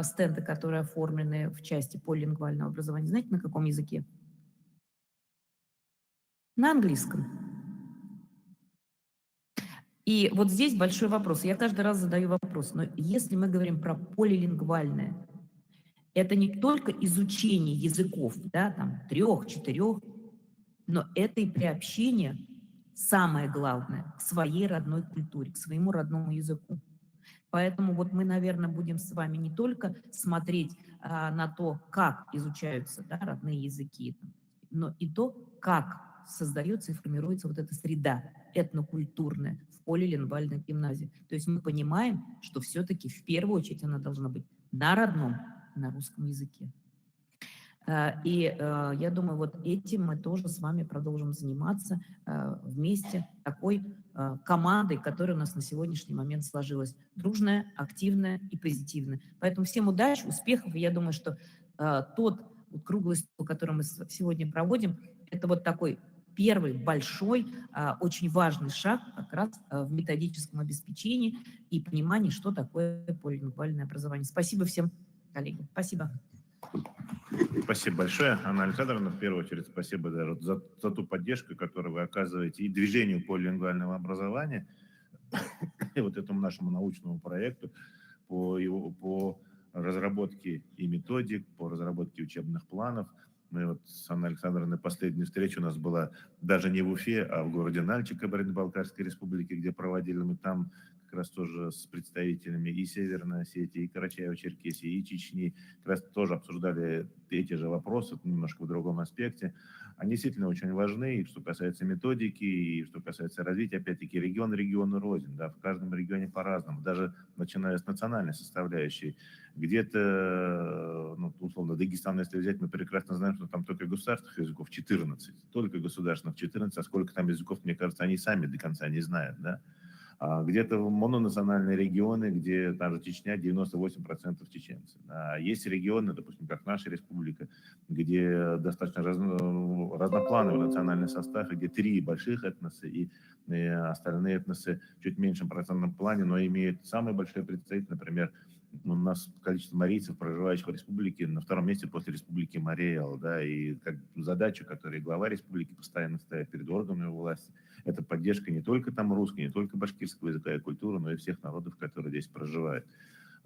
стенды, которые оформлены в части полилингвального образования. Знаете, на каком языке? На английском. И вот здесь большой вопрос. Я каждый раз задаю вопрос. Но если мы говорим про полилингвальное, это не только изучение языков, да, там 3-4, но это и приобщение, самое главное, к своей родной культуре, к своему родному языку. Поэтому вот мы, наверное, будем с вами не только смотреть на то, как изучаются, да, родные языки, но и то, как создается и формируется вот эта среда этнокультурная в полилингвальной гимназии. То есть мы понимаем, что все-таки в первую очередь она должна быть на родном, на русском языке. И я думаю, вот этим мы тоже с вами продолжим заниматься вместе такой командой, которая у нас на сегодняшний момент сложилась. Дружная, активная и позитивная. Поэтому всем удачи, успехов. И я думаю, что тот вот круглый стол, который мы сегодня проводим, это вот такой первый большой, очень важный шаг как раз в методическом обеспечении и понимании, что такое полилингвальное образование. Спасибо всем, коллеги. Спасибо. Спасибо большое, Анна Александровна. В первую очередь спасибо за ту поддержку, которую вы оказываете и движению полилингвального образования, и вот этому нашему научному проекту по разработке и методик, по разработке учебных планов. Мы вот с Анной Александровной последняя встреча у нас была даже не в Уфе, а в городе Нальчик Кабардино-Балкарской республики, где проводили мы там как раз тоже с представителями и Северной Осетии, и Карачаево-Черкесии, и Чечни, как раз тоже обсуждали эти же вопросы, немножко в другом аспекте. Они действительно очень важны, и что касается методики, и что касается развития, опять-таки, регион региону рознь, да, в каждом регионе по-разному, даже начиная с национальной составляющей. Где-то, ну, условно, Дагестан, если взять, мы прекрасно знаем, что там только государственных языков 14, только государственных 14, а сколько там языков, мне кажется, они сами до конца не знают, да. Где-то мононациональные регионы, где та же Чечня, 98% чеченцев. А есть регионы, допустим, как наша республика, где достаточно разноплановый национальный состав, где 3 больших этноса и остальные этносы чуть меньшем процентном плане, но имеют самый большой представитель, например, у нас количество марийцев, проживающих в республике, на 2-м месте после республики Марий-Эл, да, и как задачу, которую глава республики постоянно ставит перед органами власти, это поддержка не только там русской, не только башкирского языка и культуры, но и всех народов, которые здесь проживают.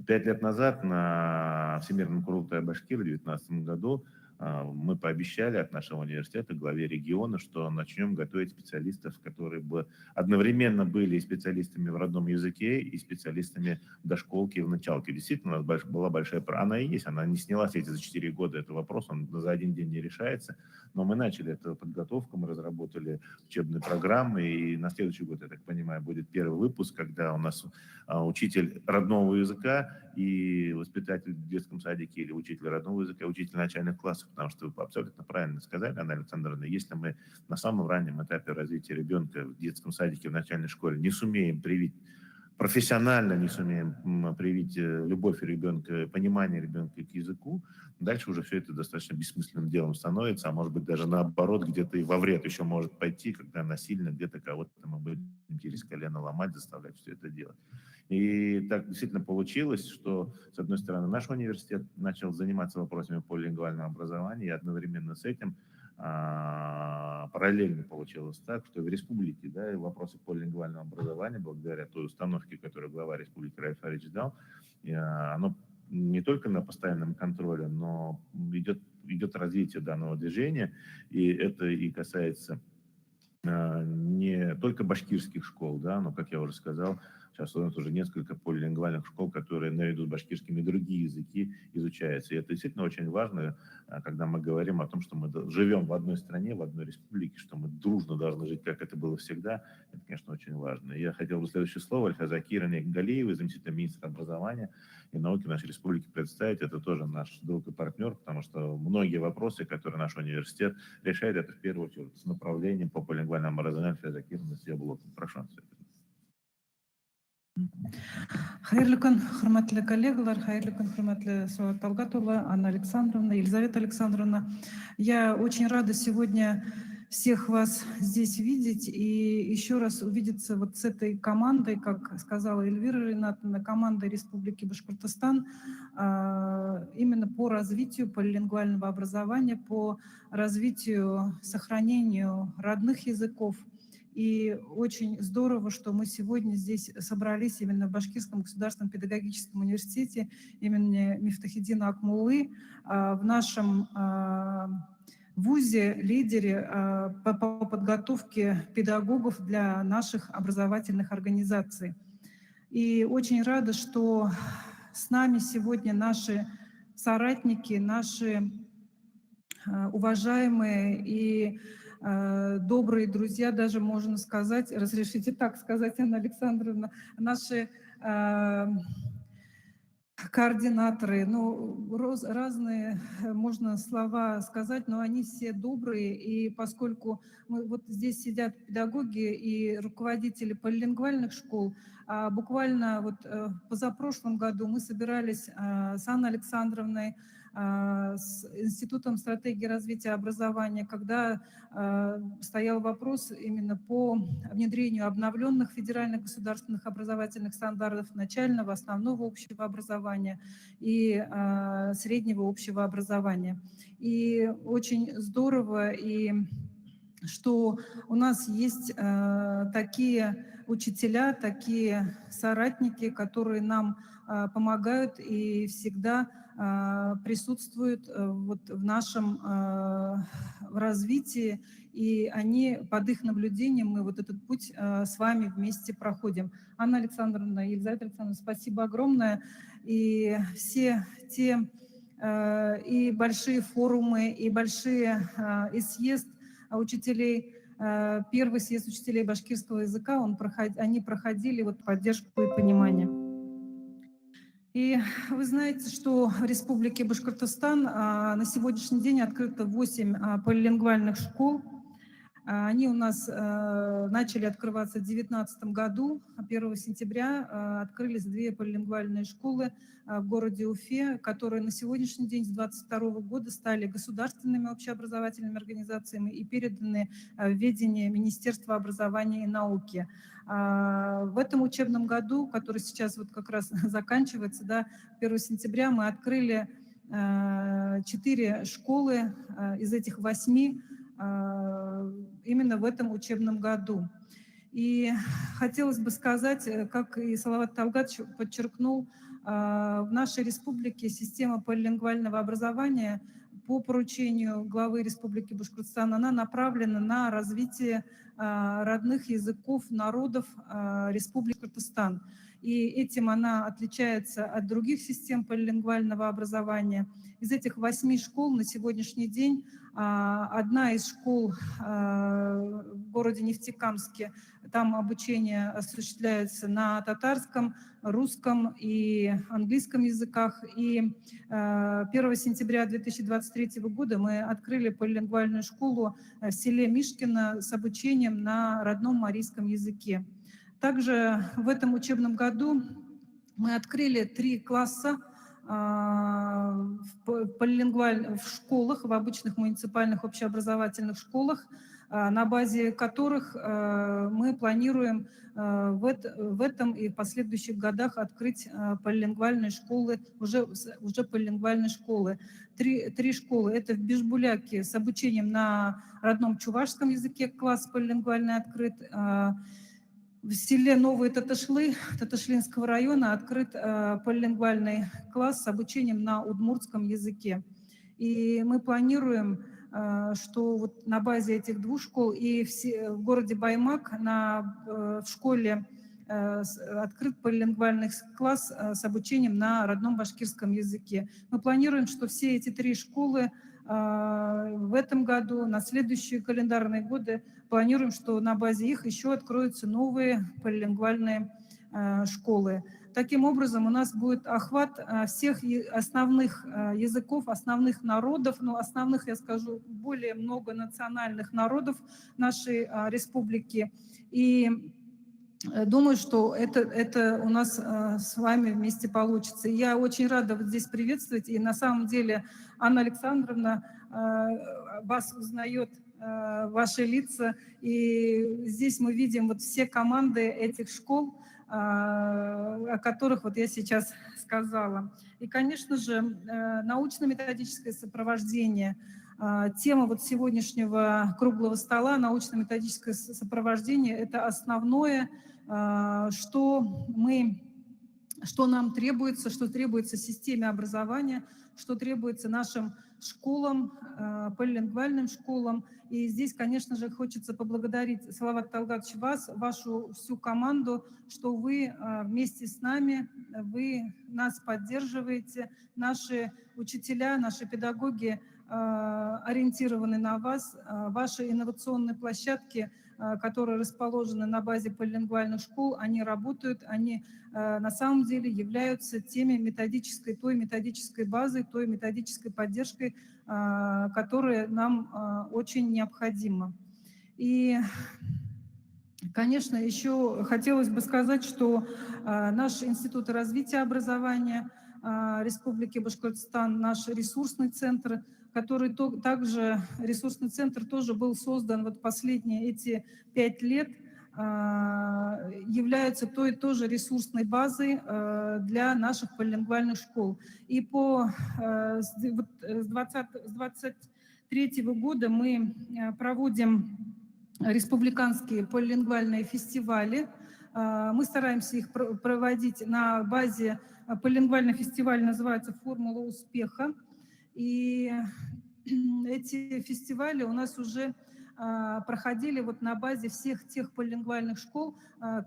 5 лет назад на Всемирном Курултае Башкир в 2019 году мы пообещали от нашего университета главе региона, что начнем готовить специалистов, которые бы одновременно были и специалистами в родном языке, и специалистами в дошколке и в началке. Действительно, у нас была большая... Она и есть, она не снялась эти за 4 года. Это вопрос, он за один день не решается. Но мы начали эту подготовку, мы разработали учебные программы, и на следующий год, я так понимаю, будет первый выпуск, когда у нас учитель родного языка и воспитатель в детском садике или учитель родного языка, и учитель начальных классов, потому что вы абсолютно правильно сказали, Анна Александровна, если мы на самом раннем этапе развития ребенка в детском садике, в начальной школе не сумеем привить, профессионально не сумеем привить любовь ребенка, понимание ребенка к языку, дальше уже все это достаточно бессмысленным делом становится, а может быть даже наоборот, где-то и во вред еще может пойти, когда насильно где-то кого-то мы будем через колено ломать, заставлять все это делать. И так действительно получилось, что, с одной стороны, наш университет начал заниматься вопросами полилингвального образования, и одновременно с этим параллельно получилось так, что в республике, да, и вопросы полилингвального образования, благодаря той установке, которую глава республики Раиф Харич дал, оно не только на постоянном контроле, но идет развитие данного движения, и это и касается не только башкирских школ, да, но, как я уже сказал, сейчас у нас уже несколько полилингвальных школ, которые наряду с башкирскими другие языки изучаются. И это действительно очень важно, когда мы говорим о том, что мы живем в одной стране, в одной республике, что мы дружно должны жить, как это было всегда. Это, конечно, очень важно. Я хотел бы следующее слово Альфаза Кировне Галиевой, заместитель министра образования и науки нашей республики, представить. Это тоже наш друг и партнер, потому что многие вопросы, которые наш университет решает, это в первую очередь с направлением по полилингвальному образованию. Альфаза Кировна с ее блоком. Прошу. Хайырлы күн, хурматлы коллегалар, хайырлы күн, хурматлы Сауат Талгатовна, Анна Александровна, Елизавета Александровна. Я очень рада сегодня всех вас здесь видеть и еще раз увидеться вот с этой командой, как сказала Эльвира Ринатовна, командой Республики Башкортостан, по развитию полилингвального образования, по развитию, сохранению родных языков. И очень здорово, что мы сегодня здесь собрались именно в Башкирском государственном педагогическом университете имени Мифтахиддина Акмуллы, в нашем вузе, лидере по подготовке педагогов для наших образовательных организаций. И очень рада, что с нами сегодня наши соратники, наши уважаемые и добрые друзья, даже можно сказать, разрешите так сказать, Анна Александровна, наши координаторы, ну, разные можно слова сказать, но они все добрые, и поскольку вот здесь сидят педагоги и руководители полилингвальных школ, буквально вот позапрошлом году мы собирались с Анной Александровной, с Институтом стратегии развития образования, когда стоял вопрос именно по внедрению обновленных федеральных государственных образовательных стандартов начального, основного общего образования и среднего общего образования. И очень здорово, и что у нас есть такие учителя, такие соратники, которые нам помогают и всегда присутствуют вот в нашем развитии, и они под их наблюдением, мы вот этот путь с вами вместе проходим. Анна Александровна, Елизавета Александровна, спасибо огромное. И все те и большие форумы, и большие и съезд учителей, первый съезд учителей башкирского языка, они проходили вот поддержку и понимание. И вы знаете, что в Республике Башкортостан на сегодняшний день открыто 8 полилингвальных школ. Они у нас начали открываться в 2019 году. 1 сентября открылись 2 полилингвальные школы в городе Уфе, которые на сегодняшний день с 2022 года стали государственными общеобразовательными организациями и переданы в ведение Министерства образования и науки. В этом учебном году, который сейчас вот как раз заканчивается, да, 1 сентября мы открыли 4 школы из этих 8 именно в этом учебном году. И хотелось бы сказать, как и Салават Талгатович подчеркнул, в нашей республике система полилингвального образования по поручению главы Республики Башкортостан, она направлена на развитие родных языков народов Республики Башкортостан. И этим она отличается от других систем полилингвального образования. Из этих 8 школ на сегодняшний день одна из школ в городе Нефтекамске, там обучение осуществляется на татарском, русском и английском языках. И 1 сентября 2023 года мы открыли полилингвальную школу в селе Мишкино с обучением на родном марийском языке. Также в этом учебном году мы открыли 3 класса в школах, в обычных муниципальных общеобразовательных школах, на базе которых мы планируем в этом и в последующих годах открыть полилингвальные школы, уже полилингвальные школы. 3 школы. Это в Бишбуляке с обучением на родном чувашском языке, класс полилингвальный открыт. В селе Новые Таташлы Таташлинского района открыт полилингвальный класс с обучением на удмуртском языке. И мы планируем, что вот на базе этих 2 школ и в городе Баймак в школе открыт полилингвальный класс с обучением на родном башкирском языке. Мы планируем, что все эти 3 школы в этом году, на следующие календарные годы, планируем, что на базе их еще откроются новые полилингвальные школы. Таким образом, у нас будет охват всех основных языков, основных народов, но основных, я скажу, более многонациональных народов нашей республики. И думаю, что это у нас с вами вместе получится. Я очень рада вот здесь приветствовать. И на самом деле Анна Александровна вас узнает, ваши лица. И здесь мы видим вот все команды этих школ. о которых вот я сейчас сказала. И, конечно же, научно-методическое сопровождение. Тема вот сегодняшнего круглого стола, научно-методическое сопровождение, это основное, что нам требуется, что требуется системе образования, что требуется нашим школам, полилингвальным школам. И здесь, конечно же, хочется поблагодарить, Салават Талгатович, вас, вашу всю команду, что вы вместе с нами, вы нас поддерживаете, наши учителя, наши педагоги ориентированы на вас, ваши инновационные площадки, которые расположены на базе полилингвальных школ, они работают, они на самом деле являются той методической базой, той методической поддержкой, которая нам очень необходима. И, конечно, еще хотелось бы сказать, что наш Институт развития образования Республики Башкортостан, наш ресурсный центр, который также, ресурсный центр тоже был создан вот последние эти 5 лет, является тоже ресурсной базой для наших полилингвальных школ. И с 2023 года мы проводим республиканские полилингвальные фестивали. Мы стараемся их проводить на базе, полилингвальный фестиваль называется «Формула успеха». И эти фестивали у нас уже проходили вот на базе всех тех полилингвальных школ,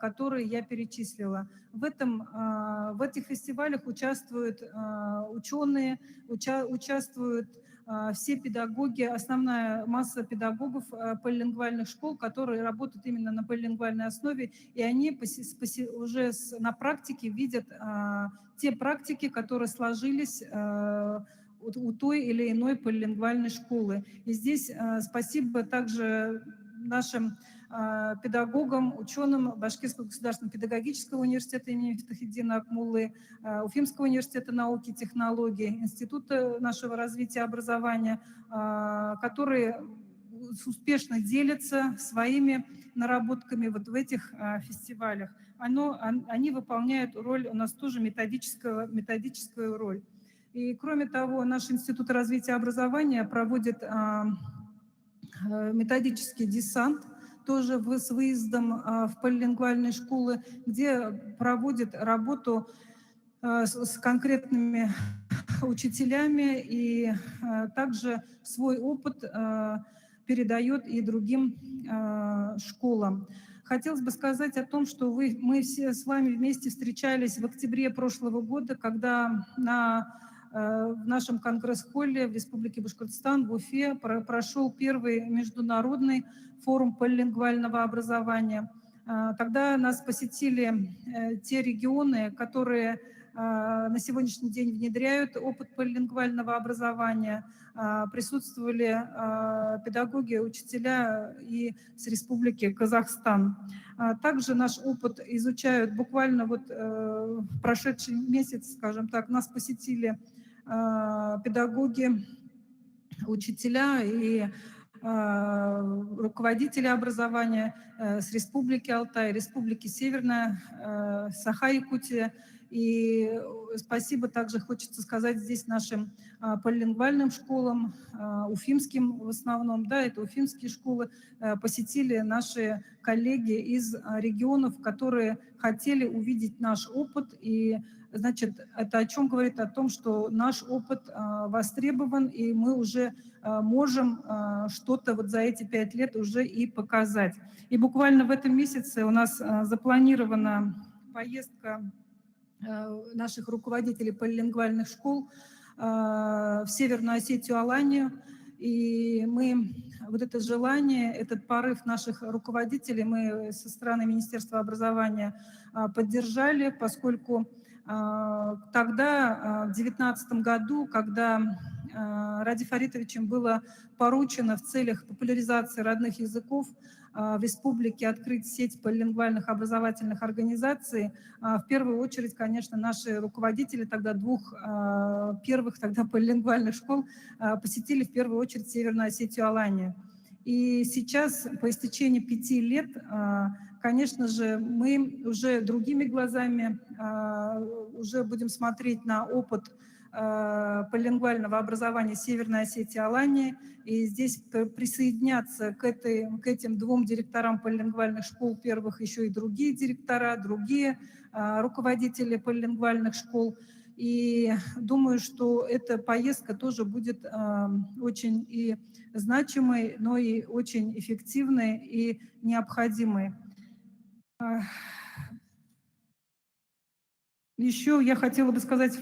которые я перечислила. В этих фестивалях участвуют ученые, участвуют все педагоги, основная масса педагогов полилингвальных школ, которые работают именно на полилингвальной основе, и они уже на практике видят те практики, которые сложились у той или иной полилингвальной школы. И здесь спасибо также нашим педагогам, ученым Башкирского государственного педагогического университета имени Фатхетдина Акмуллы, Уфимского университета науки и технологий, Института нашего развития образования, которые успешно делятся своими наработками вот в этих фестивалях. Они выполняют роль, у нас тоже методическую роль. И кроме того, наш Институт развития образования проводит методический десант, тоже с выездом в полилингвальные школы, где проводит работу с конкретными учителями и также свой опыт передает и другим школам. Хотелось бы сказать о том, что мы все с вами вместе встречались в октябре прошлого года, когда в нашем конгресс-холле в Республике Башкортостан, в Уфе, прошел первый международный форум полилингвального образования. Тогда нас посетили те регионы, которые на сегодняшний день внедряют опыт полилингвального образования. Присутствовали педагоги, учителя и с Республики Казахстан. Также наш опыт изучают буквально вот в прошедший месяц, скажем так, нас посетили педагоги, учителя и руководители образования с Республики Алтай, Республики Северная, Саха-Якутия. И спасибо также хочется сказать здесь нашим полилингвальным школам, уфимским в основном, да, это уфимские школы, посетили наши коллеги из регионов, которые хотели увидеть наш опыт. И, значит, это о чем говорит? О том, что наш опыт востребован, и мы уже можем что-то вот за эти 5 лет уже и показать. И буквально в этом месяце у нас запланирована поездка наших руководителей полилингвальных школ в Северную Осетию, Аланию. И мы вот это желание, этот порыв наших руководителей мы со стороны Министерства образования поддержали, поскольку тогда, в 2019 году, когда Ради Фаритовичем было поручено в целях популяризации родных языков в республике открыть сеть полилингвальных образовательных организаций, в первую очередь, конечно, наши руководители тогда двух первых тогда полилингвальных школ посетили в первую очередь Северную Осетию, Аланию. И сейчас, по истечении 5 лет, конечно же, мы уже другими глазами уже будем смотреть на опыт полилингвального образования Северной Осетии и Алании, и здесь присоединяться к этим двум директорам полилингвальных школ первых еще и другие директора, другие руководители полилингвальных школ. И думаю, что эта поездка тоже будет очень и значимой, но и очень эффективной и необходимой. Еще я хотела бы сказать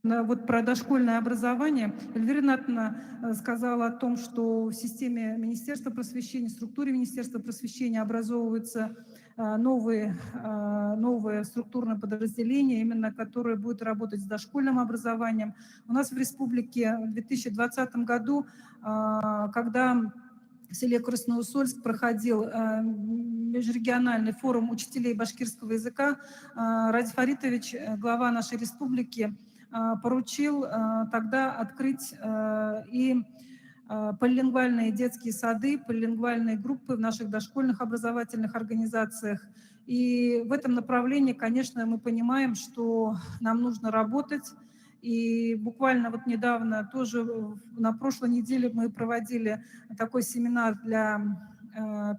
вот про дошкольное образование. Эльвира Ринатовна сказала о том, что в системе Министерства просвещения, в структуре Министерства просвещения образовываются новые структурные подразделения, именно которые будут работать с дошкольным образованием. У нас в республике в 2020 году, когда в селе Красноусольск проходил межрегиональный форум учителей башкирского языка, Радий Фаритович, глава нашей республики, поручил тогда открыть и полилингвальные детские сады, полилингвальные группы в наших дошкольных образовательных организациях. И в этом направлении, конечно, мы понимаем, что нам нужно работать. И буквально вот недавно, тоже на прошлой неделе, мы проводили такой семинар для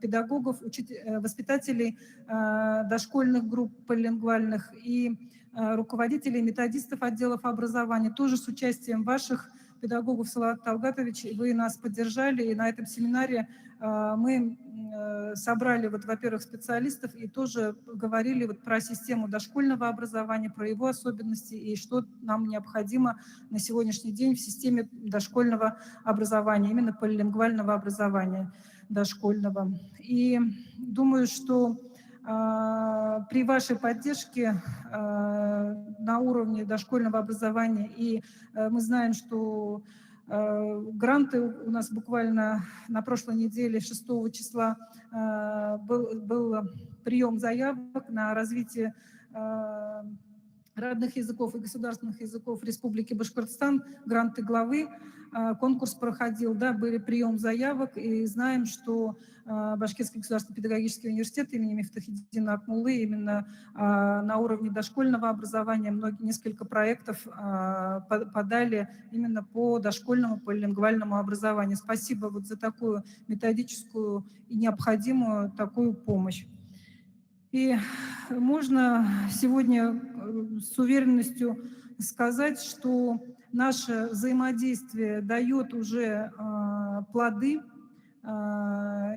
педагогов, воспитателей дошкольных групп полилингвальных и руководителей, методистов отделов образования, тоже с участием ваших педагогов, Салават Талгатович. Вы нас поддержали, и на этом семинаре мы собрали, вот, во-первых, специалистов и тоже говорили вот про систему дошкольного образования, про его особенности и что нам необходимо на сегодняшний день в системе дошкольного образования, именно полилингвального образования дошкольного. И думаю, что при вашей поддержке на уровне дошкольного образования, и мы знаем, что гранты у нас буквально на прошлой неделе, 6 числа, был прием заявок на развитие родных языков и государственных языков Республики Башкортостан, гранты главы, конкурс проходил, да, были прием заявок, и знаем, что Башкирский государственный педагогический университет имени Мифтахиддина Акмуллы именно на уровне дошкольного образования несколько проектов подали именно по дошкольному полилингвальному образованию. Спасибо вот за такую методическую и необходимую такую помощь. И можно сегодня с уверенностью сказать, что наше взаимодействие дает уже плоды.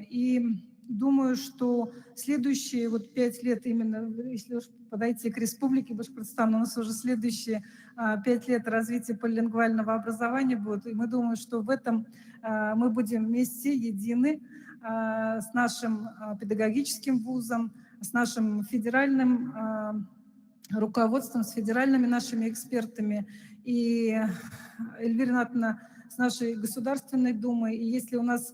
И думаю, что следующие вот 5 лет, именно если уж подойти к Республике Башкортостан, у нас уже следующие 5 лет развития полилингвального образования будут. И мы думаем, что в этом мы будем вместе, едины с нашим педагогическим вузом, с нашим федеральным руководством, с федеральными нашими экспертами и, Эльвира Ринатовна, с нашей Государственной Думой. И если у нас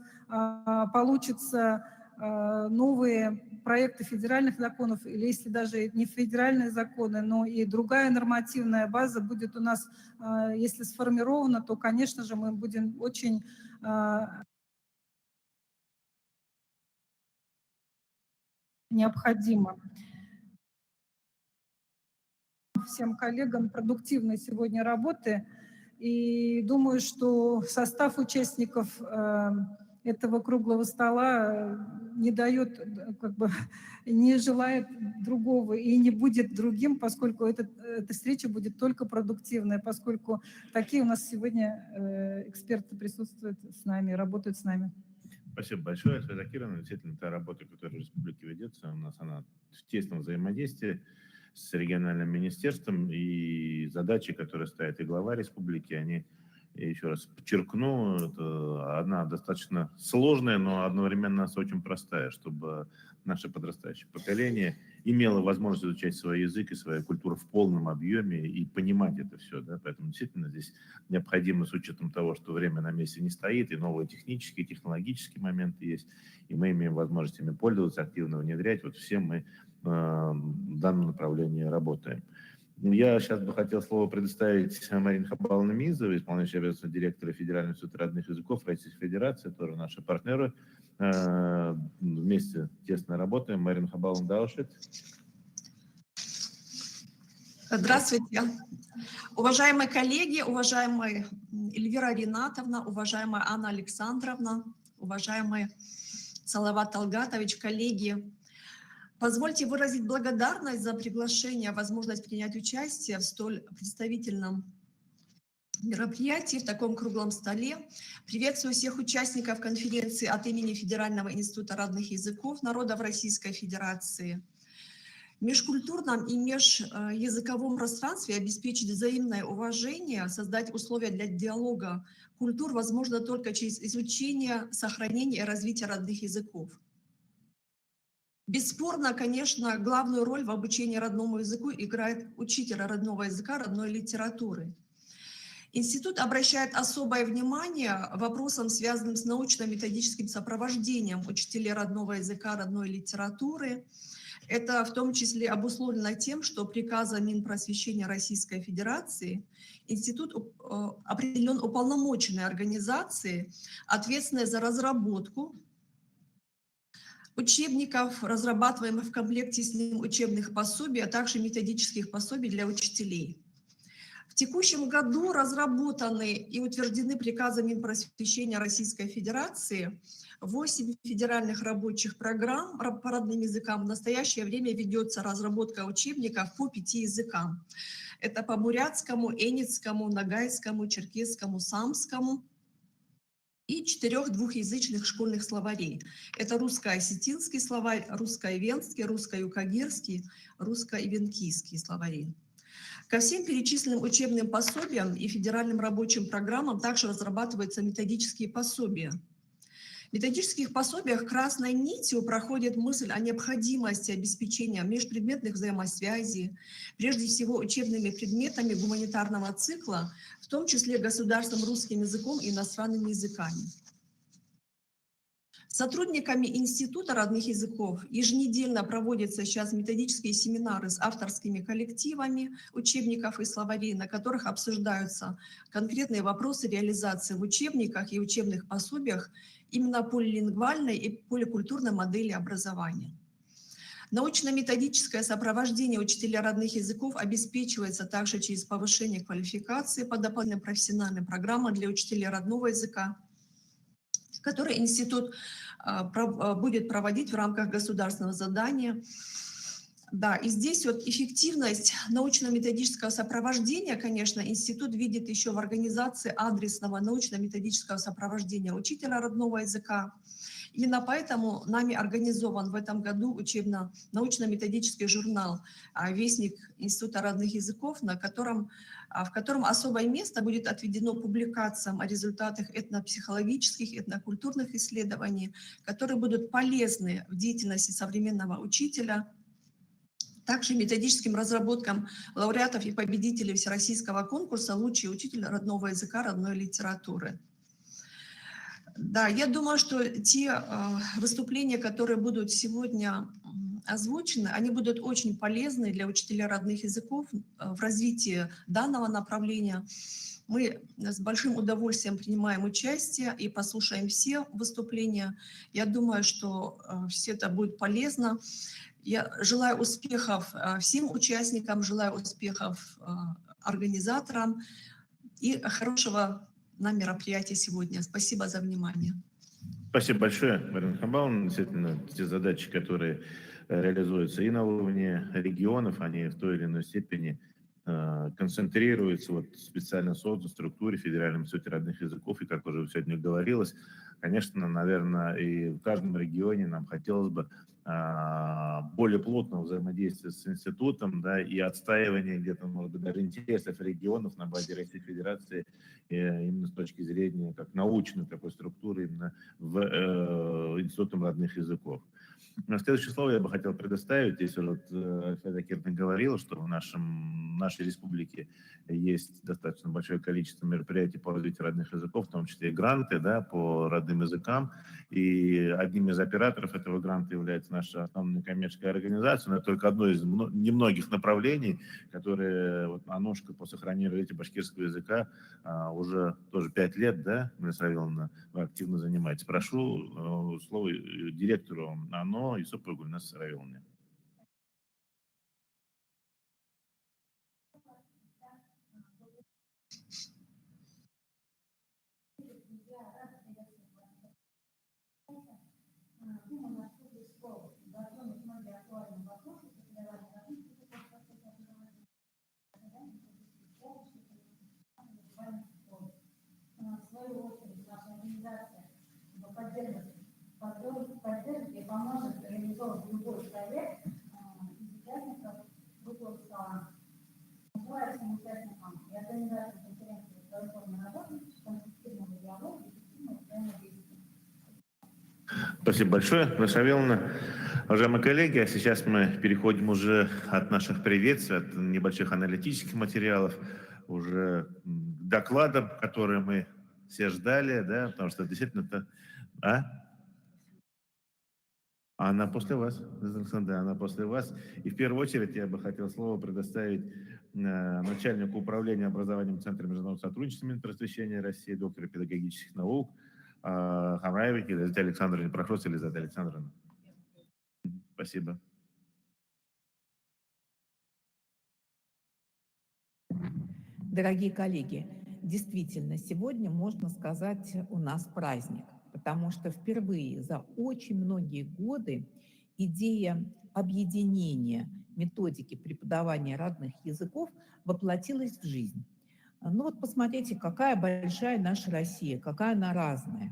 получится новые проекты федеральных законов, или если даже не федеральные законы, но и другая нормативная база будет у нас, если сформирована, то, конечно же, мы будем очень необходимо всем коллегам продуктивной сегодня работы. И думаю, что состав участников этого круглого стола не дает, как бы, не желает другого и не будет другим, поскольку эта встреча будет только продуктивная, поскольку такие у нас сегодня эксперты присутствуют с нами, работают с нами. Спасибо большое, Света Кировна. Действительно, та работа, которая в республике ведется, у нас она в тесном взаимодействии с региональным министерством, и задачи, которые ставит и глава республики, они, я еще раз подчеркну, это одна достаточно сложная, но одновременно очень простая, чтобы наше подрастающее поколение имело возможность изучать свой язык и свою культуру в полном объеме и понимать это все. Да? Поэтому действительно здесь необходимо, с учетом того, что время на месте не стоит, и новые технические, технологические моменты есть, и мы имеем возможность ими пользоваться, активно внедрять. Вот все мы в данном направлении работаем. Я сейчас бы хотел слово предоставить Марине Хабаловне Мизовой, исполняющей обязанности директора Федерального института родных языков Российской Федерации, тоже наши партнеры. Вместе тесно работаем. Марина Хабаловна Даушит. Здравствуйте. Уважаемые коллеги, уважаемая Эльвира Ринатовна, уважаемая Анна Александровна, уважаемый Салават Талгатович, коллеги, позвольте выразить благодарность за приглашение, возможность принять участие в столь представительном мероприятии, в таком круглом столе. Приветствую всех участников конференции от имени Федерального института родных языков народов Российской Федерации. В межкультурном и межязыковом пространстве обеспечить взаимное уважение, создать условия для диалога культур возможно только через изучение, сохранение и развитие родных языков. Бесспорно, конечно, главную роль в обучении родному языку играет учитель родного языка, родной литературы. Институт обращает особое внимание вопросам, связанным с научно-методическим сопровождением учителей родного языка, родной литературы. Это в том числе обусловлено тем, что приказом Минпросвещения Российской Федерации институт определен уполномоченной организацией, ответственной за разработку учебников, разрабатываемых в комплекте с ним учебных пособий, а также методических пособий для учителей. В текущем году разработаны и утверждены приказом Минпросвещения Российской Федерации 8 федеральных рабочих программ по родным языкам. В настоящее время ведется разработка учебников по 5 языкам. Это по бурятскому, энецкому, ногайскому, черкесскому, самскому и 4 двухязычных школьных словарей. Это русско-осетинский словарь, русско-ивенский, русско-юкагирский, русско-ивенкийский словари. Ко всем перечисленным учебным пособиям и федеральным рабочим программам также разрабатываются методические пособия. В методических пособиях красной нитью проходит мысль о необходимости обеспечения межпредметных взаимосвязей, прежде всего учебными предметами гуманитарного цикла, в том числе государственным русским языком и иностранными языками. Сотрудниками Института родных языков еженедельно проводятся сейчас методические семинары с авторскими коллективами учебников и словарей, на которых обсуждаются конкретные вопросы реализации в учебниках и учебных пособиях именно полилингвальной и поликультурной модели образования. Научно-методическое сопровождение учителей родных языков обеспечивается также через повышение квалификации по дополнительным профессиональным программам для учителей родного языка, который институт будет проводить в рамках государственного задания. Да, и здесь вот эффективность научно-методического сопровождения, конечно, институт видит еще в организации адресного научно-методического сопровождения учителя родного языка. Именно поэтому нами организован в этом году учебно-научно-методический журнал «Вестник Института родных языков», в котором особое место будет отведено публикациям о результатах этнопсихологических, этнокультурных исследований, которые будут полезны в деятельности современного учителя, также методическим разработкам лауреатов и победителей Всероссийского конкурса «Лучший учитель родного языка, родной литературы». Да, я думаю, что те выступления, которые будут сегодня озвучены, они будут очень полезны для учителей родных языков в развитии данного направления. Мы с большим удовольствием принимаем участие и послушаем все выступления. Я думаю, что все это будет полезно. Я желаю успехов всем участникам, желаю успехов организаторам и хорошего на мероприятии сегодня. Спасибо за внимание. Спасибо большое, Марина Хабаловна. Действительно, те задачи, которые реализуются и на уровне регионов, они в той или иной степени концентрируются в специально созданной структуре Федерального института родных языков. И, как уже сегодня говорилось, конечно, наверное, и в каждом регионе нам хотелось бы более плотного взаимодействия с институтом, да, и отстаивания где-то, может быть, даже интересов регионов на базе Российской Федерации именно с точки зрения как научной такой структуры именно в Институтом родных языков. Следующее слово я бы хотел предоставить. Здесь уже Феда Киртна говорила, что в нашей республике есть достаточно большое количество мероприятий по развитию родных языков, в том числе и гранты, да, по родным языкам. И одним из операторов этого гранта является является наша основная некоммерческая организация, но это только одно из немногих направлений, которые вот, на ножках по сохранению развития башкирского языка уже тоже 5 лет, да, Гульнас Равиловна, вы активно занимаетесь. Прошу слово директору АНО Юсуповой Гульнас Равиловне. В свою очередь, наша организация поддержит и поможет реализовывать любой проект из участников группы САЛА. Желаю всем участникам и организаторам конференции плодотворной работы, конструктивного диалога и эффективного взаимодействия. Спасибо большое, Гульнас Равиловна. Уважаемые коллеги, а сейчас мы переходим уже от наших приветствий, от небольших аналитических материалов, уже к докладам, которые мы все ждали, да, потому что действительно это... Она после вас, да, она после вас. И в первую очередь я бы хотел слово предоставить начальнику управления образованием Центра международного сотрудничества Минпросвещения России, доктору педагогических наук Хамраевой Елизавете Александровне. Прошу, Елизавета Александровна. Спасибо. Дорогие коллеги, действительно, сегодня, можно сказать, у нас праздник, потому что впервые за очень многие годы идея объединения методики преподавания родных языков воплотилась в жизнь. Ну вот посмотрите, какая большая наша Россия, какая она разная.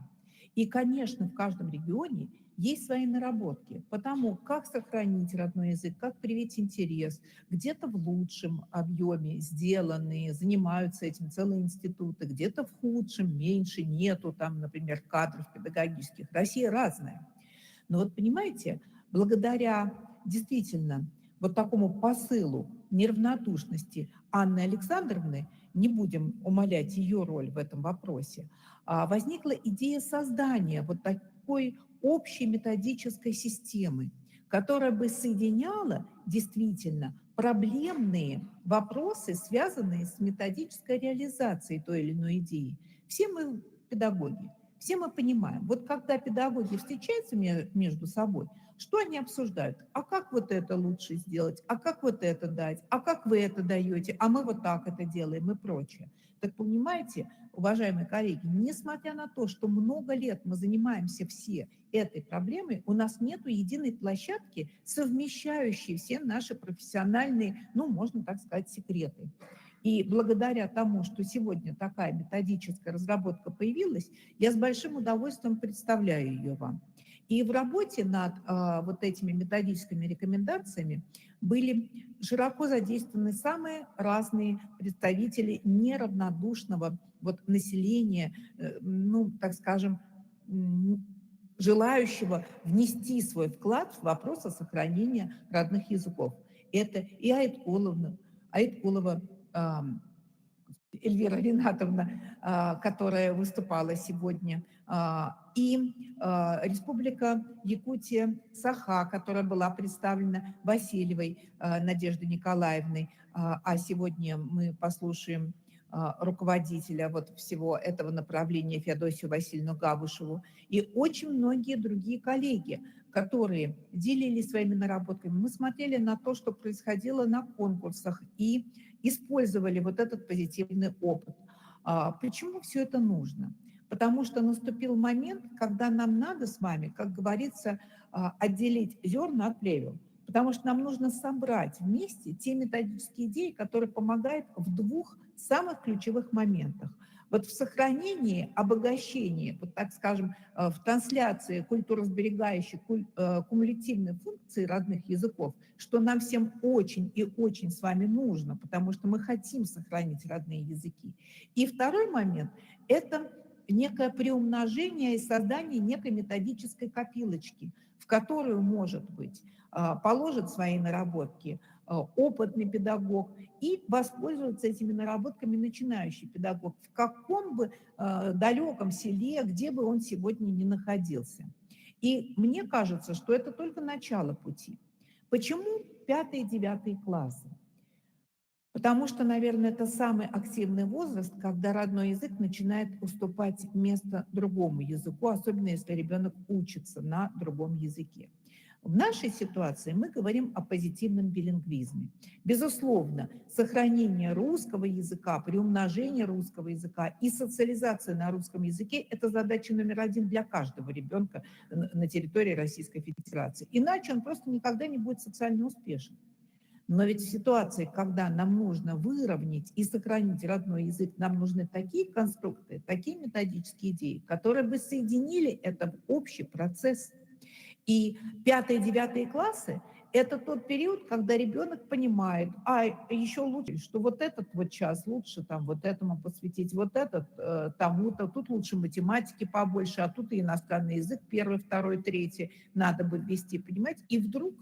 И, конечно, в каждом регионе есть свои наработки по тому, как сохранить родной язык, как привить интерес. Где-то в лучшем объеме сделанные, занимаются этим целые институты, где-то в худшем, меньше, нету там, например, кадров педагогических. Россия разная. Но вот понимаете, благодаря действительно вот такому посылу неравнодушности Анны Александровны, не будем умалять ее роль в этом вопросе, возникла идея создания вот такой общей методической системы, которая бы соединяла действительно проблемные вопросы, связанные с методической реализацией той или иной идеи. Все мы педагоги, все мы понимаем, вот когда педагоги встречаются между собой, что они обсуждают? А как вот это лучше сделать? А как вот это дать? А как вы это даете? А мы вот так это делаем и прочее. Так понимаете, уважаемые коллеги, несмотря на то, что много лет мы занимаемся все этой проблемой, у нас нет единой площадки, совмещающей все наши профессиональные, ну, можно так сказать, секреты. И благодаря тому, что сегодня такая методическая разработка появилась, я с большим удовольствием представляю ее вам. И в работе над вот этими методическими рекомендациями были широко задействованы самые разные представители неравнодушного вот населения, ну, так скажем, желающего внести свой вклад в вопрос о сохранении родных языков. Это и Айткулова, Эльвира Ринатовна, которая выступала сегодня, и Республика Якутия Саха, которая была представлена Васильевой Надеждой Николаевной, а сегодня мы послушаем руководителя вот всего этого направления Феодосию Васильевну Габушеву, и очень многие другие коллеги, которые делились своими наработками. Мы смотрели на то, что происходило на конкурсах, и использовали вот этот позитивный опыт. Почему все это нужно? Потому что наступил момент, когда нам надо с вами, как говорится, отделить зерна от плевел. Потому что нам нужно собрать вместе те методические идеи, которые помогают в двух самых ключевых моментах. Вот в сохранении, обогащении, вот так скажем, в трансляции культуросберегающей, кумулятивной функции родных языков, что нам всем очень и очень с вами нужно, потому что мы хотим сохранить родные языки. И второй момент – это некое приумножение и создание некой методической копилочки, в которую, может быть, положит свои наработки опытный педагог и воспользуется этими наработками начинающий педагог в каком бы далеком селе, где бы он сегодня ни находился. И мне кажется, что это только начало пути. Почему 5-9 классы? Потому что, наверное, это самый активный возраст, когда родной язык начинает уступать место другому языку, особенно если ребенок учится на другом языке. В нашей ситуации мы говорим о позитивном билингвизме. Безусловно, сохранение русского языка, приумножение русского языка и социализация на русском языке – это задача номер один для каждого ребенка на территории Российской Федерации. Иначе он просто никогда не будет социально успешен. Но ведь в ситуации, когда нам нужно выровнять и сохранить родной язык, нам нужны такие конструкты, такие методические идеи, которые бы соединили это в общий процесс. И 5-9 классы – это тот период, когда ребенок понимает, а еще лучше, что вот этот вот час лучше там вот этому посвятить, вот этот тому-то, тут лучше математики побольше, а тут и иностранный язык, 1, 2, 3 надо бы ввести, понимаете? И вдруг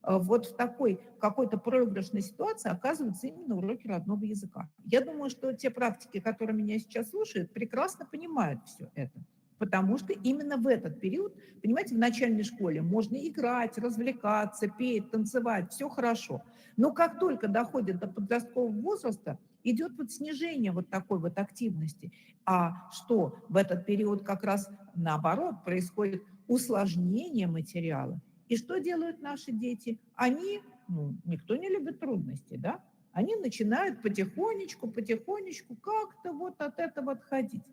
вот в такой какой-то проигрышной ситуации оказываются именно уроки родного языка. Я думаю, что те практики, которые меня сейчас слушают, прекрасно понимают все это. Потому что именно в этот период, понимаете, в начальной школе можно играть, развлекаться, петь, танцевать, все хорошо. Но как только доходит до подросткового возраста, идет вот снижение вот такой вот активности. А что в этот период как раз наоборот происходит усложнение материала. И что делают наши дети? Они, никто не любит трудности, да? Они начинают потихонечку как-то вот от этого отходить.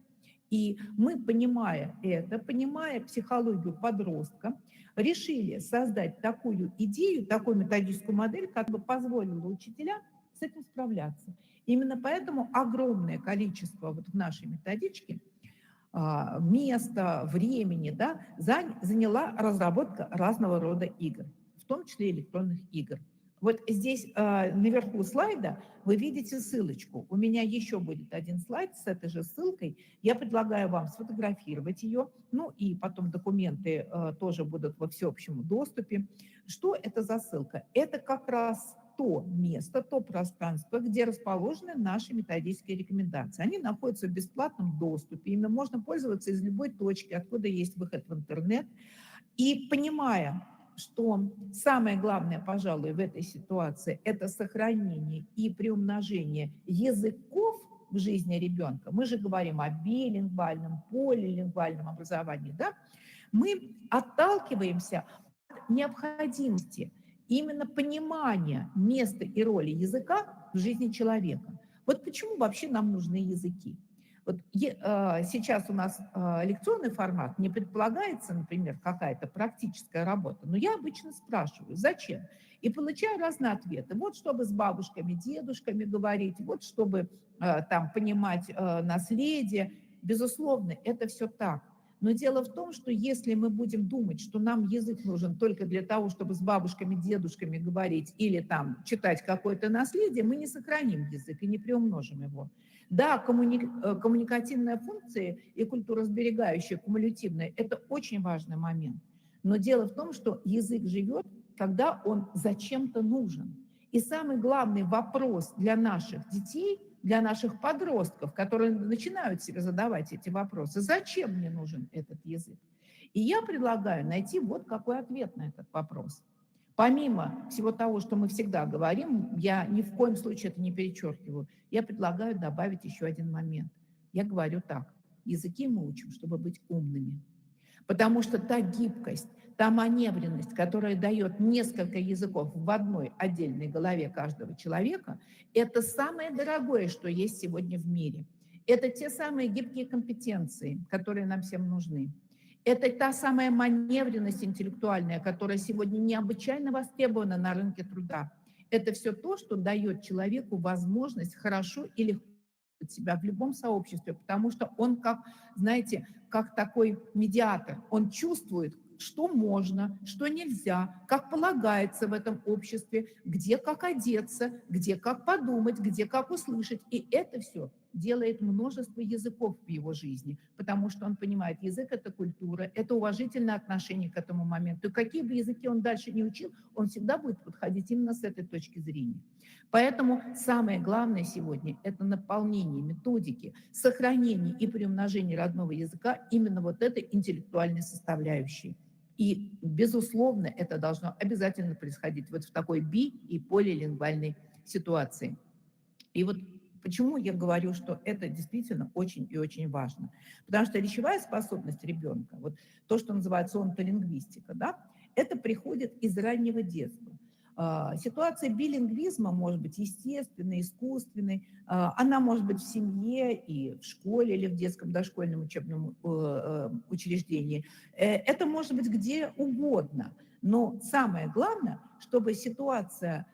И мы, понимая это, понимая психологию подростка, решили создать такую идею, такую методическую модель, которая бы позволила учителям с этим справляться. Именно поэтому огромное количество вот в нашей методичке места, времени, да, заняла разработка разного рода игр, в том числе электронных игр. Вот здесь наверху слайда вы видите ссылочку. У меня еще будет один слайд с этой же ссылкой. Я предлагаю вам сфотографировать ее, ну и потом документы тоже будут во всеобщем доступе. Что это за ссылка? Это как раз то место, то пространство, где расположены наши методические рекомендации. Они находятся в бесплатном доступе, ими можно пользоваться из любой точки, откуда есть выход в интернет. И понимая, что самое главное, пожалуй, в этой ситуации – это сохранение и приумножение языков в жизни ребенка. Мы же говорим о билингвальном, полилингвальном образовании, да? Мы отталкиваемся от необходимости именно понимания места и роли языка в жизни человека. Вот почему вообще нам нужны языки? Вот сейчас у нас лекционный формат, не предполагается, например, какая-то практическая работа, но я обычно спрашиваю, зачем? И получаю разные ответы. Вот чтобы с бабушками, дедушками говорить, вот чтобы там понимать наследие. Безусловно, это все так. Но дело в том, что если мы будем думать, что нам язык нужен только для того, чтобы с бабушками, дедушками говорить или там читать какое-то наследие, мы не сохраним язык и не приумножим его. Да, коммуникативная функция и культуросберегающая, кумулятивная – это очень важный момент. Но дело в том, что язык живет, когда он зачем-то нужен. И самый главный вопрос для наших детей, для наших подростков, которые начинают себе задавать эти вопросы, зачем мне нужен этот язык? И я предлагаю найти вот какой ответ на этот вопрос. Помимо всего того, что мы всегда говорим, я ни в коем случае это не перечеркиваю, я предлагаю добавить еще один момент. Я говорю так, языки мы учим, чтобы быть умными. Потому что та гибкость, та маневренность, которая дает несколько языков в одной отдельной голове каждого человека, это самое дорогое, что есть сегодня в мире. Это те самые гибкие компетенции, которые нам всем нужны. Это та самая маневренность интеллектуальная, которая сегодня необычайно востребована на рынке труда. Это все то, что дает человеку возможность хорошо и легко себя в любом сообществе, потому что он как, знаете, как такой медиатор, он чувствует, что можно, что нельзя, как полагается в этом обществе, где как одеться, где как подумать, где как услышать. И это все делает множество языков в его жизни, потому что он понимает, язык – это культура, это уважительное отношение к этому моменту. И какие бы языки он дальше не учил, он всегда будет подходить именно с этой точки зрения. Поэтому самое главное сегодня – это наполнение методики, сохранение и приумножение родного языка именно вот этой интеллектуальной составляющей. И, безусловно, это должно обязательно происходить вот в такой и полилингвальной ситуации. И вот почему я говорю, что это действительно очень и очень важно. Потому что речевая способность ребенка, вот то, что называется онтолингвистика, да, это приходит из раннего детства. Ситуация билингвизма может быть естественной, искусственной. Она может быть в семье и в школе, или в детском дошкольном учебном учреждении. Это может быть где угодно. Но самое главное, чтобы ситуация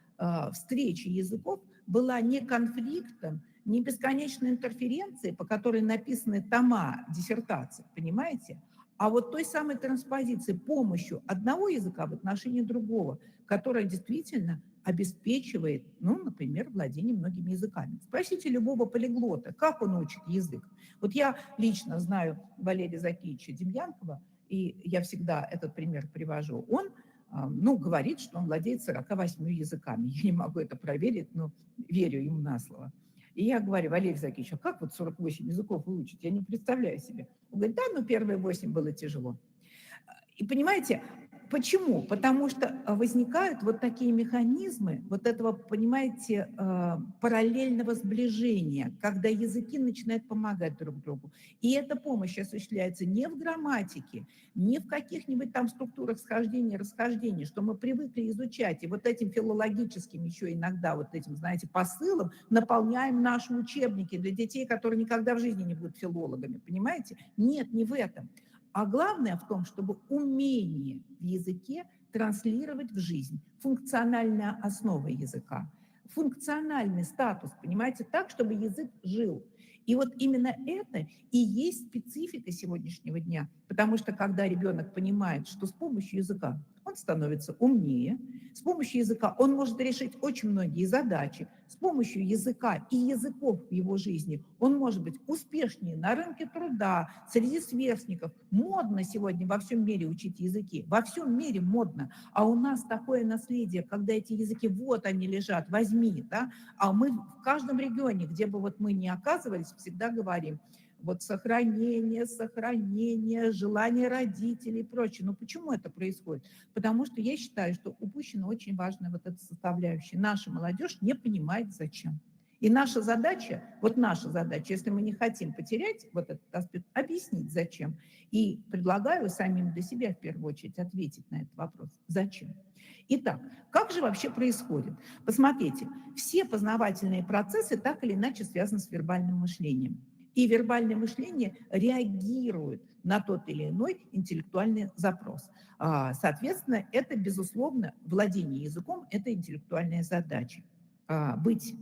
встречи языков была не конфликтом, не бесконечной интерференцией, по которой написаны тома диссертации, понимаете? А вот той самой транспозиции, помощью одного языка в отношении другого, которая действительно обеспечивает, ну, например, владение многими языками. Спросите любого полиглота, как он учит язык. Вот я лично знаю Валерия Закиевича Демьянкова, и я всегда этот пример привожу. Он говорит, что он владеет 48 языками. Я не могу это проверить, но верю ему на слово. И я говорю: Валерий Закиевич, а как вот 48 языков выучить? Я не представляю себе. Он говорит: да, первые 8 было тяжело. И понимаете, почему? Потому что возникают вот такие механизмы вот этого, понимаете, параллельного сближения, когда языки начинают помогать друг другу. И эта помощь осуществляется не в грамматике, не в каких-нибудь там структурах схождения, расхождения, что мы привыкли изучать, и вот этим филологическим еще иногда вот этим, знаете, посылом наполняем наши учебники для детей, которые никогда в жизни не будут филологами, понимаете? Нет, не в этом. А главное в том, чтобы умение в языке транслировать в жизнь, функциональная основа языка, функциональный статус, понимаете, так, чтобы язык жил. И вот именно это и есть специфика сегодняшнего дня, потому что когда ребенок понимает, что с помощью языка он становится умнее, с помощью языка он может решить очень многие задачи, с помощью языка и языков в его жизни он может быть успешнее на рынке труда, среди сверстников. Модно сегодня во всем мире учить языки, во всем мире модно, а у нас такое наследие, когда эти языки, вот они лежат, возьми, да, а мы в каждом регионе, где бы вот мы ни оказывались, всегда говорим: вот сохранение, желание родителей и прочее. Но почему это происходит? Потому что я считаю, что упущена очень важная вот эта составляющая. Наша молодежь не понимает, зачем. И наша задача, если мы не хотим потерять вот этот аспект, объяснить, зачем. И предлагаю самим для себя в первую очередь ответить на этот вопрос. Зачем? Итак, как же вообще происходит? Посмотрите, все познавательные процессы так или иначе связаны с вербальным мышлением. И вербальное мышление реагирует на тот или иной интеллектуальный запрос. Соответственно, это, безусловно, владение языком – это интеллектуальная задача. Быть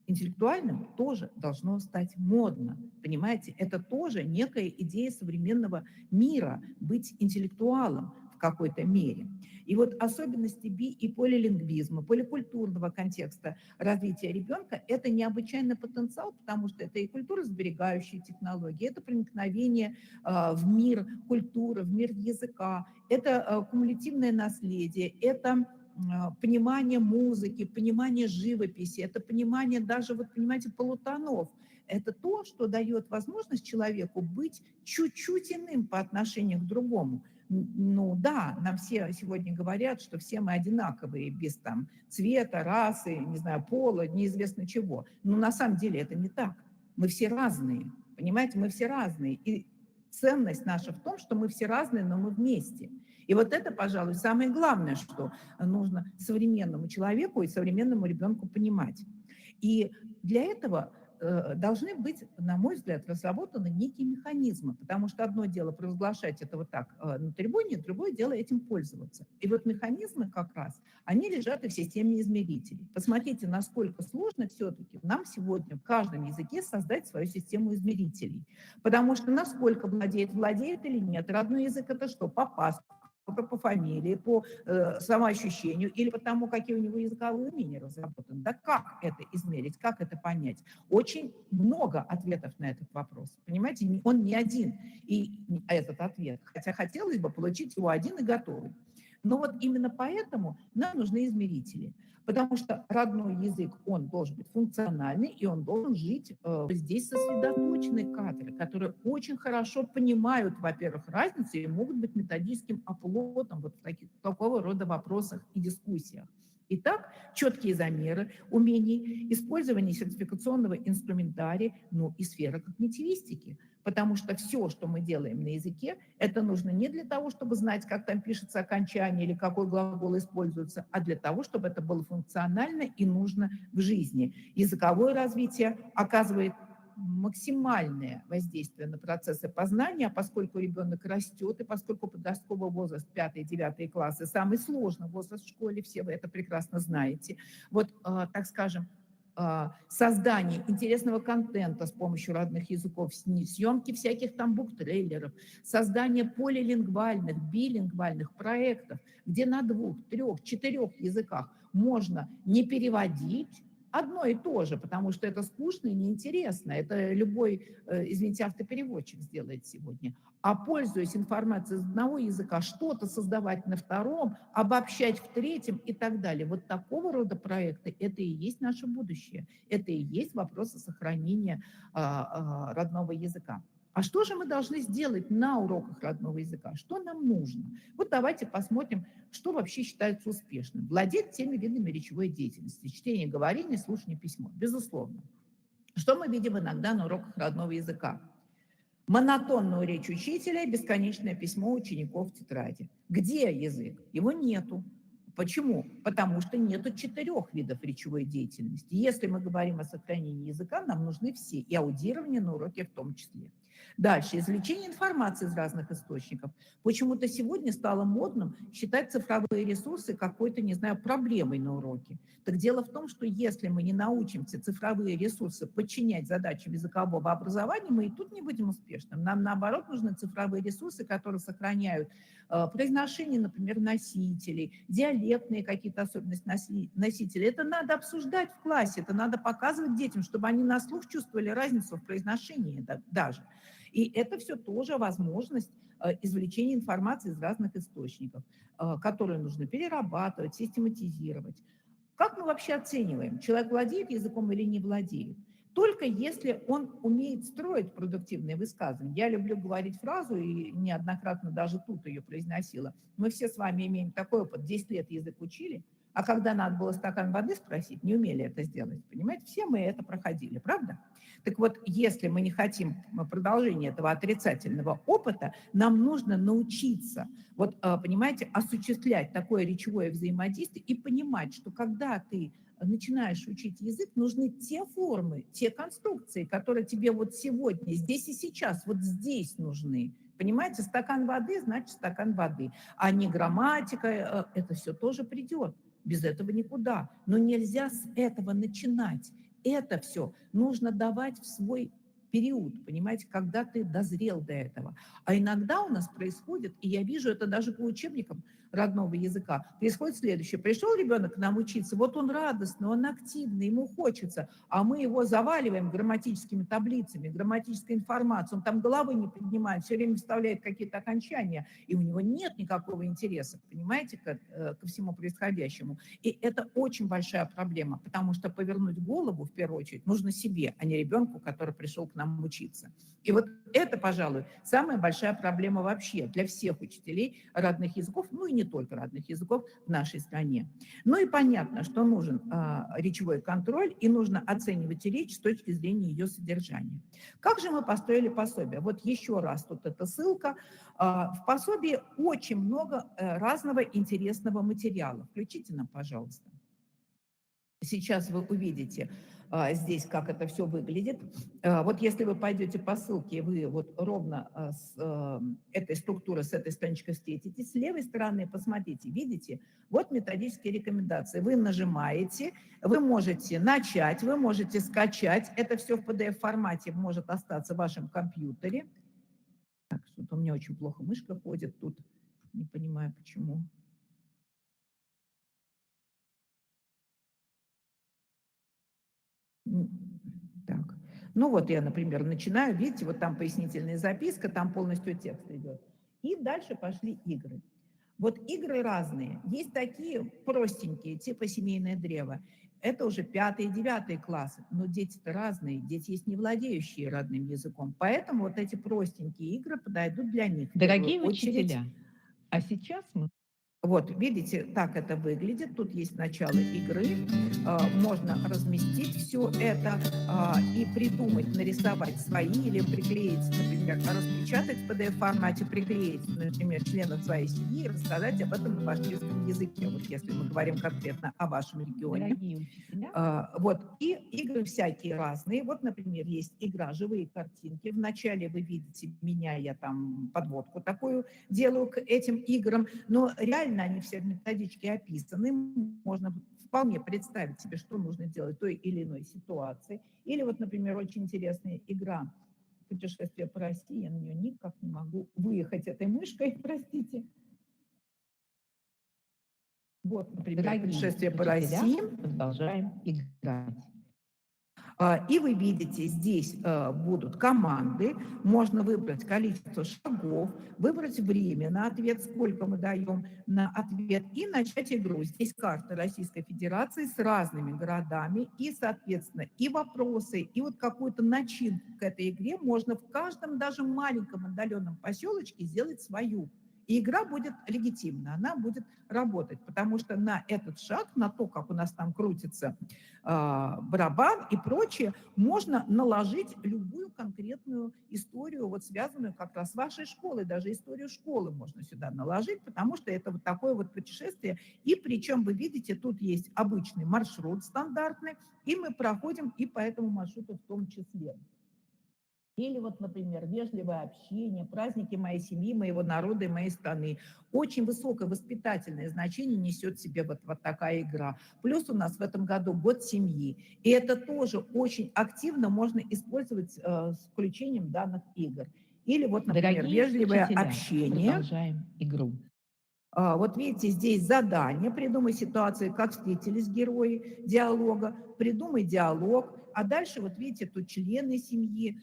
интеллектуальным тоже должно стать модно. Понимаете, это тоже некая идея современного мира – быть интеллектуалом в какой-то мере. И вот особенности и полилингвизма, поликультурного контекста развития ребенка – это необычайный потенциал, потому что это и культуросберегающие технологии, это проникновение в мир культуры, в мир языка, это кумулятивное наследие, это понимание музыки, понимание живописи, это понимание даже, вот понимаете, полутонов. Это то, что дает возможность человеку быть чуть-чуть иным по отношению к другому. Ну да, нам все сегодня говорят, что все мы одинаковые, без там цвета, расы, не знаю, пола, неизвестно чего. Но на самом деле это не так. Мы все разные, понимаете, мы все разные. И ценность наша в том, что мы все разные, но мы вместе. И вот это, пожалуй, самое главное, что нужно современному человеку и современному ребенку понимать. И для этого должны быть, на мой взгляд, разработаны некие механизмы, потому что одно дело провозглашать это вот так на трибуне, другое дело этим пользоваться. И вот механизмы как раз, они лежат и в системе измерителей. Посмотрите, насколько сложно все-таки нам сегодня в каждом языке создать свою систему измерителей. Потому что насколько владеет или нет. Родной язык – это что? По паспорту, по фамилии, по самоощущению или по тому, какие у него языковые умения разработаны. Да как это измерить, как это понять? Очень много ответов на этот вопрос. Понимаете, он не один, и этот ответ. Хотя хотелось бы получить его один и готовый. Но вот именно поэтому нам нужны измерители. Потому что родной язык, он должен быть функциональный, и он должен жить здесь сосредоточенные кадры, которые очень хорошо понимают, во-первых, разницу и могут быть методическим оплотом вот в такого рода вопросах и дискуссиях. Итак, четкие замеры умений, использование сертификационного инструментария, ну и сфера когнитивистики. Потому что все, что мы делаем на языке, это нужно не для того, чтобы знать, как там пишется окончание или какой глагол используется, а для того, чтобы это было функционально и нужно в жизни. Языковое развитие оказывает максимальное воздействие на процессы познания, поскольку ребенок растет, и поскольку подростковый возраст 5-9 классы самый сложный возраст в школе, все вы это прекрасно знаете. Вот, так скажем, создание интересного контента с помощью родных языков, съемки всяких там буктрейлеров, создание полилингвальных, билингвальных проектов, где на 2, 3, 4 языках можно не переводить одно и то же, потому что это скучно и неинтересно. Это любой, извините, автопереводчик сделает сегодня. А пользуясь информацией из одного языка, что-то создавать на втором, обобщать в третьем и так далее. Вот такого рода проекты – это и есть наше будущее. Это и есть вопросы сохранения родного языка. А что же мы должны сделать на уроках родного языка? Что нам нужно? Вот давайте посмотрим, что вообще считается успешным. Владеть всеми видами речевой деятельности. Чтение, говорение, слушание, письмо. Безусловно. Что мы видим иногда на уроках родного языка? Монотонную речь учителя и бесконечное письмо учеников в тетради. Где язык? Его нету. Почему? Потому что нету 4 видов речевой деятельности. Если мы говорим о сохранении языка, нам нужны все, и аудирование на уроке в том числе. Дальше. Извлечение информации из разных источников. Почему-то сегодня стало модным считать цифровые ресурсы какой-то, не знаю, проблемой на уроке. Так дело в том, что если мы не научимся цифровые ресурсы подчинять задачам языкового образования, мы и тут не будем успешным. Нам, наоборот, нужны цифровые ресурсы, которые сохраняют произношение, например, носителей, диалектные какие-то особенности носителей. Это надо обсуждать в классе, это надо показывать детям, чтобы они на слух чувствовали разницу в произношении даже. И это все тоже возможность извлечения информации из разных источников, которую нужно перерабатывать, систематизировать. Как мы вообще оцениваем, человек владеет языком или не владеет? Только если он умеет строить продуктивные высказывания. Я люблю говорить фразу, и неоднократно даже тут ее произносила. Мы все с вами имеем такой опыт, 10 лет язык учили, а когда надо было стакан воды спросить, не умели это сделать. Понимаете, все мы это проходили, правда? Так вот, если мы не хотим продолжения этого отрицательного опыта, нам нужно научиться, вот, понимаете, осуществлять такое речевое взаимодействие и понимать, что когда ты начинаешь учить язык, нужны те формы, те конструкции, которые тебе вот сегодня, здесь и сейчас, вот здесь нужны. Понимаете, стакан воды, значит стакан воды. А не грамматика, это все тоже придет. Без этого никуда. Но нельзя с этого начинать. Это все нужно давать в свой период, понимаете, когда ты дозрел до этого. А иногда у нас происходит, и я вижу это даже по учебникам родного языка, происходит следующее. Пришел ребенок к нам учиться, вот он радостный, он активный, ему хочется, а мы его заваливаем грамматическими таблицами, грамматической информацией, он там головы не поднимает, все время вставляет какие-то окончания, и у него нет никакого интереса, понимаете, ко всему происходящему. И это очень большая проблема, потому что повернуть голову, в первую очередь, нужно себе, а не ребенку, который пришел к нам учиться. И вот это, пожалуй, самая большая проблема вообще для всех учителей родных языков, ну и не только родных языков в нашей стране. Ну и понятно, что нужен речевой контроль, и нужно оценивать речь с точки зрения ее содержания. Как же мы построили пособие? Вот еще раз тут эта ссылка. В пособии очень много разного интересного материала. Включите нам, пожалуйста. Сейчас вы увидите здесь, как это все выглядит. Вот если вы пойдете по ссылке, вы вот ровно с этой структурой, с этой страничкой встретитесь. С левой стороны, посмотрите, видите, вот методические рекомендации. Вы нажимаете, вы можете начать, вы можете скачать. Это все в PDF-формате может остаться в вашем компьютере. Так, что-то у меня очень плохо мышка ходит тут, не понимаю почему. Так. Ну вот я, например, начинаю, видите, вот там пояснительная записка, там полностью текст идет. И дальше пошли игры. Вот игры разные. Есть такие простенькие, типа семейное древо. Это уже 5-9 классы, но дети-то разные, дети есть не владеющие родным языком. Поэтому вот эти простенькие игры подойдут для них в первую Дорогие очередь. учителя, а сейчас мы Вот, видите, так это выглядит. Тут есть начало игры. Можно разместить все это и придумать, нарисовать свои или приклеить, например, распечатать в PDF-формате, приклеить, например, членов своей семьи и рассказать об этом на башкирском языке, вот если мы говорим конкретно о вашем регионе. дорогие учителя, Вот, и игры всякие разные. Вот, например, есть игра «Живые картинки». Вначале вы видите меня, я там подводку такую делаю к этим играм, но реально они все в методичке описаны. Можно вполне представить себе, что нужно делать в той или иной ситуации. Или вот, например, очень интересная игра «Путешествие по России». Я на нее никак не могу выехать этой мышкой, простите. Вот, например, дорогие «Путешествие по учителя, России». продолжаем играть. И вы видите, здесь будут команды, можно выбрать количество шагов, выбрать время на ответ, сколько мы даем на ответ, и начать игру. Здесь карта Российской Федерации с разными городами, и, соответственно, и вопросы, и вот какую-то начинку к этой игре можно в каждом даже маленьком отдаленном поселочке сделать свою. И игра будет легитимна, она будет работать, потому что на этот шаг, на то, как у нас там крутится барабан и прочее, можно наложить любую конкретную историю, вот связанную как раз с вашей школой, даже историю школы можно сюда наложить, потому что это вот такое вот путешествие. И причем вы видите, тут есть обычный маршрут стандартный, и мы проходим и по этому маршруту в том числе. Или вот, например, вежливое общение, праздники моей семьи, моего народа и моей страны. Очень высокое воспитательное значение несет в себе вот такая игра. Плюс у нас в этом году год семьи. И это тоже очень активно можно использовать с включением данных игр. Или вот, например, Дорогие вежливое учителя, общение. продолжаем игру. Вот видите, здесь задание, придумай ситуации, как встретились герои диалога, придумай диалог, а дальше вот видите, тут члены семьи,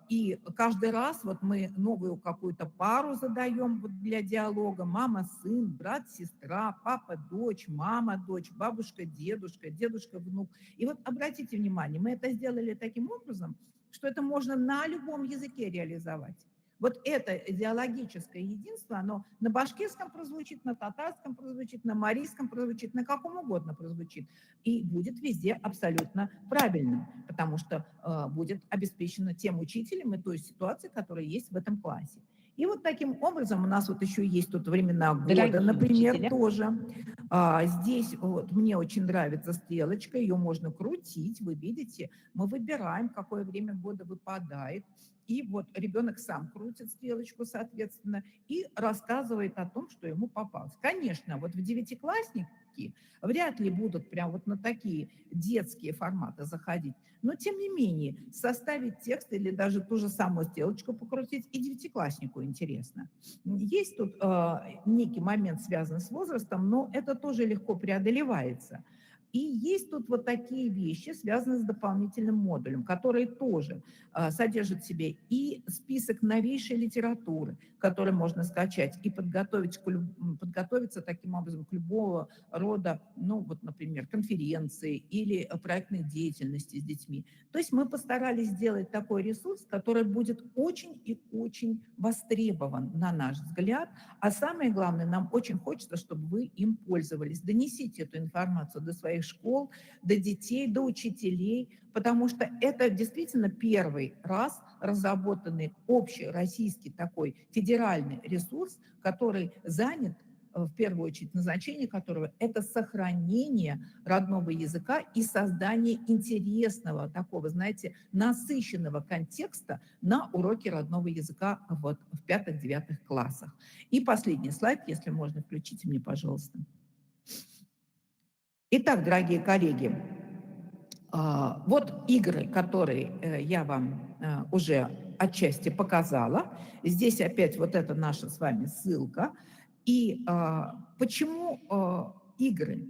и каждый раз вот мы новую какую-то пару задаем вот для диалога, мама, сын, брат, сестра, папа, дочь, мама, дочь, бабушка, дедушка, внук. И вот обратите внимание, мы это сделали таким образом, что это можно на любом языке реализовать. Вот это идеологическое единство, оно на башкирском прозвучит, на татарском прозвучит, на марийском прозвучит, на каком угодно прозвучит. И будет везде абсолютно правильным, потому что будет обеспечено тем учителем и той ситуацией, которая есть в этом классе. И вот таким образом у нас вот еще есть тут времена года, Дорогие например, учителя. тоже. Здесь вот мне очень нравится стрелочка, ее можно крутить, вы видите, мы выбираем, какое время года выпадает. И вот ребенок сам крутит стрелочку, соответственно, и рассказывает о том, что ему попалось. Конечно, вот в девятиклассники вряд ли будут прям вот на такие детские форматы заходить, но тем не менее составить текст или даже ту же самую стрелочку покрутить и девятикласснику интересно. Есть тут некий момент, связанный с возрастом, но это тоже легко преодолевается. И есть тут вот такие вещи, связанные с дополнительным модулем, которые тоже содержат в себе и список новейшей литературы, который можно скачать и подготовиться таким образом к любого рода, ну вот, например, конференции или проектной деятельности с детьми. То есть мы постарались сделать такой ресурс, который будет очень и очень востребован, на наш взгляд, а самое главное, нам очень хочется, чтобы вы им пользовались. Донесите эту информацию до своих школ, до детей, до учителей, потому что это действительно первый раз разработанный общероссийский такой федеральный ресурс, который занят, в первую очередь, назначение которого – это сохранение родного языка и создание интересного, такого, знаете, насыщенного контекста на уроке родного языка вот в 5-9 классах. И последний слайд, если можно, включите мне, пожалуйста. Итак, дорогие коллеги, вот игры, которые я вам уже отчасти показала. Здесь опять вот это наша с вами ссылка. И почему игры?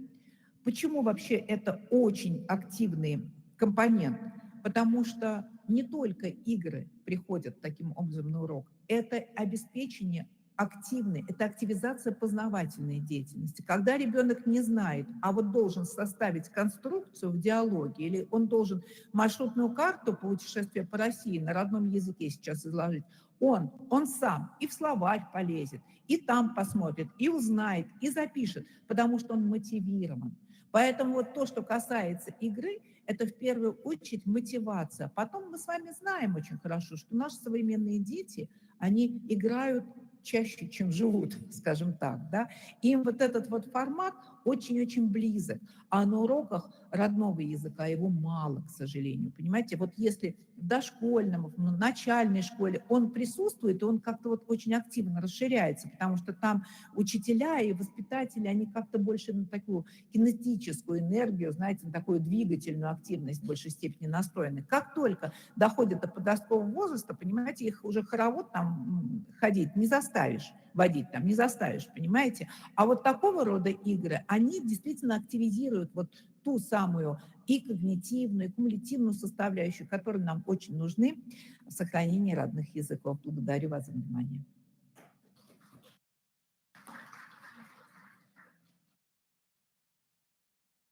Почему вообще это очень активный компонент? Потому что не только игры приходят таким образом на урок, это обеспечение активный, это активизация познавательной деятельности. Когда ребенок не знает, а вот должен составить конструкцию в диалоге, или он должен маршрутную карту путешествия по России на родном языке сейчас изложить, он сам и в словарь полезет, и там посмотрит, и узнает, и запишет, потому что он мотивирован. Поэтому вот то, что касается игры, это в первую очередь мотивация. Потом мы с вами знаем очень хорошо, что наши современные дети, они играют чаще, чем живут, скажем так, да. Им вот этот вот формат очень-очень близок, а на уроках родного языка его мало, к сожалению, понимаете. Вот если в дошкольном, в начальной школе он присутствует, он как-то вот очень активно расширяется, потому что там учителя и воспитатели, они как-то больше на такую кинетическую энергию, знаете, на такую двигательную активность в большей степени настроены. Как только доходят до подросткового возраста, понимаете, их уже хоровод там ходить не заставишь, водить там не заставишь, понимаете. А вот такого рода игры, они действительно активизируют вот ту самую и когнитивную, и кумулятивную составляющую, которые нам очень нужны в сохранении родных языков. Благодарю вас за внимание.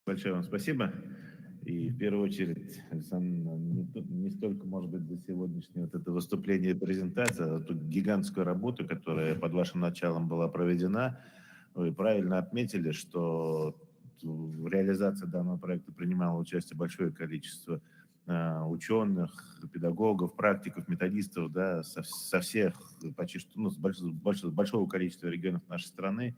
Большое вам спасибо. И в первую очередь, Александр, не столько, может быть, за сегодняшнее вот это выступление и презентация, а ту гигантскую работу, которая под вашим началом была проведена. Вы правильно отметили, что в реализации данного проекта принимало участие большое количество ученых, педагогов, практиков, методистов, да, со всех, почти что, ну, с большого количества регионов нашей страны.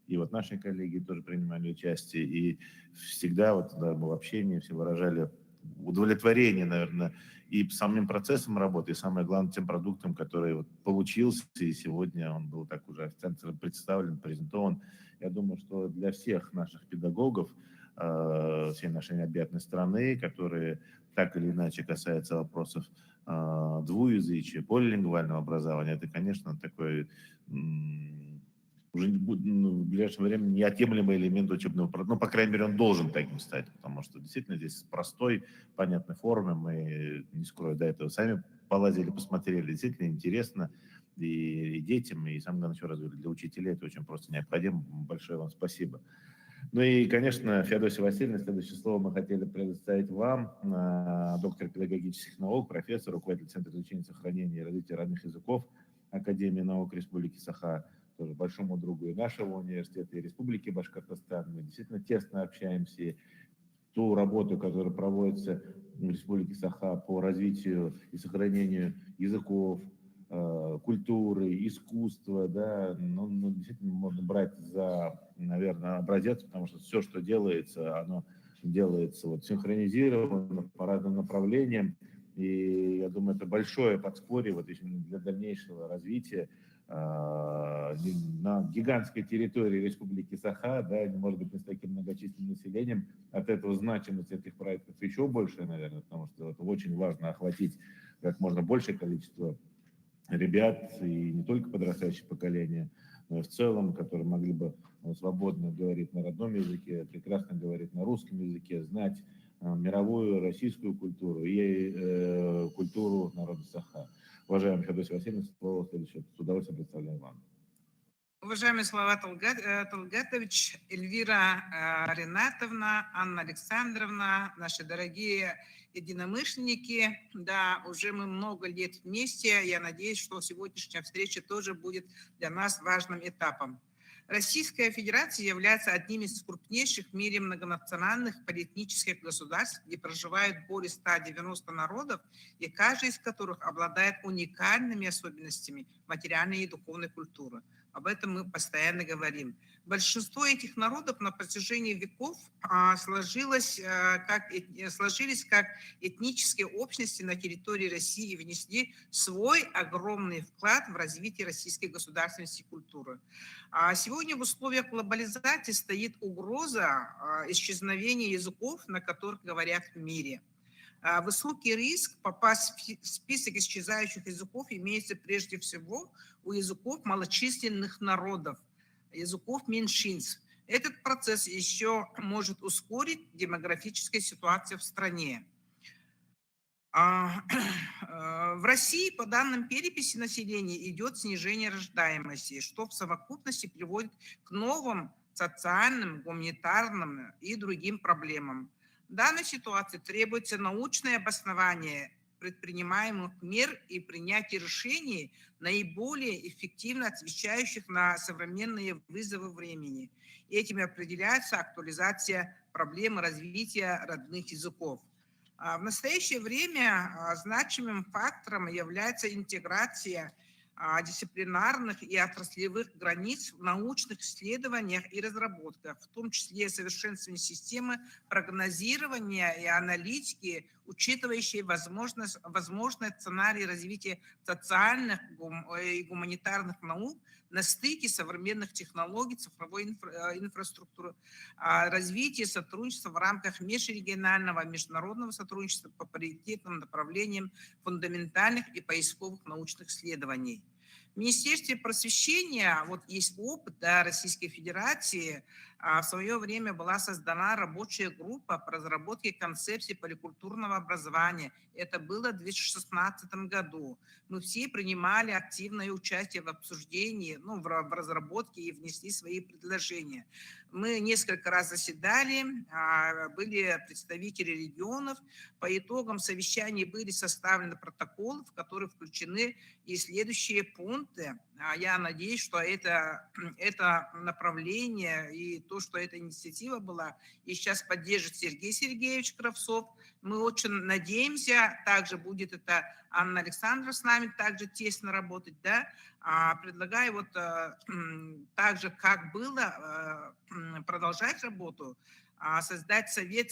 И вот наши коллеги тоже принимали участие, и всегда вот, да, в общении все выражали удовлетворение, наверное, и самим процессом работы, и самое главное, тем продуктом, который вот получился, и сегодня он был так уже официально представлен, презентован. Я думаю, что для всех наших педагогов, всей нашей необъятной страны, которые так или иначе касаются вопросов двуязычия, полилингвального образования, это, конечно, такой уже в ближайшее время неотъемлемый элемент учебного процесса. Ну, по крайней мере, он должен таким стать, потому что действительно здесь простой, понятной формы, мы, не скрою, до этого сами полазили, посмотрели, действительно интересно и детям, и самое главное, еще раз говорю, для учителей это очень просто необходимо. Большое вам спасибо. Ну и, конечно, Феодосия Васильевна, следующее слово мы хотели предоставить вам, доктор педагогических наук, профессор, руководитель Центра изучения, сохранения и развития родных языков Академии наук Республики Саха, тоже большому другу и нашего университета, и Республики Башкортостан. Мы действительно тесно общаемся. И ту работу, которая проводится в Республике Саха по развитию и сохранению языков, культуры, искусства, да, ну, действительно можно брать за, наверное, образец, потому что все, что делается, оно делается вот синхронизированно по разным направлениям. И я думаю, это большое подспорье вот для дальнейшего развития на гигантской территории Республики Саха, да, может быть, не с таким многочисленным населением. От этого значимость этих проектов еще больше, наверное, потому что это очень важно охватить как можно большее количество ребят, и не только подрастающее поколение, но и в целом, которые могли бы свободно говорить на родном языке, прекрасно говорить на русском языке, знать мировую российскую культуру и культуру народа Саха. Уважаемый Феодосий Васильевна, слово следующее. С удовольствием представляю вам. Уважаемый Салават Талгатович, Эльвира Ринатовна, Анна Александровна, наши дорогие единомышленники, да, уже мы много лет вместе. Я надеюсь, что сегодняшняя встреча тоже будет для нас важным этапом. Российская Федерация является одним из крупнейших в мире многонациональных полиэтнических государств, где проживают более 190 народов, и каждый из которых обладает уникальными особенностями материальной и духовной культуры. Об этом мы постоянно говорим. Большинство этих народов на протяжении веков сложились как этнические общности на территории России и внесли свой огромный вклад в развитие российской государственности и культуры. А сегодня в условиях глобализации стоит угроза исчезновения языков, на которых говорят в мире. Высокий риск попасть в список исчезающих языков имеется прежде всего у языков малочисленных народов, языков меньшинств. Этот процесс еще может ускорить демографическую ситуацию в стране. А, В России, по данным переписи населения, идет снижение рождаемости, что в совокупности приводит к новым социальным, гуманитарным и другим проблемам. В данной ситуации требуется научное обоснование предпринимаемых мер и принятие решений, наиболее эффективно отвечающих на современные вызовы времени. Этим определяется актуализация проблемы развития родных языков. В настоящее время значимым фактором является интеграция дисциплинарных и отраслевых границ в научных исследованиях и разработках, в том числе совершенствование системы прогнозирования и аналитики, учитывающей возможные сценарии развития социальных и гуманитарных наук на стыке современных технологий, цифровой инфраструктуры, развитие сотрудничества в рамках межрегионального международного сотрудничества по приоритетным направлениям фундаментальных и поисковых научных исследований. В Министерстве просвещения, вот есть опыт, да, Российской Федерации, в свое время была создана рабочая группа по разработке концепции поликультурного образования. Это было в 2016 году. Мы все принимали активное участие в обсуждении, ну, в разработке и внесли свои предложения. Мы несколько раз заседали, были представители регионов. По итогам совещаний были составлены протоколы, в которые включены и следующие пункты. Я надеюсь, что это направление и то, что эта инициатива была, и сейчас поддержит Сергей Сергеевич Кравцов. Мы очень надеемся, также будет это Анна Александровна с нами также тесно работать, да. Предлагаю вот так же, как было, продолжать работу, создать совет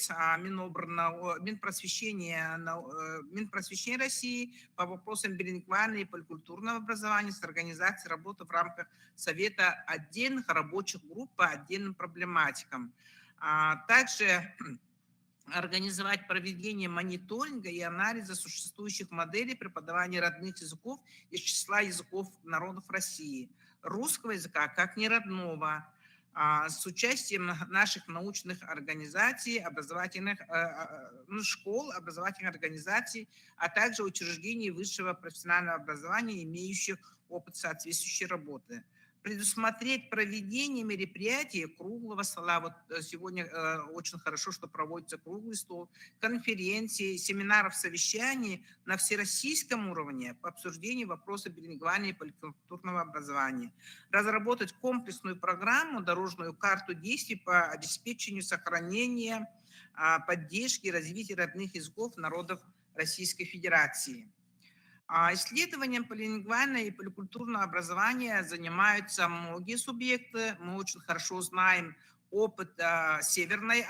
Минпросвещения России по вопросам билингвального и поликультурного образования с организацией работы в рамках совета отдельных рабочих групп по отдельным проблематикам. Также организовать проведение мониторинга и анализа существующих моделей преподавания родных языков из числа языков народов России, русского языка как неродного, с участием наших научных организаций, образовательных школ, образовательных организаций, а также учреждений высшего профессионального образования, имеющих опыт соответствующей работы. Предусмотреть проведение мероприятий круглого стола. Вот сегодня очень хорошо, что проводится круглый стол, конференции, семинаров, совещаний на всероссийском уровне по обсуждению вопросов билингвального и поликультурного образования. Разработать комплексную программу, дорожную карту действий по обеспечению сохранения, поддержки и развития родных языков народов Российской Федерации. Исследованием полилингвального и поликультурного образования занимаются многие субъекты. Мы очень хорошо знаем опыт Северной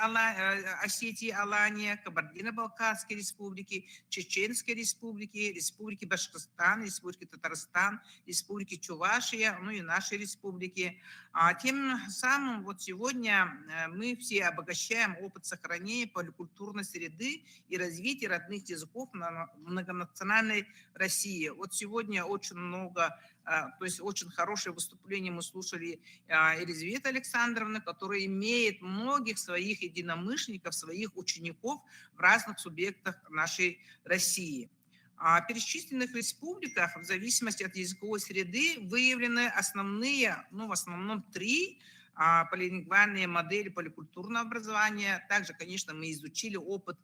Осетии, Алания, Кабардино-Балкарской республики, Чеченской республики, Республики Башкортостан, Республики Татарстан, Республики Чувашия, ну и нашей республики. Тем самым вот сегодня мы все обогащаем опыт сохранения поликультурной среды и развития родных языков на многонациональной России. Вот сегодня очень много, то есть очень хорошее выступление мы слушали Елизаветы Александровны, которая имеет многих своих единомышленников, своих учеников в разных субъектах нашей России. В перечисленных республиках в зависимости от языковой среды выявлены основные, ну в основном 3 полилингвальные модели поликультурного образования. Также, конечно, мы изучили опыт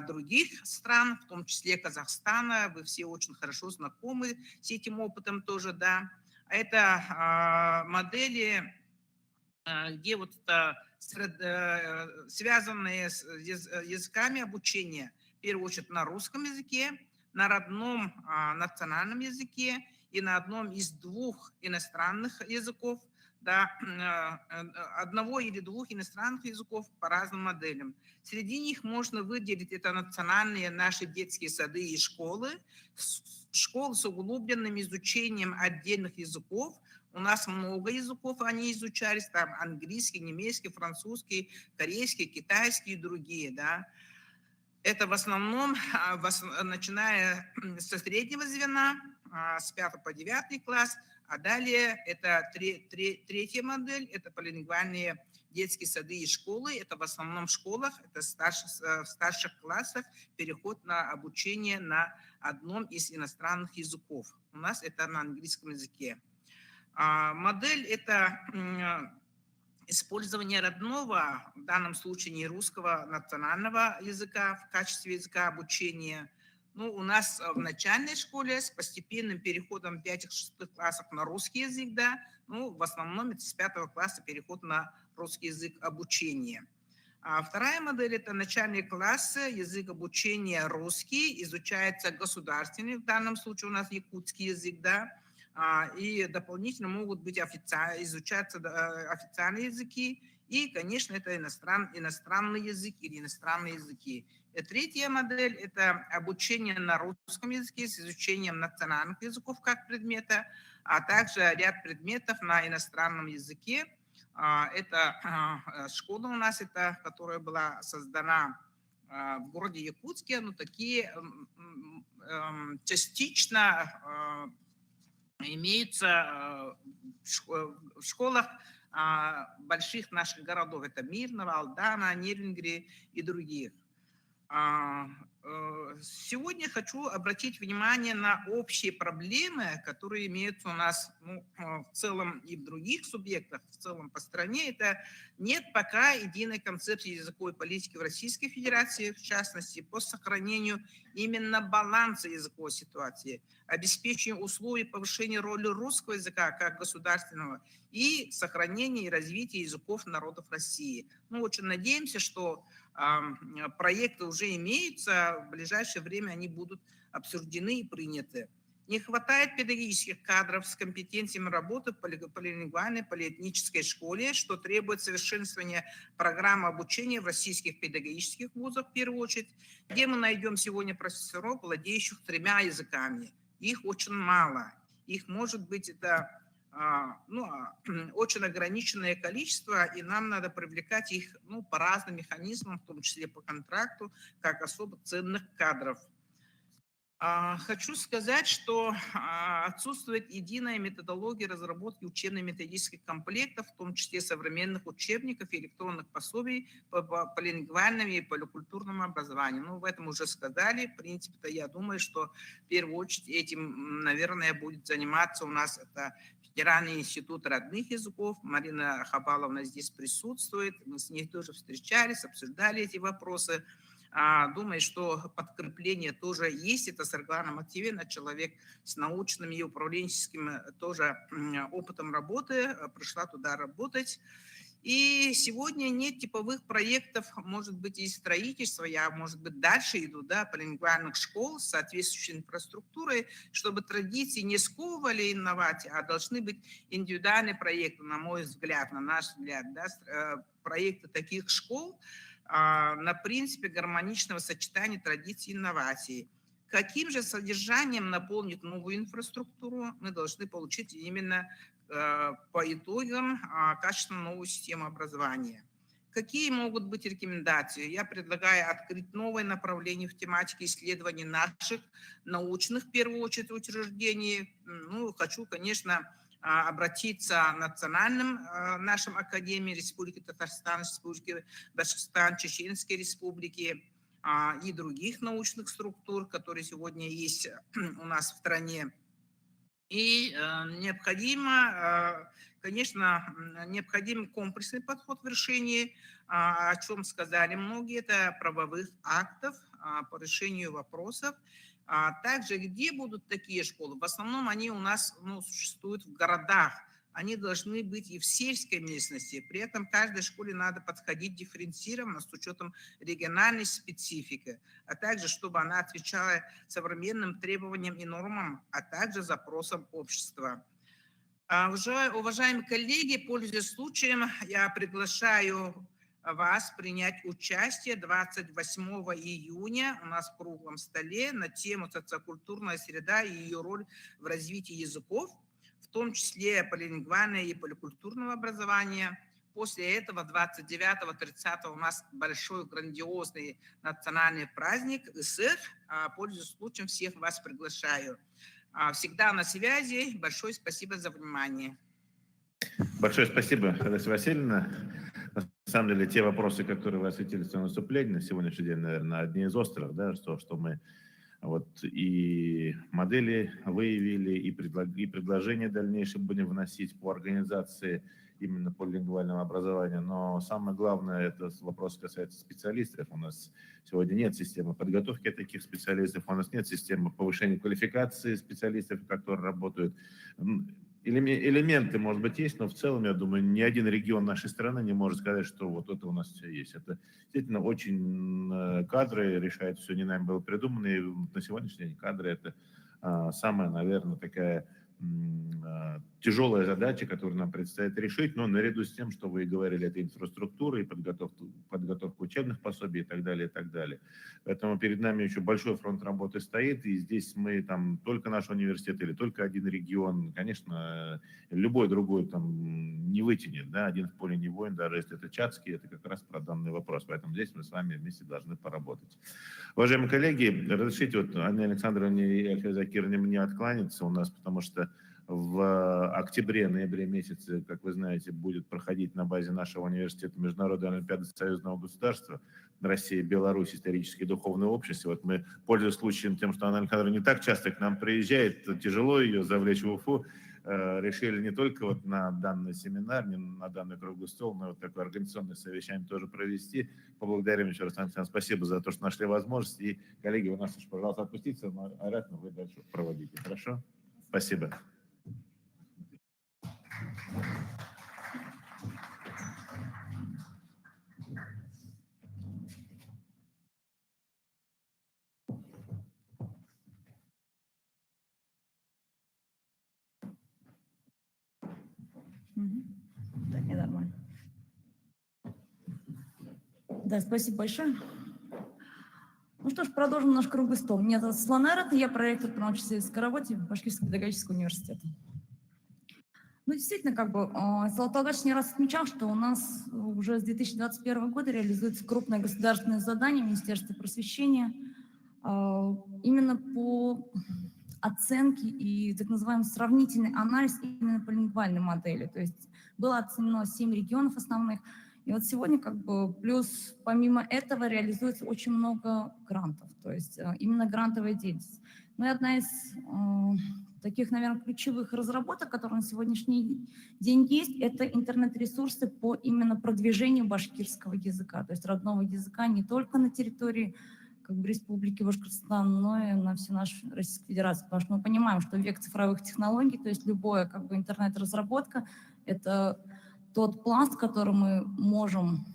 других стран, в том числе Казахстана. Вы все очень хорошо знакомы с этим опытом тоже, да. Это модели, где вот связанные с языками обучения, в первую очередь на русском языке, на родном национальном языке и на одном из 2 иностранных языков, да, 1 или 2 иностранных языков по разным моделям. Среди них можно выделить это национальные наши детские сады и школы с углубленным изучением отдельных языков. У нас много языков, они изучались, там английский, немецкий, французский, корейский, китайский и другие, да. Это в основном, начиная со среднего звена, с 5 по 9 класс, а далее это 3-я модель, это полилингвальные детские сады и школы. Это в основном в школах, это в старших классах переход на обучение на одном из иностранных языков. У нас это на английском языке. Модель – это использование родного, в данном случае не русского, национального языка в качестве языка обучения. Ну, у нас в начальной школе с постепенным переходом в 5-6 классах на русский язык, да, ну, в основном это с 5 класса переход на русский язык обучения. А вторая модель – это начальные классы, язык обучения русский, изучается государственный, в данном случае у нас якутский язык, да, и дополнительно могут быть изучаться официальные языки, и, конечно, это иностранный язык или иностранные языки. И третья модель – это обучение на русском языке с изучением национальных языков как предмета, а также ряд предметов на иностранном языке. Это школа у нас, которая была создана в городе Якутске, но такие частично имеются в школах больших наших городов. Это Мирного, Алдана, Нерюнгри и других. Сегодня хочу обратить внимание на общие проблемы, которые имеются у нас в целом и в других субъектах, в целом по стране. Это нет пока единой концепции языковой политики в Российской Федерации, в частности, по сохранению именно баланса языковой ситуации, обеспечению условий повышения роли русского языка как государственного и сохранения и развития языков народов России. Мы очень надеемся, что проекты уже имеются, в ближайшее время они будут обсуждены и приняты. Не хватает педагогических кадров с компетенциями работы в полилингвальной, полиэтнической школе, что требует совершенствования программы обучения в российских педагогических вузах в первую очередь, где мы найдем сегодня профессоров, владеющих 3 языками. Их очень мало. Их может быть очень ограниченное количество, и нам надо привлекать их по разным механизмам, в том числе по контракту, как особо ценных кадров. Хочу сказать, что отсутствует единая методология разработки учебно-методических комплектов, в том числе современных учебников и электронных пособий по полилингвальному и поликультурному образованию. Ну, в этом уже сказали. В принципе-то я думаю, что в первую очередь этим, наверное, будет заниматься у нас это Федеральный институт родных языков. Марина Хабаловна здесь присутствует. Мы с ней тоже встречались, обсуждали эти вопросы. Думаю, что подкрепление тоже есть. Это Светлана Матвеевна, человек с научным и управленческим тоже опытом работы, пришла туда работать. И сегодня нет типовых проектов, может быть, и строительства, я, может быть, дальше иду, да, полилингвальных школ с соответствующей инфраструктурой, чтобы традиции не сковывали инновации, а должны быть индивидуальные проекты, на мой взгляд, на наш взгляд, да, проекты таких школ, на принципе гармоничного сочетания традиций и инноваций. Каким же содержанием наполнить новую инфраструктуру, мы должны получить именно по итогам качественно новую систему образования. Какие могут быть рекомендации? Я предлагаю открыть новое направление в тематике исследований наших научных, в первую очередь, учреждений. Ну, хочу, конечно, обратиться к национальным нашим академиям Республики Татарстан, Республики Башкортостан, Чеченской Республики и других научных структур, которые сегодня есть у нас в стране. И необходимо, конечно, необходим комплексный подход в решении, о чем сказали многие, это правовых актов по решению вопросов. Также, где будут такие школы? В основном они у нас существуют в городах. Они должны быть и в сельской местности. При этом каждой школе надо подходить дифференцированно с учетом региональной специфики, а также чтобы она отвечала современным требованиям и нормам, а также запросам общества. Уважаемые коллеги, пользуясь случаем, я приглашаю вас принять участие 28 июня у нас в круглом столе на тему «Социокультурная среда и ее роль в развитии языков», в том числе полилингвальное и поликультурного образования. После этого 29-30 у нас большой грандиозный национальный праздник ИСЭФ. Пользуясь случаем, всех вас приглашаю. Всегда на связи. Большое спасибо за внимание. Большое спасибо, Раиса Васильевна. На самом деле, те вопросы, которые вы осветили в своем выступлении на сегодняшний день, наверное, одни из острых, да, что мы вот и модели выявили, и предложения дальнейшие будем вносить по организации именно полилингвального образования. Но самое главное, это вопрос касается специалистов. У нас сегодня нет системы подготовки таких специалистов, у нас нет системы повышения квалификации специалистов, которые работают. Элементы, может быть, есть, но в целом, я думаю, ни один регион нашей страны не может сказать, что вот это у нас все есть. Это действительно очень кадры решают все, не нами было придумано, и на сегодняшний день кадры это самая, наверное, такая тяжелая задача, которую нам предстоит решить, но наряду с тем, что вы и говорили, это инфраструктура и подготовка учебных пособий и так далее, и так далее. Поэтому перед нами еще большой фронт работы стоит, и здесь мы там только наш университет или только один регион, конечно, любой другой там не вытянет, да, один в поле не воин, даже если это Чатский, это как раз про данный вопрос, поэтому здесь мы с вами вместе должны поработать. Уважаемые коллеги, разрешите вот Анне Александровне и Альфе Закировне мне откланяться у нас, потому что в октябре-ноябре месяце, как вы знаете, будет проходить на базе нашего университета Международная олимпиада союзного государства Россия, Беларусь, исторические и духовные общества. Вот мы, пользуясь случаем тем, что Анна Александровна не так часто к нам приезжает, тяжело ее завлечь в Уфу, решили не только вот на данный семинар, не на данный круглый стол, но вот такое организационное совещание тоже провести. Поблагодарим еще раз, Александр, спасибо за то, что нашли возможность. И, коллеги, у нас, пожалуйста, отпустите, но Айрат, вы дальше проводите. Хорошо? Спасибо. Да, не нормально. Да, спасибо большое. Ну что ж, продолжим наш круглый стол. Меня зовут Светлана Айрат, я проректор по научно-исследовательской работе Башкирского педагогического университета. Ну, действительно, Золотой Алгач не раз отмечал, что у нас уже с 2021 года реализуется крупное государственное задание Министерства просвещения именно по оценке и так называемый сравнительный анализ именно по лингвальной модели. То есть было оценено 7 регионов основных. И вот сегодня плюс помимо этого реализуется очень много грантов, то есть именно грантовая деятельность. Ну и одна из таких, наверное, ключевых разработок, которые на сегодняшний день есть, это интернет-ресурсы по именно продвижению башкирского языка, то есть родного языка не только на территории Республики Башкортостан, но и на всю нашу Российскую Федерацию, потому что мы понимаем, что век цифровых технологий, то есть любая интернет-разработка, это тот пласт, который мы можем,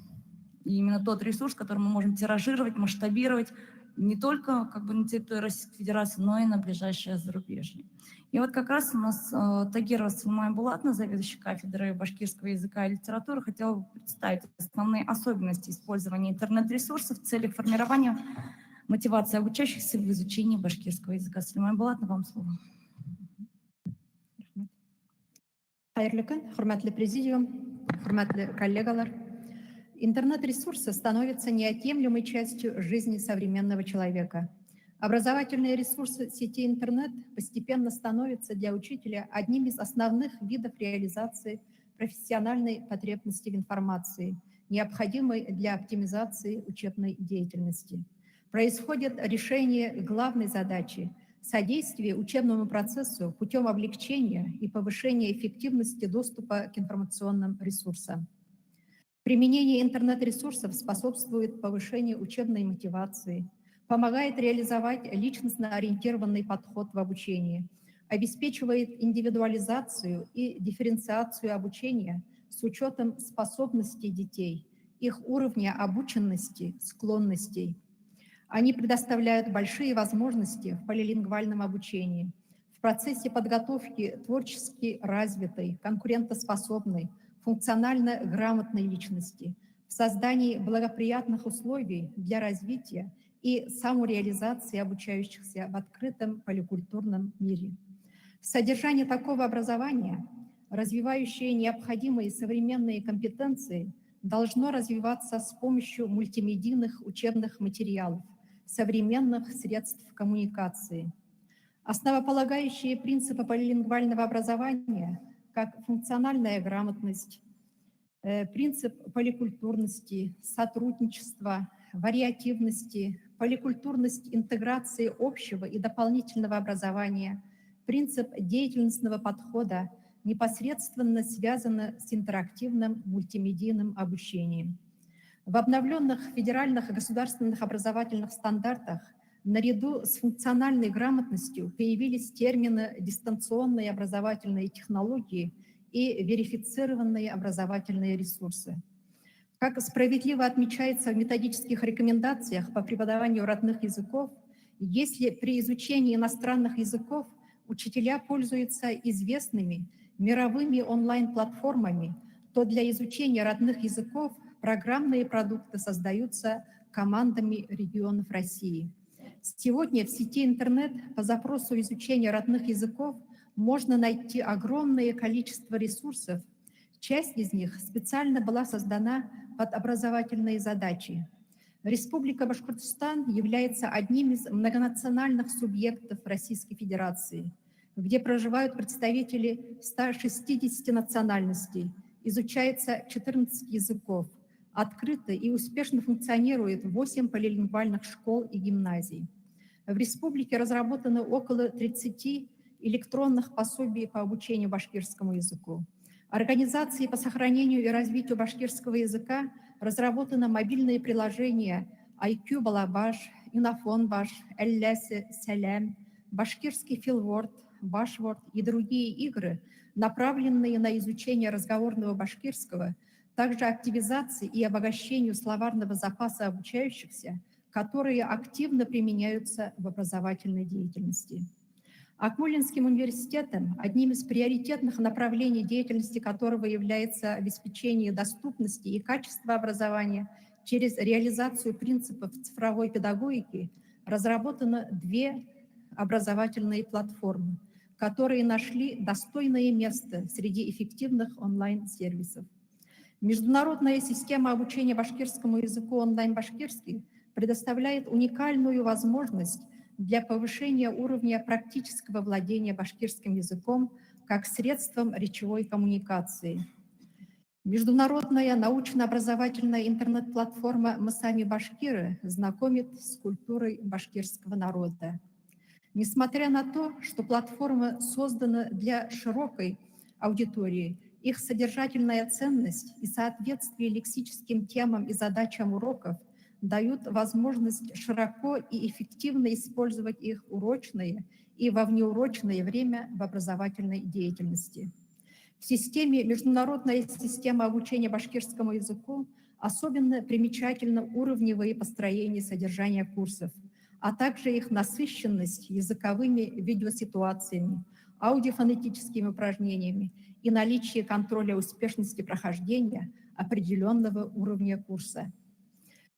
и именно тот ресурс, который мы можем тиражировать, масштабировать не только на территории Российской Федерации, но и на ближайшее зарубежье. И вот как раз у нас Тагирова Сулейман Булатовна, заведующая кафедрой башкирского языка и литературы, хотела бы представить основные особенности использования интернет-ресурсов в целях формирования мотивации обучающихся в изучении башкирского языка. Сулейман Булатовна, вам слово. Хайырлы күн, хурматлы президиум, хурматлы коллегалар. Интернет-ресурсы становятся неотъемлемой частью жизни современного человека. Образовательные ресурсы сети интернет постепенно становятся для учителя одним из основных видов реализации профессиональной потребности в информации, необходимой для оптимизации учебной деятельности. Происходит решение главной задачи – содействие учебному процессу путем облегчения и повышения эффективности доступа к информационным ресурсам. Применение интернет-ресурсов способствует повышению учебной мотивации, помогает реализовать личностно ориентированный подход в обучении, обеспечивает индивидуализацию и дифференциацию обучения с учетом способностей детей, их уровня обученности, склонностей. Они предоставляют большие возможности в полилингвальном обучении, в процессе подготовки творчески развитой, конкурентоспособной, функционально грамотной личности, в создании благоприятных условий для развития и самореализации обучающихся в открытом поликультурном мире. Содержание такого образования, развивающее необходимые современные компетенции, должно развиваться с помощью мультимедийных учебных материалов, современных средств коммуникации. Основополагающие принципы полилингвального образования, как функциональная грамотность, принцип поликультурности, сотрудничества, вариативности, поликультурность интеграции общего и дополнительного образования, принцип деятельностного подхода непосредственно связаны с интерактивным мультимедийным обучением. В обновленных федеральных и государственных образовательных стандартах наряду с функциональной грамотностью появились термины «дистанционные образовательные технологии» и «верифицированные образовательные ресурсы». Как справедливо отмечается в методических рекомендациях по преподаванию родных языков, если при изучении иностранных языков учителя пользуются известными мировыми онлайн-платформами, то для изучения родных языков программные продукты создаются командами регионов России. Сегодня в сети интернет по запросу изучения родных языков можно найти огромное количество ресурсов. Часть из них специально была создана под образовательные задачи. Республика Башкортостан является одним из многонациональных субъектов Российской Федерации, где проживают представители 160 национальностей, изучается 14 языков, открыто и успешно функционирует 8 полилингвальных школ и гимназий. В республике разработано около 30 электронных пособий по обучению башкирскому языку. Организацией по сохранению и развитию башкирского языка разработано мобильные приложения IQ Балабаш, Инофон Баш, Элляси Салям, башкирский Филворд, Башворд и другие игры, направленные на изучение разговорного башкирского, также активизации и обогащению словарного запаса обучающихся, которые активно применяются в образовательной деятельности. Акмолинским университетом, одним из приоритетных направлений деятельности которого является обеспечение доступности и качества образования через реализацию принципов цифровой педагогики, разработано 2 образовательные платформы, которые нашли достойное место среди эффективных онлайн-сервисов. Международная система обучения башкирскому языку онлайн-башкирский предоставляет уникальную возможность для повышения уровня практического владения башкирским языком как средством речевой коммуникации. Международная научно-образовательная интернет-платформа «Мы сами башкиры» знакомит с культурой башкирского народа. Несмотря на то, что платформа создана для широкой аудитории, их содержательная ценность и соответствие лексическим темам и задачам уроков дают возможность широко и эффективно использовать их в урочное и во внеурочное время в образовательной деятельности. В системе международная система обучения башкирскому языку особенно примечательно уровневые построения содержания курсов, а также их насыщенность языковыми видеоситуациями, аудиофонетическими упражнениями и наличие контроля успешности прохождения определенного уровня курса.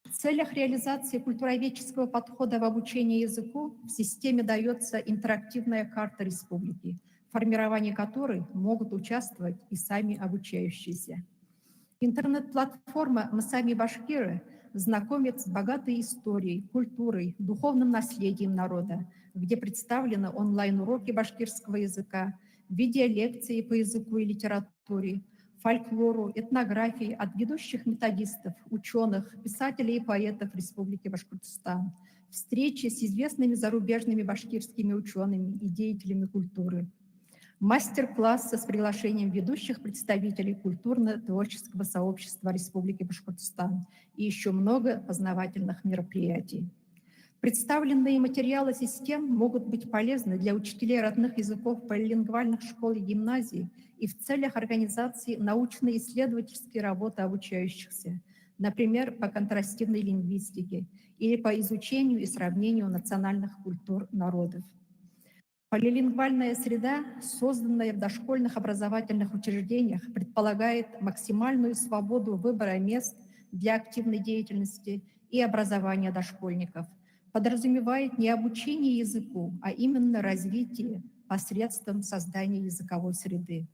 В целях реализации культуроведческого подхода в обучении языку в системе дается интерактивная карта республики, в формировании которой могут участвовать и сами обучающиеся. Интернет-платформа «Мы сами башкиры» знакомит с богатой историей, культурой, духовным наследием народа, где представлены онлайн-уроки башкирского языка, видеолекции по языку и литературе, фольклору, этнографии от ведущих методистов, ученых, писателей и поэтов Республики Башкортостан, встречи с известными зарубежными башкирскими учеными и деятелями культуры, мастер-классы с приглашением ведущих представителей культурно-творческого сообщества Республики Башкортостан и еще много познавательных мероприятий. Представленные материалы систем могут быть полезны для учителей родных языков полилингвальных школ и гимназий и в целях организации научно-исследовательской работы обучающихся, например, по контрастивной лингвистике или по изучению и сравнению национальных культур народов. Полилингвальная среда, созданная в дошкольных образовательных учреждениях, предполагает максимальную свободу выбора мест для активной деятельности и образования дошкольников, подразумевает не обучение языку, а именно развитие посредством создания языковой среды.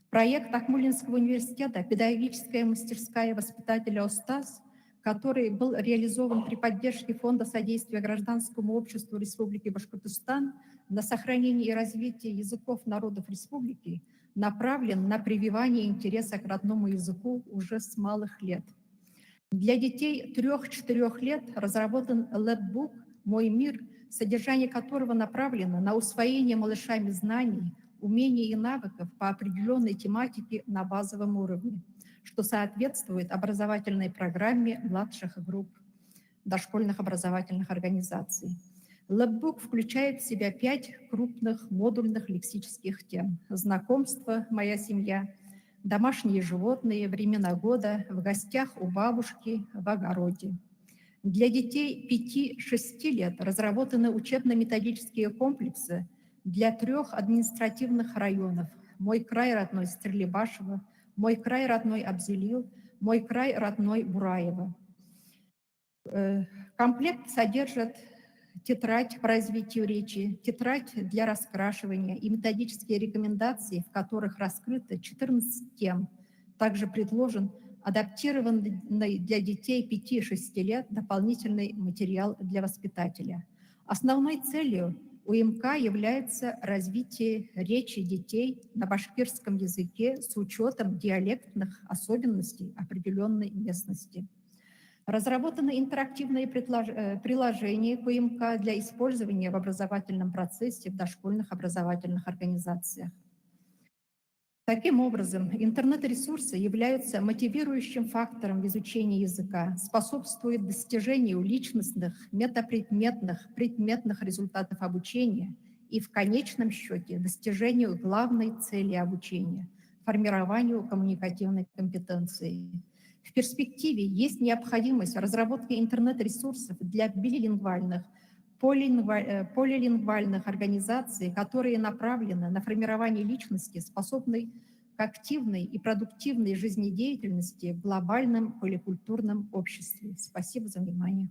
Проект Акмолинского университета «Педагогическая мастерская воспитателя ОСТАЗ», который был реализован при поддержке Фонда содействия гражданскому обществу Республики Башкортостан на сохранение и развитие языков народов республики, направлен на прививание интереса к родному языку уже с малых лет. Для детей 3-4 лет разработан лэпбук «Мой мир», содержание которого направлено на усвоение малышами знаний, умений и навыков по определенной тематике на базовом уровне, что соответствует образовательной программе младших групп дошкольных образовательных организаций. Лэпбук включает в себя 5 крупных модульных лексических тем: знакомство, моя семья, домашние животные, времена года, в гостях у бабушки, в огороде. Для детей 5-6 лет разработаны учебно-методические комплексы для 3 административных районов: «Мой край родной» Стерлибашево, «Мой край родной» Абзелил, «Мой край родной» Бураево. Комплект содержит тетрадь по развитию речи, тетрадь для раскрашивания и методические рекомендации, в которых раскрыто 14 тем. Также предложен адаптированный для детей 5-6 лет дополнительный материал для воспитателя. Основной целью УМК является развитие речи детей на башкирском языке с учетом диалектных особенностей определенной местности. Разработаны интерактивные приложения к УМК для использования в образовательном процессе в дошкольных образовательных организациях. Таким образом, интернет-ресурсы являются мотивирующим фактором в изучении языка, способствуют достижению личностных, метапредметных, предметных результатов обучения и в конечном счете достижению главной цели обучения – формированию коммуникативной компетенции. В перспективе есть необходимость разработки интернет-ресурсов для билингвальных, полилингвальных организаций, которые направлены на формирование личности, способной к активной и продуктивной жизнедеятельности в глобальном поликультурном обществе. Спасибо за внимание.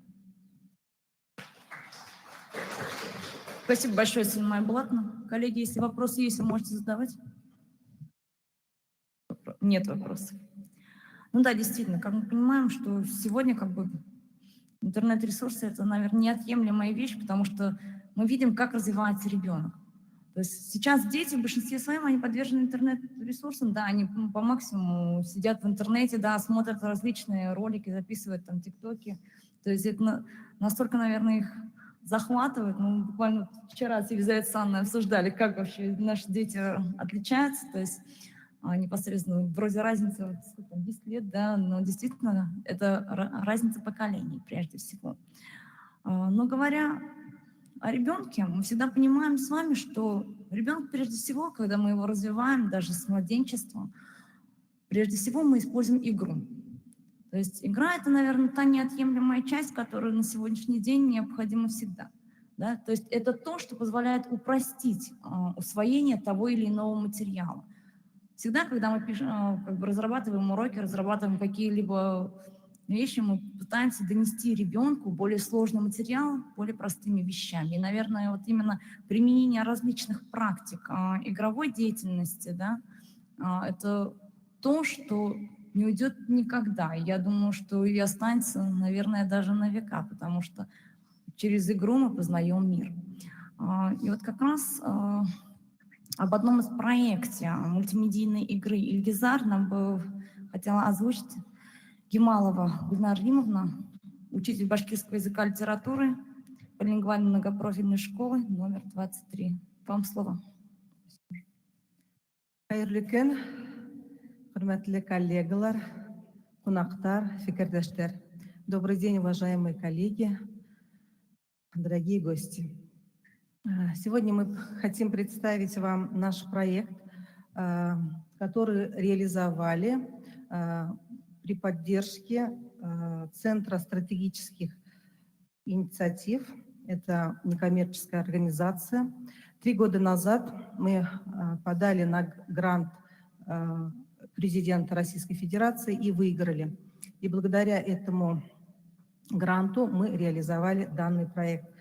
Спасибо большое, Сульмай Булатовна. Коллеги, если вопросы есть, вы можете задавать. Нет вопросов. Ну да, действительно, как мы понимаем, что сегодня интернет-ресурсы — это, наверное, неотъемлемая вещь, потому что мы видим, как развивается ребенок. То есть сейчас дети в большинстве своем, они подвержены интернет-ресурсам, да, они по максимуму сидят в интернете, да, смотрят различные ролики, записывают там тиктоки. То есть это настолько, наверное, их захватывает. Мы буквально вчера с Елизаветой Санной обсуждали, как вообще наши дети отличаются. То есть непосредственно вроде разница 10 лет, да, но действительно это разница поколений прежде всего. Но говоря о ребенке, мы всегда понимаем с вами, что ребенок прежде всего, когда мы его развиваем, даже с младенчества, прежде всего мы используем игру. То есть игра — это, наверное, та неотъемлемая часть, которая на сегодняшний день необходима всегда. Да? То есть это то, что позволяет упростить усвоение того или иного материала. Всегда, когда мы разрабатываем уроки, разрабатываем какие-либо вещи, мы пытаемся донести ребенку более сложный материал более простыми вещами. И, наверное, вот именно применение различных практик игровой деятельности, да, это то, что не уйдет никогда. Я думаю, что и останется, наверное, даже на века, потому что через игру мы познаем мир. И вот как раз об одном из проекте мультимедийной игры «Ильгизар» нам бы хотела озвучить Гималова Гульнар Римовна, учитель башкирского языка и литературы полилингвальной многопрофильной школы номер 23. Вам слово. Хайырлы көн, хурматлы коллегалар, кунактар, фикердештер. Добрый день, уважаемые коллеги, дорогие гости. Сегодня мы хотим представить вам наш проект, который реализовали при поддержке Центра стратегических инициатив. Это некоммерческая организация. 3 года назад мы подали на грант президента Российской Федерации и выиграли. И благодаря этому гранту мы реализовали данный проект.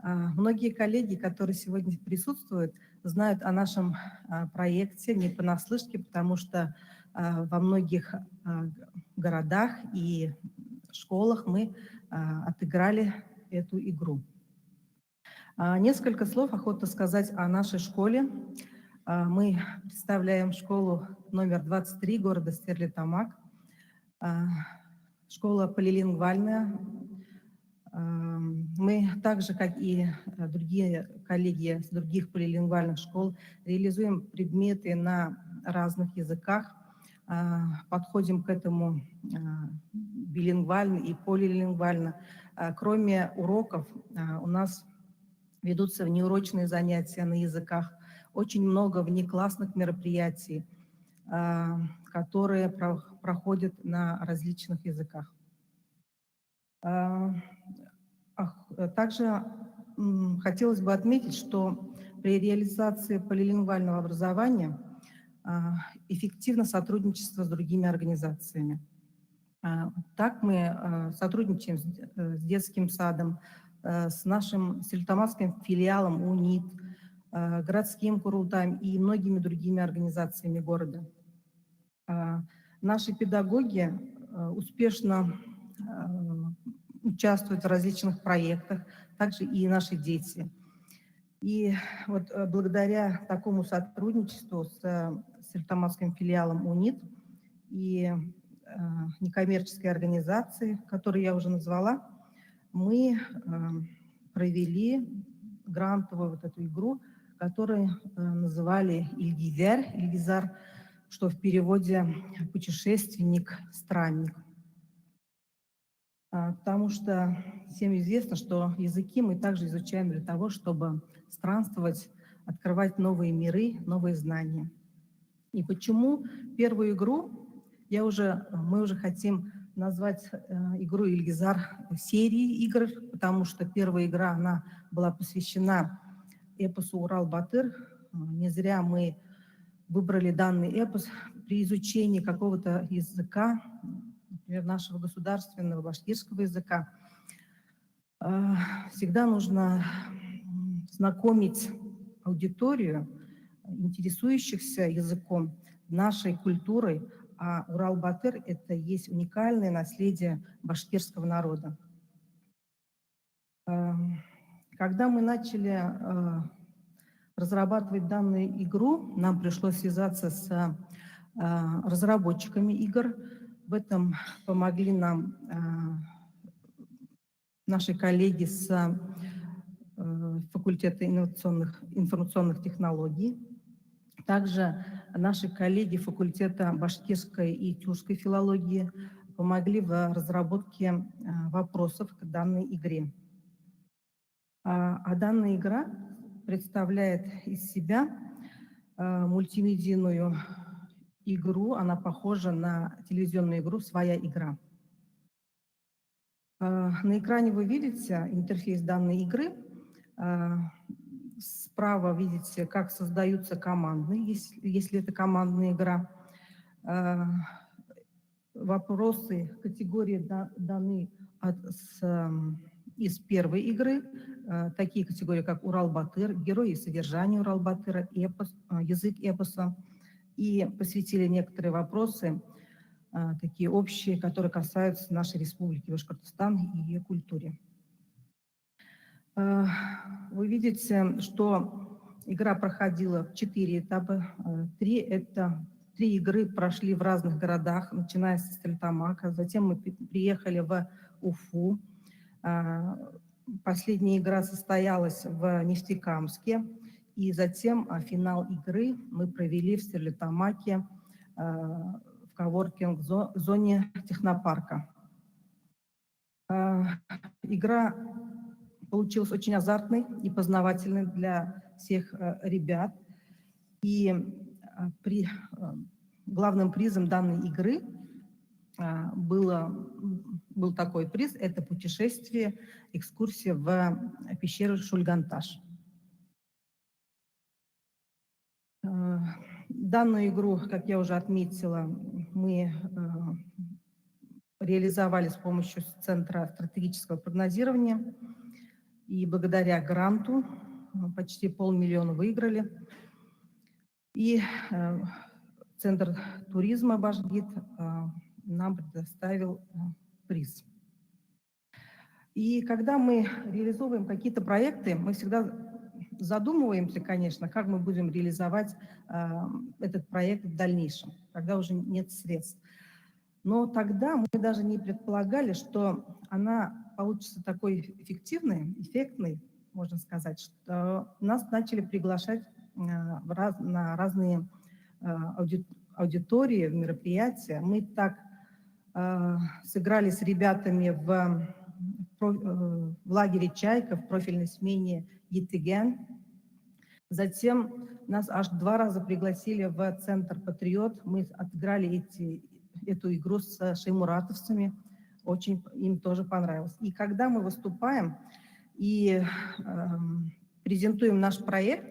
Многие коллеги, которые сегодня присутствуют, знают о нашем проекте не понаслышке, потому что во многих городах и школах мы отыграли эту игру. Несколько слов охота сказать о нашей школе. Мы представляем школу номер 23 города Стерлитамак. Школа полилингвальная. Мы также, как и другие коллеги с других полилингвальных школ, реализуем предметы на разных языках, подходим к этому билингвально и полилингвально. Кроме уроков, у нас ведутся внеурочные занятия на языках, очень много внеклассных мероприятий, которые проходят на различных языках. Также хотелось бы отметить, что при реализации полилингвального образования эффективно сотрудничество с другими организациями. Так мы сотрудничаем с детским садом, с нашим стерлитамакским филиалом УНИТ, городским Курултаем и многими другими организациями города. Наши педагоги успешно участвуют в различных проектах, также и наши дети. И вот благодаря такому сотрудничеству с стерлитамакским филиалом УНИТ и некоммерческой организации, которую я уже назвала, мы провели грантовую вот эту игру, которую называли Ильгизар, что в переводе «путешественник-странник». Потому что всем известно, что языки мы также изучаем для того, чтобы странствовать, открывать новые миры, новые знания. И почему первую игру мы уже хотим назвать игру Ильгизар серией игр, потому что первая игра, она была посвящена эпосу Урал-Батыр. Не зря мы выбрали данный эпос при изучении какого-то языка, например, нашего государственного башкирского языка. Всегда нужно знакомить аудиторию, интересующихся языком, нашей культурой, а Урал-Батыр – это есть уникальное наследие башкирского народа. Когда мы начали разрабатывать данную игру, нам пришлось связаться с разработчиками игр. В этом помогли нам наши коллеги с факультета информационных технологий, также наши коллеги факультета башкирской и тюркской филологии помогли в разработке вопросов к данной игре. А данная игра представляет из себя мультимедийную игру, она похожа на телевизионную игру «Своя игра». На экране вы видите интерфейс данной игры. Справа видите, как создаются командные, если это командная игра. Вопросы, категории даны из первой игры. Такие категории, как Урал-Батыр, герои и содержание Урал-Батыра, язык эпоса. И посвятили некоторые вопросы, такие общие, которые касаются нашей республики Башкортостан и ее культуре. Вы видите, что игра проходила в 4 этапа. 3 игры прошли в разных городах, начиная с Стерлитамака. Затем мы приехали в Уфу. Последняя игра состоялась в Нефтекамске. И затем финал игры мы провели в Стерлитамаке в коворкинг-зоне технопарка. Игра получилась очень азартной и познавательной для всех ребят. И главным призом данной игры был такой приз – это путешествие, экскурсия в пещеру Шульганташ. Данную игру, как я уже отметила, мы реализовали с помощью Центра стратегического прогнозирования. И благодаря гранту почти 500 000 выиграли. И Центр туризма Башгид нам предоставил приз. И когда мы реализовываем какие-то проекты, мы всегда задумываемся, конечно, как мы будем реализовать этот проект в дальнейшем, когда уже нет средств. Но тогда мы даже не предполагали, что она получится такой эффективной, эффектной, можно сказать, что нас начали приглашать на разные аудитории, в мероприятия. Мы так сыграли с ребятами в лагере «Чайка» в профильной смене «Етеген». Затем нас аж 2 раза пригласили в центр «Патриот». Мы отыграли эту игру с шеймуратовцами. Очень им тоже понравилось. И когда мы выступаем и презентуем наш проект,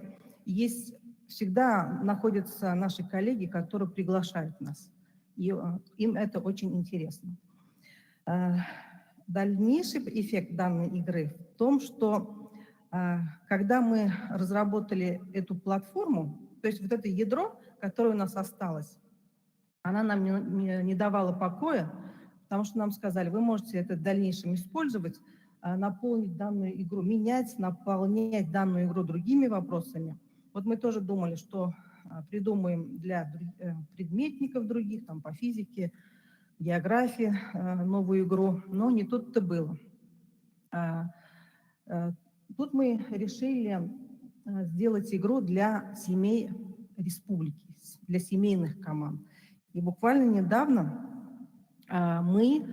всегда находятся наши коллеги, которые приглашают нас. И им это очень интересно. Дальнейший эффект данной игры в том, что когда мы разработали эту платформу, то есть вот это ядро, которое у нас осталось, она нам не давала покоя, потому что нам сказали, вы можете это в дальнейшем использовать, наполнить данную игру, наполнять данную игру другими вопросами. Вот мы тоже думали, что придумаем для предметников других, там по физике, географии новую игру, но не тут-то было. Тут мы решили сделать игру для семей республики, для семейных команд. И буквально недавно мы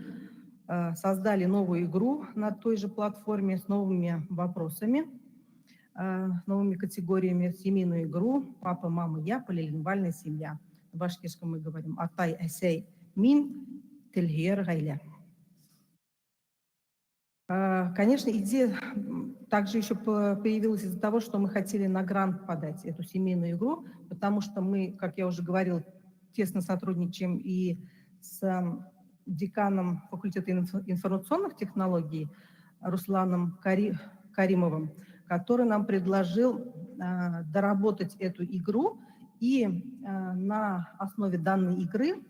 создали новую игру на той же платформе с новыми вопросами, новыми категориями, семейную игру «Папа, мама, я», полилингвальная семья. В башкирском мы говорим «Атай, әсей, мин, тельгер, гайля». Конечно, идея также еще появилась из-за того, что мы хотели на грант подать эту семейную игру, потому что мы, как я уже говорил, тесно сотрудничаем и с деканом факультета информационных технологий Русланом Каримовым, который нам предложил доработать эту игру и на основе данной игры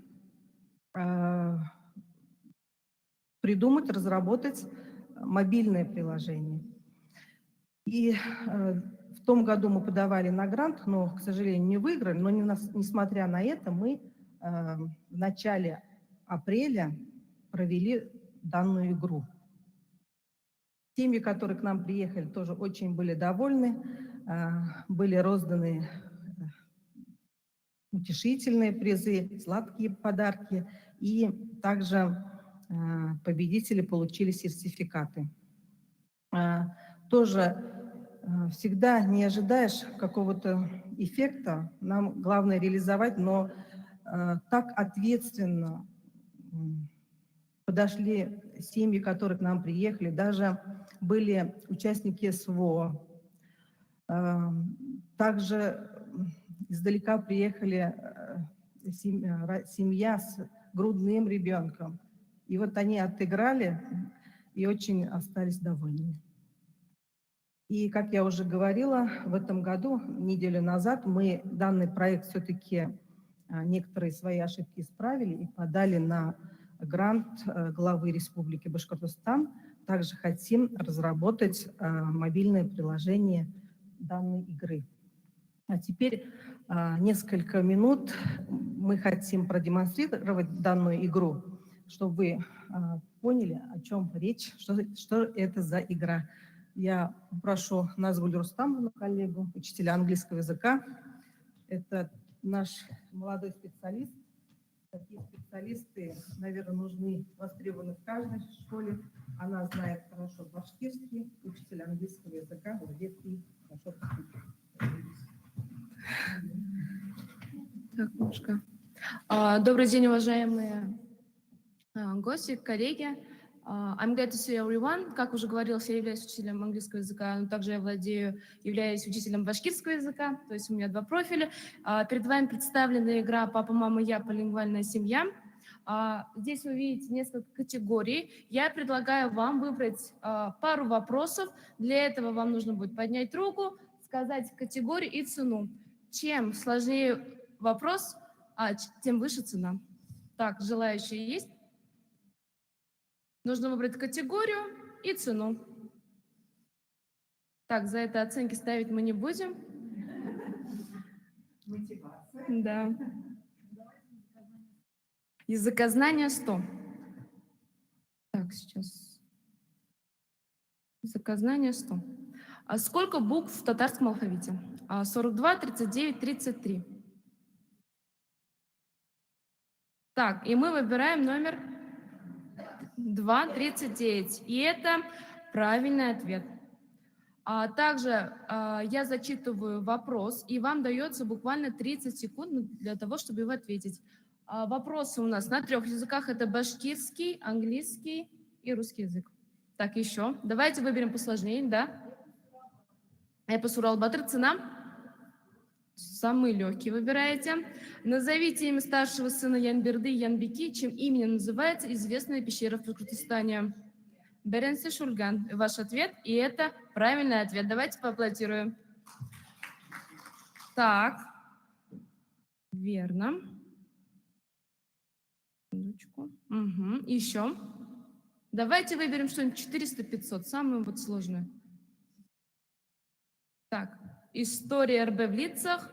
придумать, разработать мобильное приложение. И в том году мы подавали на грант, но, к сожалению, не выиграли. Но несмотря на это, мы в начале апреля провели данную игру. Семьи, которые к нам приехали, тоже очень были довольны. Были розданы утешительные призы, сладкие подарки. И также победители получили сертификаты. Тоже всегда не ожидаешь какого-то эффекта. Нам главное реализовать, но так ответственно подошли семьи, которые к нам приехали. Даже были участники СВО. Также издалека приехали семья с грудным ребенком. И вот они отыграли и очень остались довольны. И, как я уже говорила, в этом году, неделю назад, мы данный проект все-таки некоторые свои ошибки исправили и подали на грант главы Республики Башкортостан. Также хотим разработать мобильное приложение данной игры. А теперь несколько минут мы хотим продемонстрировать данную игру, чтобы вы поняли, о чем речь, что это за игра. Я попрошу Назгуль Рустамовну, коллегу, учителя английского языка. Это наш молодой специалист. Такие специалисты, наверное, нужны, востребованы в каждой школе. Она знает хорошо башкирский, учитель английского языка, владеет и хорошо по-английски. Так, немножко. Добрый день, уважаемые гости, коллеги. I'm glad to see everyone. Как уже говорилось, я являюсь учителем английского языка, но также я являюсь учителем башкирского языка, то есть у меня 2 профиля. Перед вами представлена игра «Папа, мама, я. Полилингвальная семья». Здесь вы видите несколько категорий. Я предлагаю вам выбрать пару вопросов. Для этого вам нужно будет поднять руку, сказать категорию и цену. Чем сложнее вопрос, тем выше цена. Так, желающие есть? Нужно выбрать категорию и цену. Так, за это оценки ставить мы не будем. Да. Языкознание 100. Так, сейчас. Языкознание 100. А сколько букв в татарском алфавите? 42, 39, 33. Так, и мы выбираем номер 2, 39. И это правильный ответ. Также я зачитываю вопрос, и вам дается буквально 30 секунд для того, чтобы его ответить. Вопросы у нас на 3 языках. Это башкирский, английский и русский язык. Так, еще. Давайте выберем посложнее, да? Эпос Урал-Батыр, цена? Самый легкий выбираете. Назовите имя старшего сына Янберды и Янбики, чем именем называется известная пещера в Башкортостане. Беренси Шульган. Ваш ответ, и это правильный ответ. Давайте поаплодируем. Так. Верно. Секундочку. Угу. Еще. Давайте выберем что-нибудь 400-500, самое вот сложное. Так. История РБ в лицах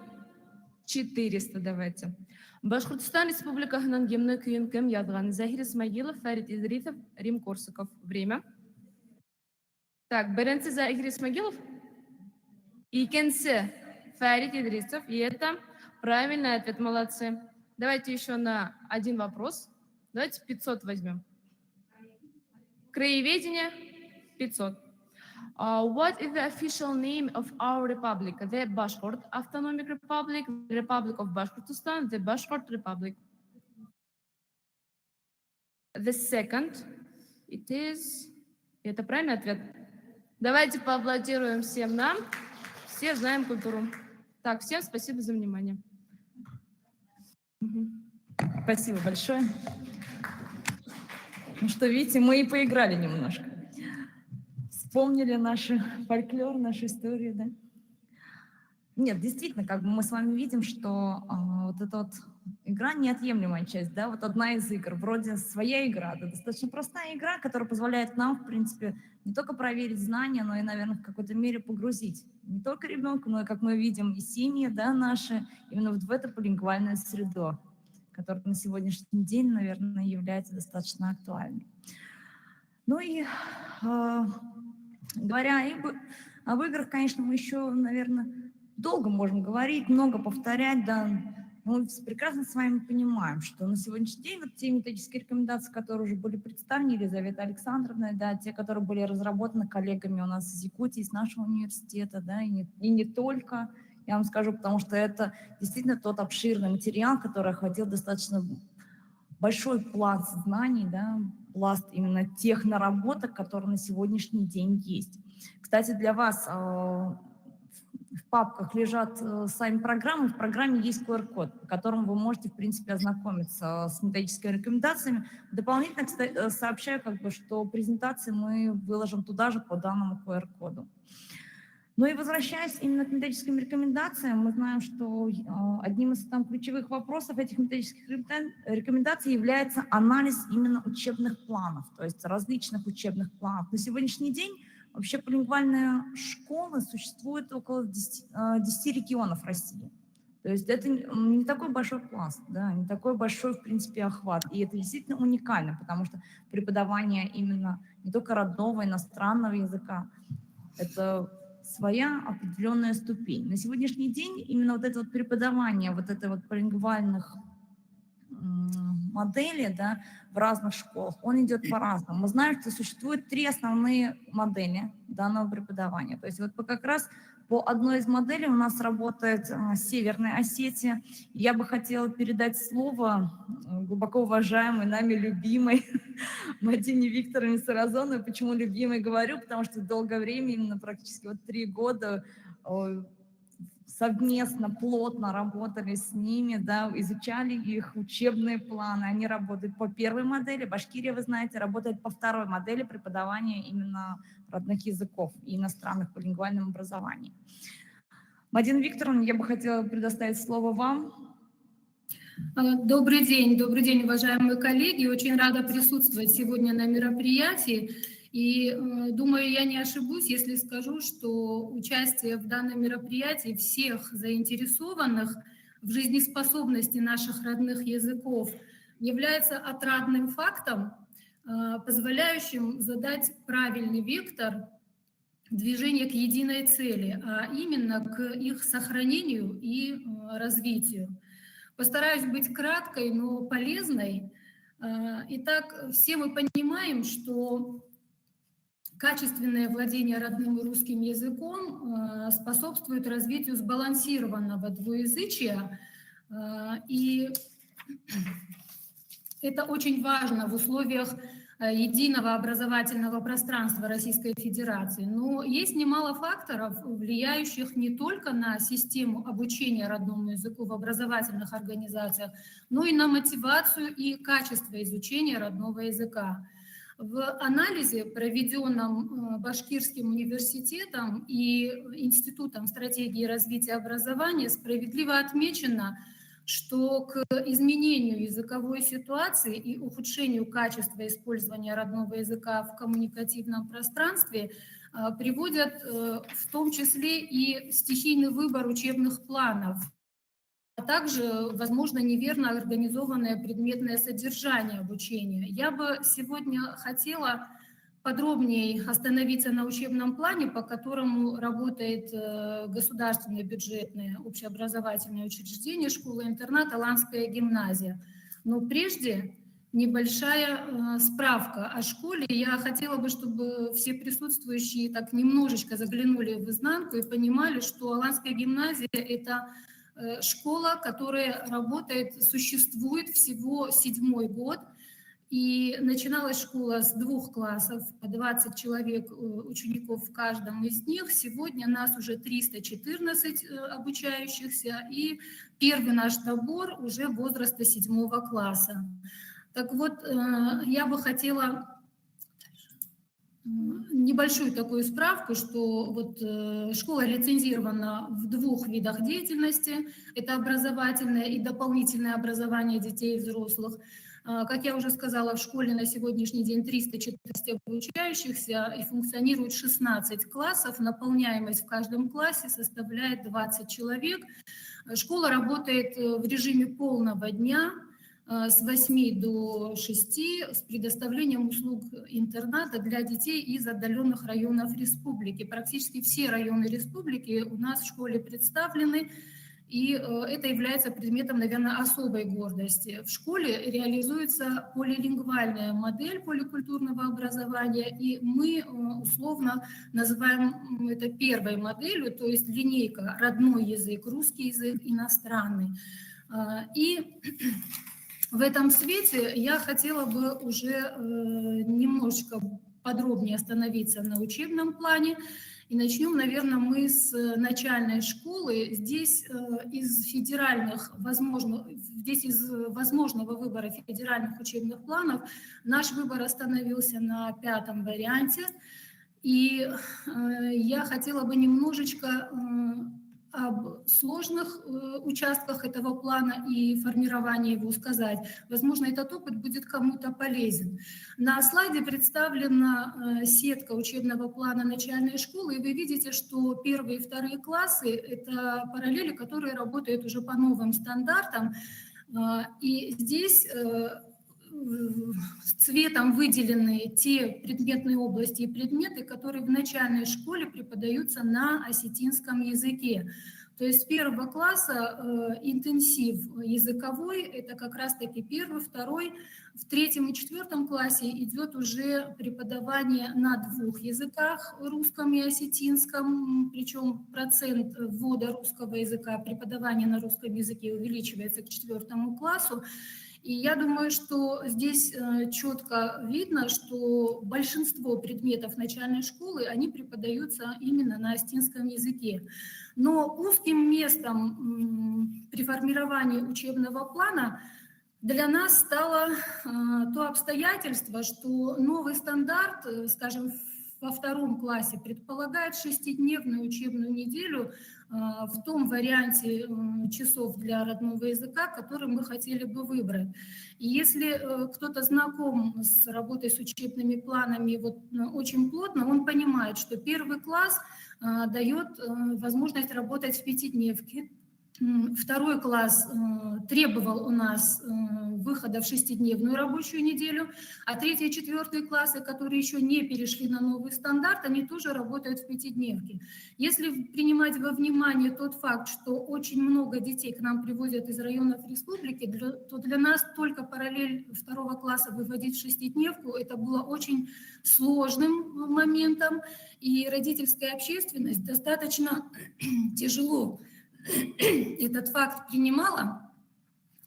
400, давайте. Башкортостан Республикасының гимны күйін кім язған? Захир Исмагилов, Фарид Идрисов, Рим Корсаков. Время. Так, беренці Захир Исмагилов. Икенці Фарид Идрисов. И это правильный ответ. Молодцы. Давайте еще на один вопрос. Давайте 500 возьмем. Краеведение 500. What is the official name of our republic? The Bashkort Autonomic Republic, the Republic of Bashkortostan, the Bashkort Republic. The second, it is... Это правильный ответ? Давайте поаплодируем всем нам. Все знаем культуру. Так, всем спасибо за внимание. Спасибо большое. Ну что, видите, мы и поиграли немножко. Вспомнили наш фольклор, нашу историю, да? Нет, действительно, как бы мы с вами видим, что вот эта вот игра неотъемлемая часть, да, вот одна из игр, вроде своя игра, да, достаточно простая игра, которая позволяет нам, в принципе, не только проверить знания, но и, наверное, в какой-то мере погрузить не только ребенка, но и, как мы видим, и семьи, да, наши, именно вот в эту полингвальную среду, которая на сегодняшний день, наверное, является достаточно актуальной. Ну и говоря об играх, конечно, мы еще, наверное, долго можем говорить, много повторять, да. Мы прекрасно с вами понимаем, что на сегодняшний день вот те методические рекомендации, которые уже были представлены Елизаветой Александровной, да, те, которые были разработаны коллегами у нас из Якутии, из нашего университета, да, и не только, я вам скажу, потому что это действительно тот обширный материал, который охватил достаточно большой пласт знаний, да, пласт именно тех наработок, которые на сегодняшний день есть. Кстати, для вас в папках лежат сами программы, в программе есть QR-код, по которому вы можете, в принципе, ознакомиться с методическими рекомендациями. Дополнительно, кстати, сообщаю, как бы, что презентации мы выложим туда же по данному QR-коду. Ну и возвращаясь именно к методическим рекомендациям, мы знаем, что одним из там ключевых вопросов этих методических рекомендаций является анализ именно учебных планов, то есть различных учебных планов. На сегодняшний день вообще полингвальные школы существует около 10 регионов России. То есть это не такой большой пласт, да, не такой большой, в принципе, охват. И это действительно уникально, потому что преподавание именно не только родного, иностранного языка, это своя определенная ступень. На сегодняшний день именно вот это вот преподавание вот этой вот полингвальных моделей, да, в разных школах, он идет по-разному. Мы знаем, что существует 3 основные модели данного преподавания. То есть вот как раз по одной из моделей у нас работает Северная Осетия. Я бы хотела передать слово глубоко уважаемой, нами любимой Мадине Викторовне Саразоновой. Почему любимой говорю? Потому что долгое время, именно практически вот 3 года, совместно, плотно работали с ними, да, изучали их учебные планы. Они работают по первой модели. Башкирия, вы знаете, работает по второй модели преподавания именно родных языков и иностранных в полингвальном образовании. Мадина Викторовна, я бы хотела предоставить слово вам. Добрый день, уважаемые коллеги. Очень рада присутствовать сегодня на мероприятии. И думаю, я не ошибусь, если скажу, что участие в данном мероприятии всех заинтересованных в жизнеспособности наших родных языков является отрадным фактом, позволяющим задать правильный вектор движения к единой цели, а именно к их сохранению и развитию. Постараюсь быть краткой, но полезной. Итак, все мы понимаем, что качественное владение родным и русским языком способствует развитию сбалансированного двуязычия, и это очень важно в условиях единого образовательного пространства Российской Федерации. Но есть немало факторов, влияющих не только на систему обучения родному языку в образовательных организациях, но и на мотивацию и качество изучения родного языка. В анализе, проведенном Башкирским университетом и Институтом стратегии развития образования, справедливо отмечено, что к изменению языковой ситуации и ухудшению качества использования родного языка в коммуникативном пространстве приводят в том числе и стихийный выбор учебных планов, а также, возможно, неверно организованное предметное содержание обучения. Я бы сегодня хотела подробнее остановиться на учебном плане, по которому работает государственное бюджетное общеобразовательное учреждение школа-интернат «Аланская гимназия». Но прежде небольшая справка о школе. Я хотела бы, чтобы все присутствующие так немножечко заглянули в изнанку и понимали, что Аланская гимназия – это школа, которая работает, существует всего 7-й год. И начиналась школа с 2 классов, по 20 человек учеников в каждом из них. Сегодня нас уже 314 обучающихся, и первый наш набор уже возраста 7 класса. Так вот, я бы хотела небольшую такую справку, что вот школа лицензирована в 2 видах деятельности. Это образовательное и дополнительное образование детей и взрослых. Как я уже сказала, в школе на сегодняшний день 314 обучающихся и функционирует 16 классов. Наполняемость в каждом классе составляет 20 человек. Школа работает в режиме полного дня с 8 до 6 с предоставлением услуг интерната для детей из отдаленных районов республики. Практически все районы республики у нас в школе представлены. И это является предметом, наверное, особой гордости. В школе реализуется полилингвальная модель поликультурного образования, и мы условно называем это первой моделью, то есть линейка родной язык, русский язык, иностранный. И в этом свете я хотела бы уже немножечко подробнее остановиться на учебном плане. И начнем, наверное, мы с начальной школы. Здесь из возможного выбора федеральных учебных планов наш выбор остановился на 5-м варианте. И я хотела бы немножечко об сложных участках этого плана и формировании его сказать. Возможно, этот опыт будет кому-то полезен. На слайде представлена сетка учебного плана начальной школы, и вы видите, что 1-е и 2-е классы – это параллели, которые работают уже по новым стандартам. И здесь цветом выделены те предметные области и предметы, которые в начальной школе преподаются на осетинском языке. То есть с 1 класса интенсив языковой, это как раз-таки 1-й, 2-й. В 3-м и 4-м классе идет уже преподавание на 2 языках, русском и осетинском, причем процент ввода русского языка, преподавания на русском языке увеличивается к 4 классу. И я думаю, что здесь четко видно, что большинство предметов начальной школы, они преподаются именно на осетинском языке. Но узким местом при формировании учебного плана для нас стало то обстоятельство, что новый стандарт, скажем, во втором классе предполагает 6-дневную учебную неделю в том варианте часов для родного языка, который мы хотели бы выбрать. И если кто-то знаком с работой с учебными планами вот, очень плотно, он понимает, что первый класс дает возможность работать в 5-дневке. Второй класс требовал у нас выхода в 6-дневную рабочую неделю, а 3-й и 4-й классы, которые еще не перешли на новый стандарт, они тоже работают в 5-дневке. Если принимать во внимание тот факт, что очень много детей к нам привозят из районов республики, то для нас только параллель 2 класса выводить в 6-дневку, это было очень сложным моментом, и родительская общественность достаточно тяжело этот факт принимала,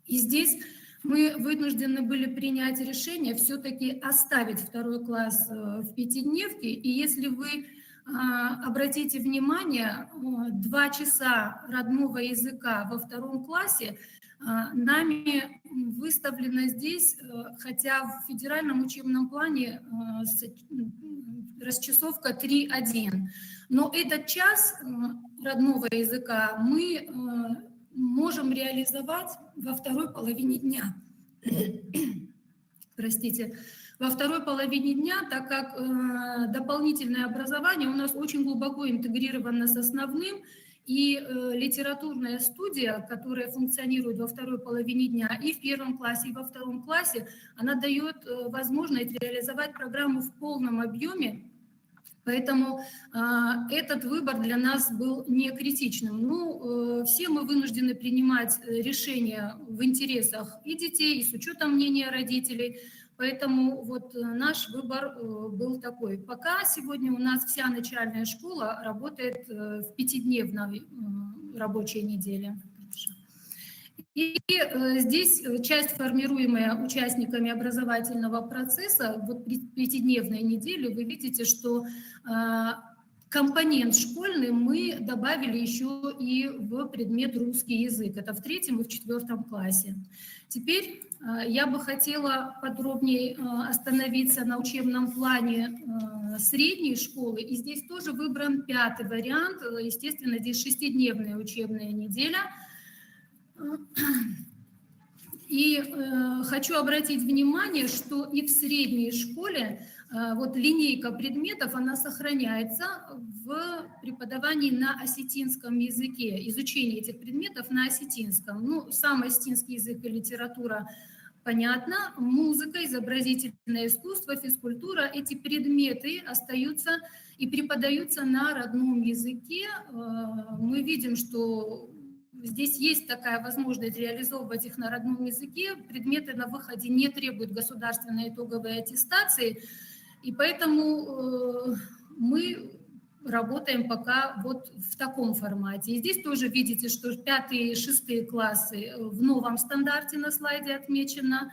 и здесь мы вынуждены были принять решение все-таки оставить 2 класс в 5-дневке, и если вы обратите внимание, 2 часа родного языка во 2 классе нами выставлено здесь, хотя в федеральном учебном плане расчасовка 3:1. Но этот час родного языка мы можем реализовать во второй половине дня. Простите. Во второй половине дня, так как дополнительное образование у нас очень глубоко интегрировано с основным, и литературная студия, которая функционирует во второй половине дня и в 1 классе, и во 2 классе, она дает возможность реализовать программу в полном объеме. Поэтому этот выбор для нас был не критичным. Ну, все мы вынуждены принимать решения в интересах и детей, и с учетом мнения родителей. Поэтому вот наш выбор был такой. Пока сегодня у нас вся начальная школа работает в 5-дневной рабочей неделе. И здесь часть, формируемая участниками образовательного процесса, вот при 5-дневной неделе, вы видите, что компонент школьный мы добавили еще и в предмет русский язык. Это в 3-м и в 4 классе. Теперь я бы хотела подробнее остановиться на учебном плане средней школы. И здесь тоже выбран 5-й вариант. Естественно, здесь 6-дневная учебная неделя. И хочу обратить внимание, что и в средней школе вот линейка предметов, она сохраняется в преподавании на осетинском языке, изучение этих предметов на осетинском. Ну, сам осетинский язык и литература, понятно, музыка, изобразительное искусство, физкультура, эти предметы остаются и преподаются на родном языке. Мы видим, что здесь есть такая возможность реализовывать их на родном языке. Предметы на выходе не требуют государственной итоговой аттестации, и поэтому мы работаем пока вот в таком формате. И здесь тоже видите, что 5-е и 6-е классы в новом стандарте на слайде отмечено.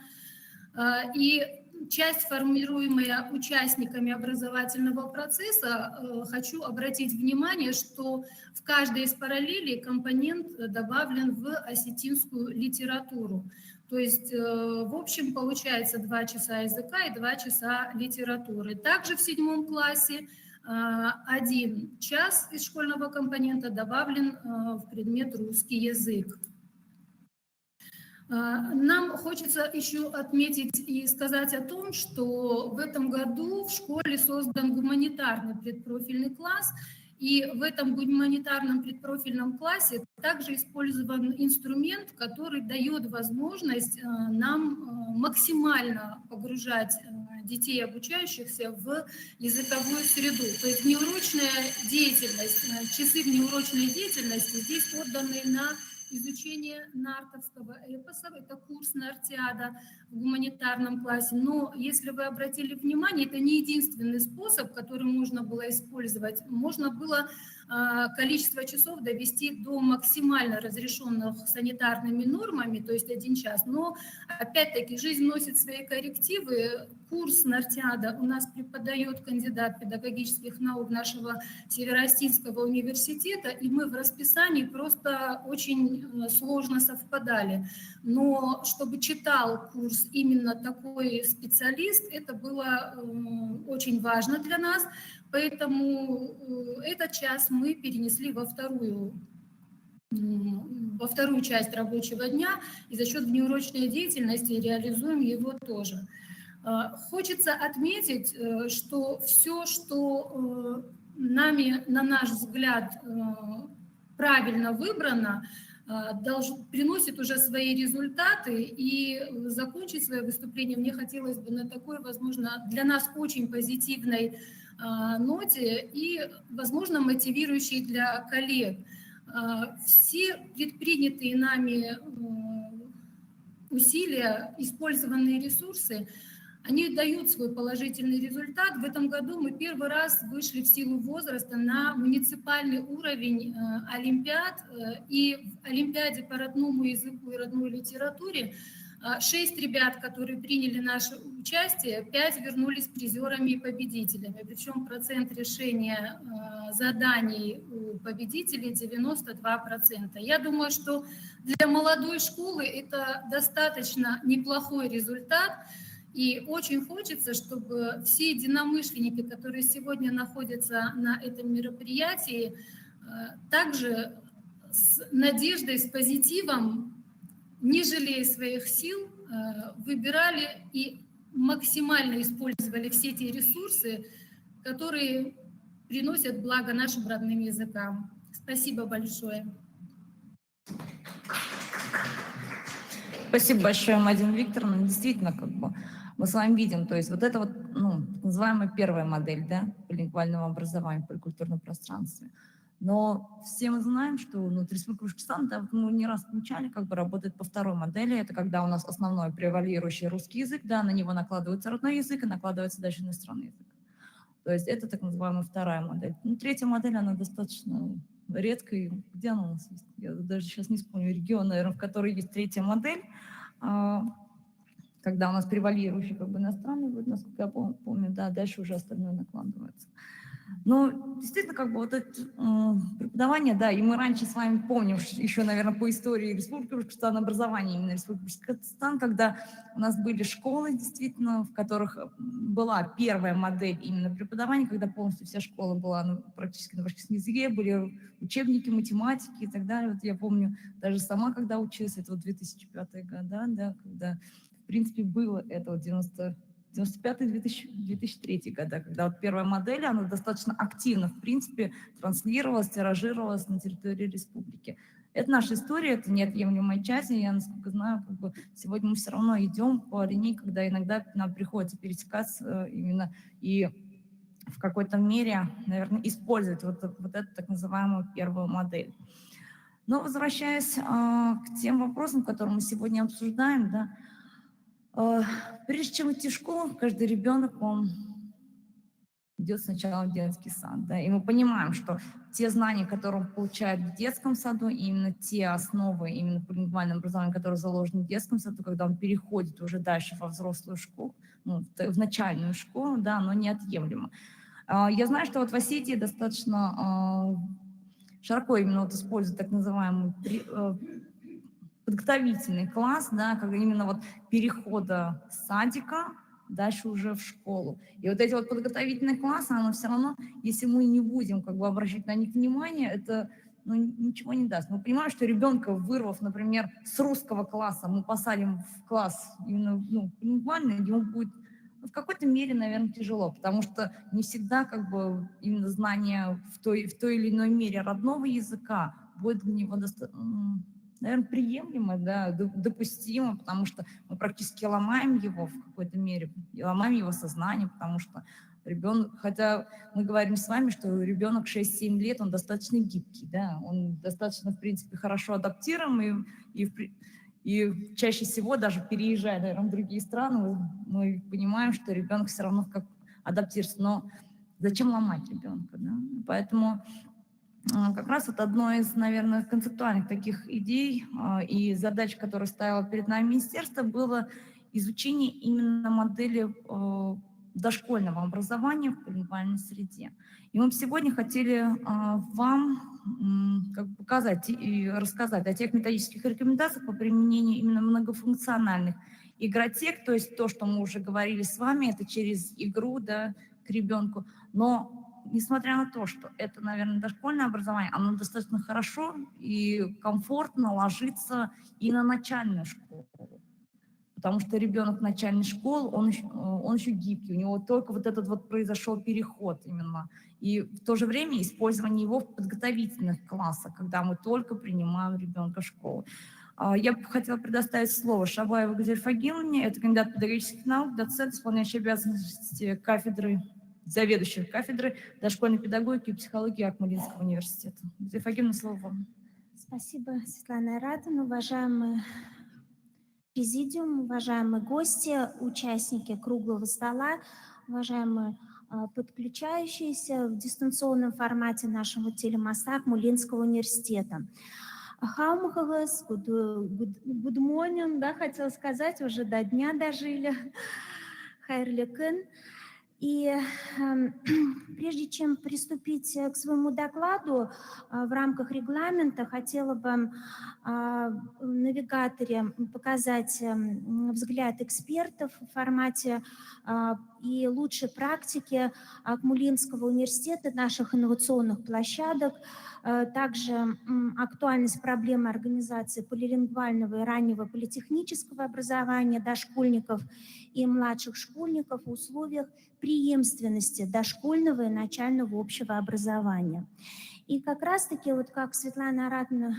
И часть, формируемая участниками образовательного процесса, хочу обратить внимание, что в каждой из параллелей компонент добавлен в осетинскую литературу. То есть, в общем, получается 2 часа языка и 2 часа литературы. Также в 7 классе 1 час из школьного компонента добавлен в предмет русский язык. Нам хочется еще отметить и сказать о том, что в этом году в школе создан гуманитарный предпрофильный класс, и в этом гуманитарном предпрофильном классе также использован инструмент, который дает возможность нам максимально погружать детей, обучающихся, в языковую среду. То есть неурочная деятельность, часы внеурочной деятельности здесь отданы на изучение нартовского эпоса, это курс Нартиада в гуманитарном классе. Но если вы обратили внимание, это не единственный способ, который можно было использовать. Можно было количество часов довести до максимально разрешенных санитарными нормами, то есть 1 час. Но, опять-таки, жизнь носит свои коррективы. Курс Нартиада у нас преподает кандидат педагогических наук нашего Северо-Осетинского университета, и мы в расписании просто очень сложно совпадали. Но чтобы читал курс именно такой специалист, это было очень важно для нас, поэтому этот час мы перенесли во вторую часть рабочего дня, и за счет внеурочной деятельности реализуем его тоже. Хочется отметить, что все, что нами, на наш взгляд, правильно выбрано, приносит уже свои результаты, и закончить свое выступление мне хотелось бы на такой, возможно, для нас очень позитивной ноте и, возможно, мотивирующей для коллег. Все предпринятые нами усилия, использованные ресурсы, они дают свой положительный результат. В этом году мы первый раз вышли в силу возраста на муниципальный уровень олимпиад. И в олимпиаде по родному языку и родной литературе 6 ребят, которые приняли наше участие, 5 вернулись призерами и победителями. Причем процент решения заданий у победителей 92%. Я думаю, что для молодой школы это достаточно неплохой результат. И очень хочется, чтобы все единомышленники, которые сегодня находятся на этом мероприятии, также с надеждой, с позитивом, не жалея своих сил, выбирали и максимально использовали все те ресурсы, которые приносят благо нашим родным языкам. Спасибо большое. Спасибо большое, Мадина Викторовна. Действительно, мы с вами видим, то есть вот это вот, называемая первая модель, да, полилингвального образования в поликультурном пространстве. Но все мы знаем, что Республика Башкортостан, да, мы не раз отмечали, работает по второй модели. Это когда у нас основной превалирующий русский язык, да, на него накладывается родной язык и накладывается дальше иностранный язык. То есть это так называемая вторая модель. Третья модель, она достаточно редкая. Где она у нас есть? Я даже сейчас не вспомню регион, наверное, в которой есть третья модель, когда у нас превалирующий иностранный язык, насколько я помню, да, дальше уже остальное накладывается. Но действительно, вот это преподавание, да, и мы раньше с вами помним, еще, наверное, по истории Республики Башкортостан, образования именно Республики Башкортостан, когда у нас были школы, действительно, в которых была первая модель именно преподавания, когда полностью вся школа была практически на башкирском языке, были учебники математики и так далее. Вот я помню, даже сама, когда училась, это 2005 года, да, когда, в принципе, было это 95-2003 года, когда первая модель, она достаточно активно, в принципе, транслировалась, тиражировалась на территории республики. Это наша история, это неотъемлемая часть, и я, насколько знаю, сегодня мы все равно идем по линии, когда иногда нам приходится пересекаться именно и в какой-то мере, наверное, использовать вот эту так называемую первую модель. Но возвращаясь к тем вопросам, которые мы сегодня обсуждаем, да, прежде чем идти в школу, каждый ребенок, он идет сначала в детский сад. Да, и мы понимаем, что те знания, которые он получает в детском саду, именно те основы, именно по лингвальному образованию, которые заложены в детском саду, когда он переходит уже дальше во взрослую школу, в начальную школу, да, оно неотъемлемо. Я знаю, что в Осетии достаточно широко именно используют так называемый подготовительный класс, да, когда именно перехода с садика дальше уже в школу. И вот эти подготовительные классы, оно все равно, если мы не будем обращать на них внимание, это ничего не даст. Мы понимаем, что ребенка, вырвав, например, с русского класса, мы посадим в класс именно лингвальный, ему будет в какой-то мере, наверное, тяжело, потому что не всегда именно знание в той или иной мере родного языка будет для него наверное, приемлемо, да, допустимо, потому что мы практически ломаем его в какой-то мере, ломаем его сознание, потому что ребенок, хотя мы говорим с вами, что ребенок 6-7 лет, он достаточно гибкий, да, он достаточно, в принципе, хорошо адаптируем, и чаще всего, даже переезжая, наверное, в другие страны, мы понимаем, что ребенок все равно адаптируется, но зачем ломать ребенка, да? Поэтому как раз вот одной из, наверное, концептуальных таких идей и задач, которые ставило перед нами министерство, было изучение именно модели дошкольного образования в полингвальной среде. И мы бы сегодня хотели вам как бы показать и рассказать о тех методических рекомендациях по применению именно многофункциональных игротек, то есть то, что мы уже говорили с вами, это через игру, да, к ребенку. Но несмотря на то, что это, наверное, дошкольное образование, оно достаточно хорошо и комфортно ложится и на начальную школу. Потому что ребенок начальной школы, он еще гибкий, у него только вот этот вот произошел переход именно. И в то же время использование его в подготовительных классах, когда мы только принимаем ребенка в школу. Я бы хотела предоставить слово Шабаевой Гузель Фагиловне, это кандидат педагогических наук, доцент, исполняющий обязанности кафедры, заведующей кафедры дошкольной педагогики и психологии Акмолинского университета. Гузель Фагиловна, слово вам. Спасибо, Светлана Айратовна, уважаемые президиум, уважаемые гости, участники круглого стола, уважаемые подключающиеся в дистанционном формате нашего телемоста Акмолинского университета. Хаумхагас, good morning, да, хотела сказать, уже до дня дожили. Хайрлы күн. И прежде чем приступить к своему докладу, в рамках регламента хотела бы в навигаторе показать взгляд экспертов в формате и лучшей практики Акмолинского университета, наших инновационных площадок, также актуальность проблемы организации полилингвального и раннего политехнического образования дошкольников и младших школьников в условиях преемственности дошкольного и начального общего образования. И как раз-таки, вот как Светлана Айратовна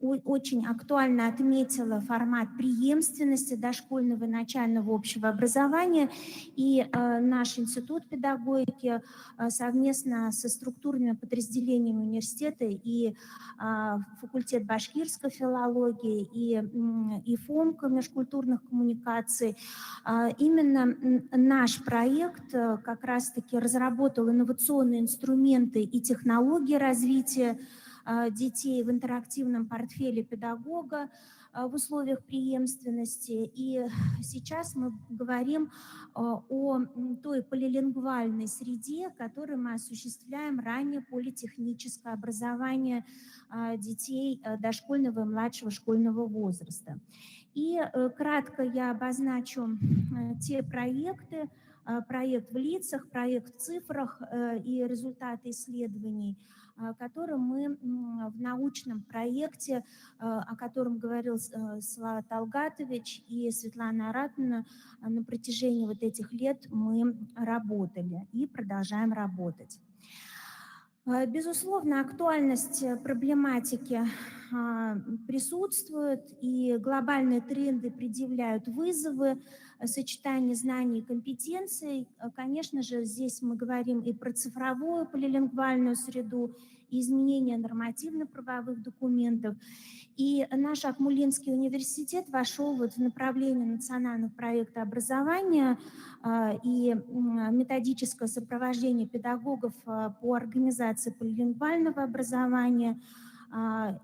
очень актуально отметила формат преемственности дошкольного и начального общего образования, и наш институт педагогики совместно со структурными подразделениями университета и факультет башкирской филологии и ФОМК межкультурных коммуникаций, именно наш проект как раз-таки разработал инновационные инструменты и технологии развития детей в интерактивном портфеле педагога в условиях преемственности. И сейчас мы говорим о той полилингвальной среде, в которой мы осуществляем ранее политехническое образование детей дошкольного и младшего школьного возраста. И кратко я обозначу те проекты, проект в лицах, проект в цифрах и результаты исследований, которые мы в научном проекте, о котором говорил Слава Талгатович и Светлана Айратовна, на протяжении вот этих лет мы работали и продолжаем работать. Безусловно, актуальность проблематики присутствует, и глобальные тренды предъявляют вызовы сочетания знаний и компетенций. Конечно же, здесь мы говорим и про цифровую полилингвальную среду, и изменение нормативно-правовых документов. И наш Акмолинский университет вошел вот в направление национальных проектов образования и методическое сопровождение педагогов по организации полилингвального образования,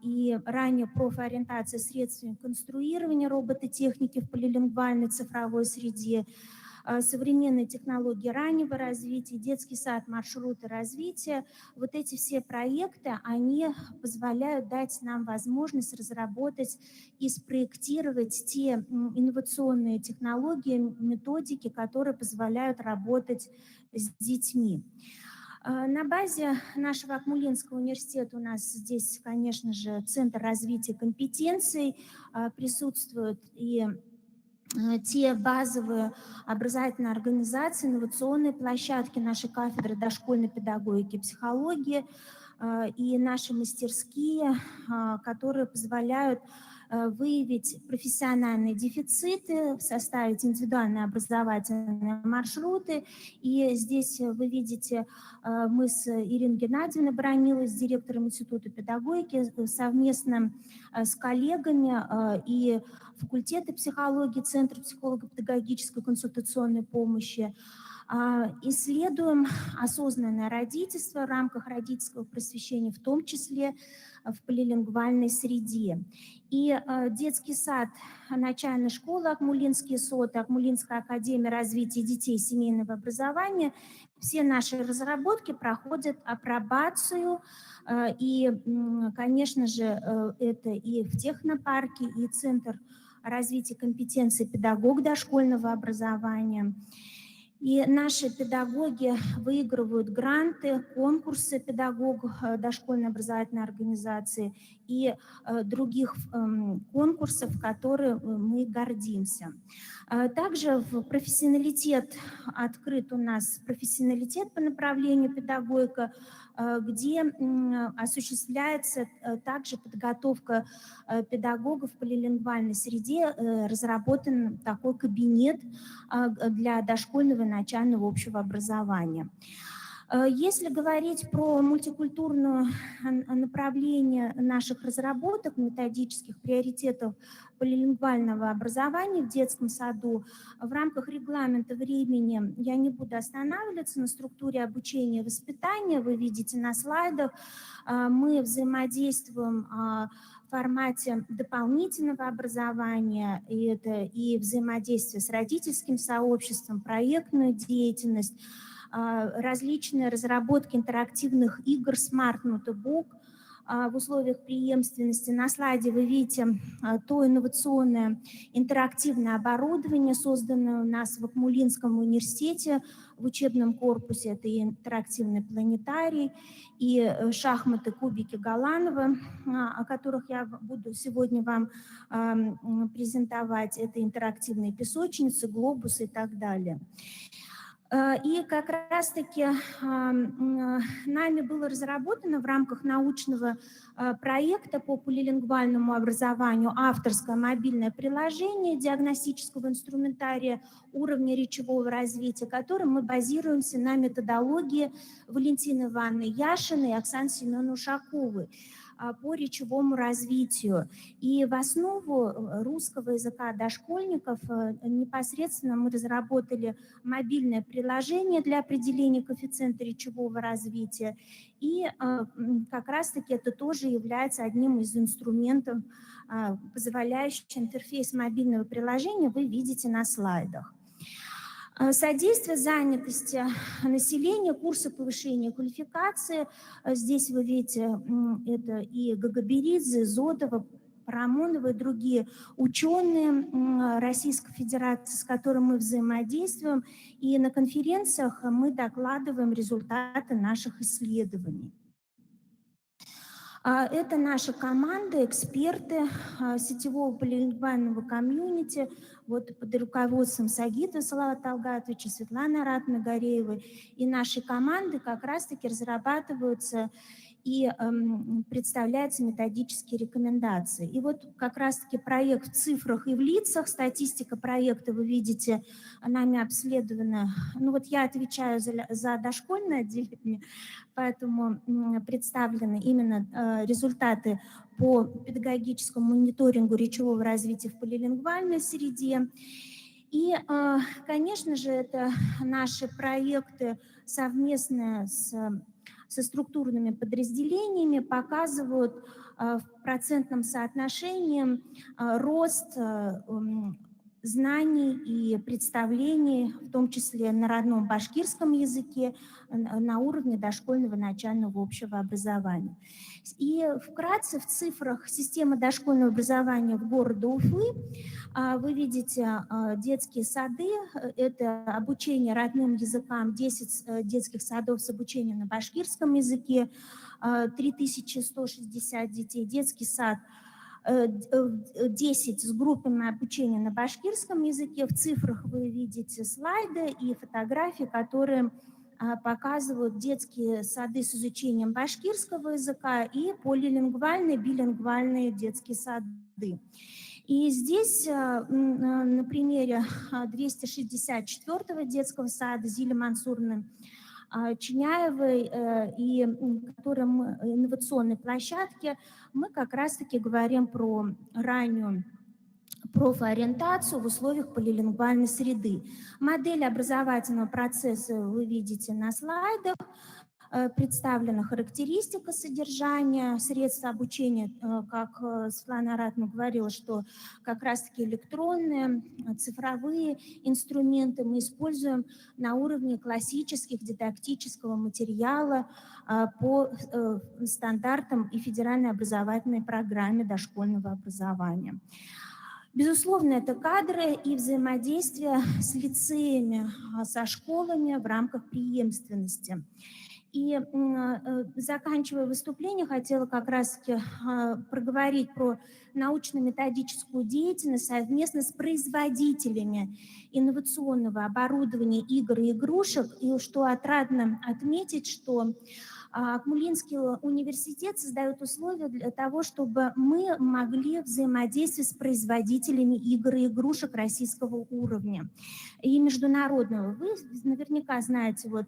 и ранее профориентация средствами конструирования робототехники в полилингвальной цифровой среде, современные технологии раннего развития, детский сад, маршруты развития. Вот эти все проекты, они позволяют дать нам возможность разработать и спроектировать те инновационные технологии, методики, которые позволяют работать с детьми. На базе нашего Акмолинского университета у нас здесь, конечно же, Центр развития компетенций, присутствуют и те базовые образовательные организации, инновационные площадки нашей кафедры дошкольной педагогики и психологии и наши мастерские, которые позволяют выявить профессиональные дефициты, составить индивидуальные образовательные маршруты. И здесь вы видите, мы с Ириной Геннадьевной Брониловой, с директором Института педагогики, совместно с коллегами и факультета психологии, Центр психолого-педагогической консультационной помощи, Исследуем осознанное родительство в рамках родительского просвещения, в том числе в полилингвальной среде. И детский сад начальной школы Акмулинские соты, Акмулинская академия развития детей и семейного образования, все наши разработки проходят апробацию. И, конечно же, это и в технопарке, и Центр развития компетенций педагог дошкольного образования. И наши педагоги выигрывают гранты, конкурсы педагогов дошкольной образовательной организации и других конкурсов, которые мы гордимся. Также в профессионалитет открыт у нас профессионалитет по направлению педагогика, где осуществляется также подготовка педагогов в полилингвальной среде. Разработан такой кабинет для дошкольного и начального общего образования. Если говорить про мультикультурное направление наших разработок, методических приоритетов полилингвального образования в детском саду, в рамках регламента времени я не буду останавливаться на структуре обучения и воспитания. Вы видите на слайдах, мы взаимодействуем в формате дополнительного образования, и это и взаимодействие с родительским сообществом, проектную деятельность, различные разработки интерактивных игр Smart Notebook в условиях преемственности. На слайде вы видите то инновационное интерактивное оборудование, созданное у нас в Акмулинском университете в учебном корпусе. Это и интерактивный планетарий, и шахматы, кубики Галанова, о которых я буду сегодня вам презентовать. Это интерактивные песочницы, глобусы и так далее. И как раз-таки нами было разработано в рамках научного проекта по полилингвальному образованию авторское мобильное приложение диагностического инструментария уровня речевого развития, которым мы базируемся на методологии Валентины Ивановны Яшиной и Оксаны Семеновны Ушаковой по речевому развитию. И в основу русского языка дошкольников непосредственно мы разработали мобильное приложение для определения коэффициента речевого развития. И как раз-таки это тоже является одним из инструментов, позволяющих интерфейс мобильного приложения вы видите на слайдах. Содействие занятости населения, курсы повышения квалификации. Здесь вы видите, это и Гагаберидзе, Зодова, Парамонова и другие ученые Российской Федерации, с которыми мы взаимодействуем. И на конференциях мы докладываем результаты наших исследований. Это наша команда, эксперты сетевого полилингвального комьюнити, вот под руководством Сагитова Салавата Талгатовича, Светланы Аратовны Гореевой. И нашей команды как раз-таки разрабатываются и представляются методические рекомендации. И вот как раз-таки проект в цифрах и в лицах, статистика проекта, вы видите, нами обследована. Ну вот я отвечаю за дошкольное отделение, поэтому представлены именно результаты по педагогическому мониторингу речевого развития в полилингвальной среде. И, конечно же, это наши проекты совместные со структурными подразделениями показывают в процентном соотношении рост знаний и представлений, в том числе на родном башкирском языке, на уровне дошкольного начального общего образования. И вкратце в цифрах системы дошкольного образования в городе Уфы вы видите детские сады, это обучение родным языкам, 10 детских садов с обучением на башкирском языке, 3160 детей, детский сад 10 с группами обучения на башкирском языке. В цифрах вы видите слайды и фотографии, которые показывают детские сады с изучением башкирского языка и полилингвальные, билингвальные детские сады. И здесь на примере 264-го детского сада Зили Мансуровны Чиняевой и инновационной площадке мы как раз-таки говорим про раннюю профориентацию в условиях полилингвальной среды. Модель образовательного процесса вы видите на слайдах. Представлена характеристика содержания, средства обучения, как Светлана Аратовна говорила, что как раз-таки электронные, цифровые инструменты мы используем на уровне классических дидактического материала по стандартам и федеральной образовательной программе дошкольного образования. Безусловно, это кадры и взаимодействие с лицеями, со школами в рамках преемственности. И заканчивая выступление, хотела как раз-таки проговорить про научно-методическую деятельность совместно с производителями инновационного оборудования, игр и игрушек. И что отрадно отметить, что Акмулинский университет создает условия для того, чтобы мы могли взаимодействовать с производителями игр и игрушек российского уровня и международного. Вы наверняка знаете, вот,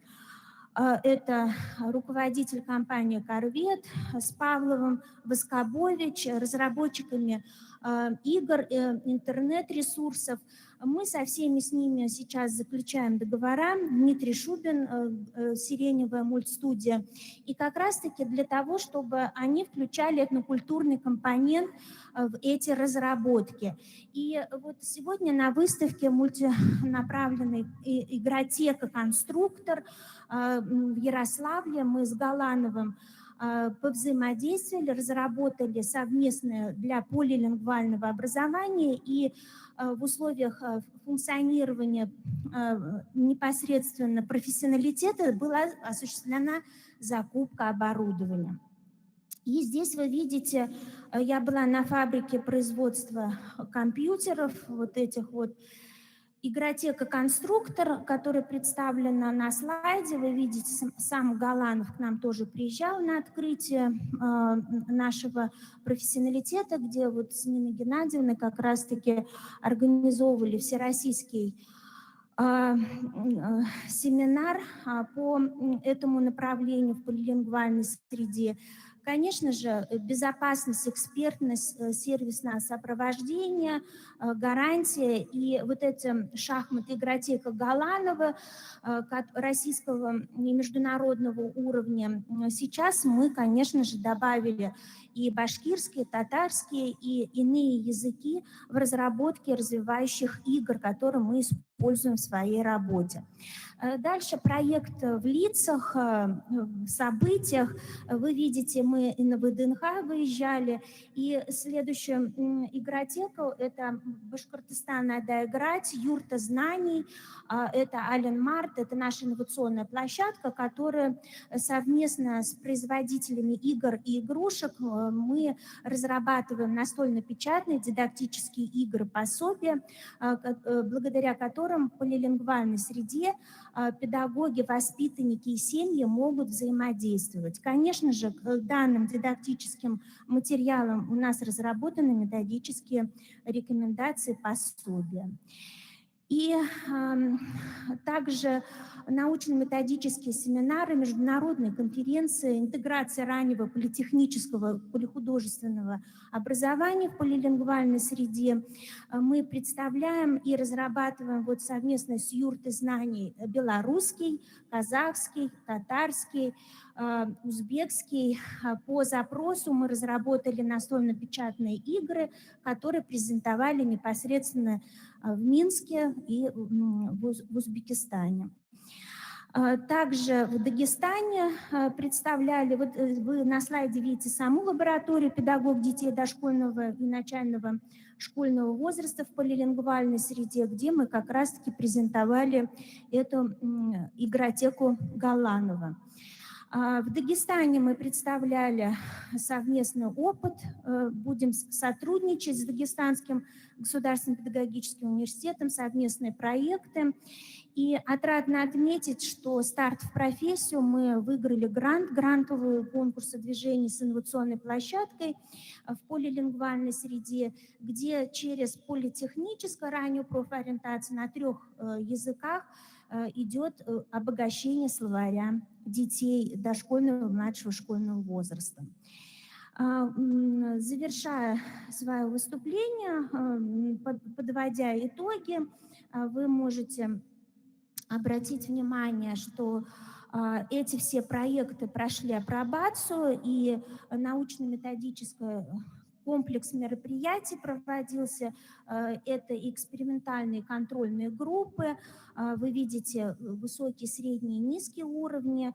это руководитель компании «Корвет» с Павловым Воскобович, разработчиками игр, интернет-ресурсов. Мы со всеми с ними сейчас заключаем договора. Дмитрий Шубин, «Сиреневая мультстудия». И как раз-таки для того, чтобы они включали этнокультурный компонент в эти разработки. И вот сегодня на выставке мультинаправленной игротека «Конструктор» в Ярославле мы с Галановым повзаимодействовали, разработали совместное для полилингвального образования, и в условиях функционирования непосредственно профессионалитета была осуществлена закупка оборудования. И здесь вы видите, я была на фабрике производства компьютеров, вот этих вот, игротека «Конструктор», которая представлена на слайде. Вы видите, сам Галанов к нам тоже приезжал на открытие нашего профессионалитета, где вот с Ниной Геннадьевной как раз-таки организовывали всероссийский семинар по этому направлению в полилингвальной среде. Конечно же, безопасность, экспертность, сервисное сопровождение, гарантия и вот эти шахматы, игротека Галанова российского и международного уровня. Сейчас мы, конечно же, добавили и башкирские, татарские, и иные языки в разработке развивающих игр, которые мы используем в своей работе. Дальше проект в лицах, в событиях. Вы видите, мы и на ВДНХ выезжали. И следующая игротека – это Башкортостан «Надо играть», юрта знаний, это Ален Март, это наша инновационная площадка, которая совместно с производителями игр и игрушек мы разрабатываем настольно-печатные дидактические игры, пособия, благодаря которым в полилингвальной среде педагоги, воспитанники и семьи могут взаимодействовать. Конечно же, к данным дидактическим материалам у нас разработаны методические рекомендации, пособия. И также научно-методические семинары, международные конференции, интеграция раннего политехнического, полихудожественного образования в полилингвальной среде. Мы представляем и разрабатываем вот совместно с юртой знаний белорусский, казахский, татарский, узбекский. По запросу мы разработали настольно-печатные игры, которые презентовали непосредственно в Минске и в Узбекистане. Также в Дагестане представляли, вот вы на слайде видите саму лабораторию педагог детей дошкольного и начального школьного возраста в полилингвальной среде, где мы как раз-таки презентовали эту игротеку Галанова. В Дагестане мы представляли совместный опыт, будем сотрудничать с Дагестанским государственным педагогическим университетом, совместные проекты. И отрадно отметить, что старт в профессию мы выиграли грантовый конкурс движения с инновационной площадкой в полилингвальной среде, где через политехническую раннюю профориентацию на 3 языках идет обогащение словаря детей дошкольного и младшего школьного возраста. Завершая свое выступление, подводя итоги, вы можете обратить внимание, что эти все проекты прошли апробацию, и научно-методический комплекс мероприятий проводился. Это экспериментальные контрольные группы. Вы видите высокие, средние, низкие уровни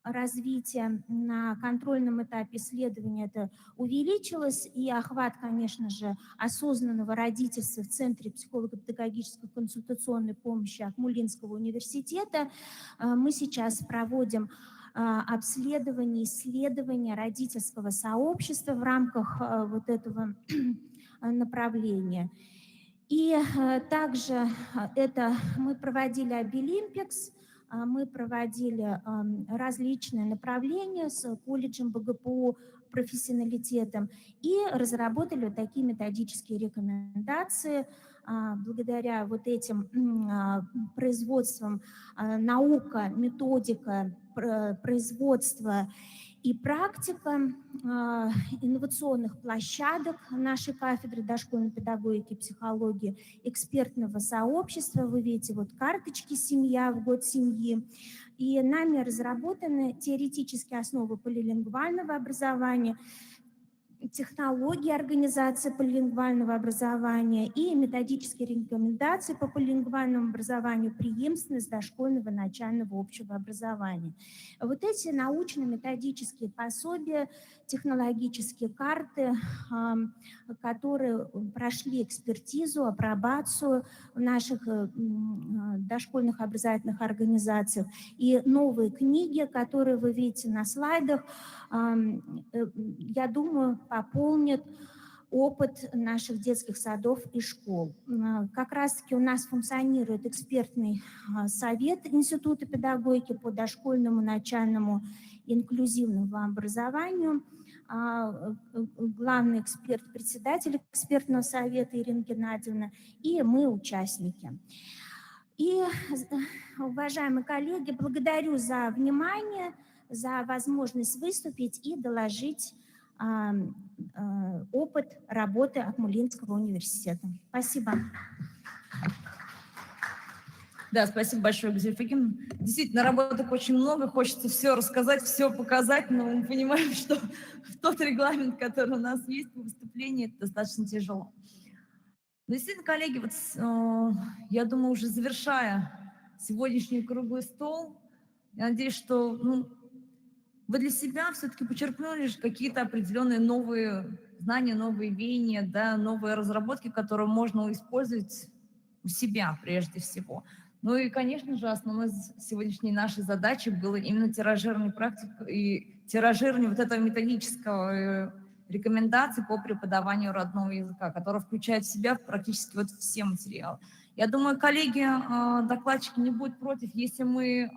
развития. На контрольном этапе исследования это увеличилось, и охват, конечно же, осознанного родительства в Центре психолого-педагогической консультационной помощи Акмулинского университета. Мы сейчас проводим обследование, исследование родительского сообщества в рамках вот этого направления. И также это мы проводили Обилимпикс, мы проводили различные направления с колледжем БГПУ, профессионалитетом, и разработали вот такие методические рекомендации. Благодаря вот этим производствам наука, методика, производство и практика инновационных площадок нашей кафедры дошкольной педагогики и психологии, экспертного сообщества. Вы видите, вот карточки «Семья» в год семьи. И нами разработаны теоретические основы полилингвального образования, технологии организации полилингвального образования и методические рекомендации по полилингвальному образованию, преемственность дошкольного начального общего образования. Вот эти научно-методические пособия, технологические карты, которые прошли экспертизу, апробацию в наших дошкольных образовательных организациях, и новые книги, которые вы видите на слайдах, я думаю, пополнит опыт наших детских садов и школ. Как раз-таки у нас функционирует экспертный совет Института педагогики по дошкольному, начальному, инклюзивному образованию. Главный эксперт, председатель экспертного совета Ирина Геннадьевна, и мы участники. И, уважаемые коллеги, благодарю за внимание, за возможность выступить и доложить опыт работы Акмулинского университета. Спасибо. Да, спасибо большое, Гузель Фагимовна. Действительно, работок очень много, хочется все рассказать, все показать, но мы понимаем, что тот регламент, который у нас есть по выступлению, это достаточно тяжело. Но действительно, коллеги, вот, я думаю, уже завершая сегодняшний круглый стол, я надеюсь, что вы для себя все-таки почерпнули какие-то определенные новые знания, новые веяния, да, новые разработки, которые можно использовать у себя прежде всего. Ну и, конечно же, основной сегодняшней нашей задачей было именно тиражирование практик и тиражирование вот этого методического рекомендаций по преподаванию родного языка, который включает в себя практически вот все материалы. Я думаю, коллеги, докладчики не будут против, если мы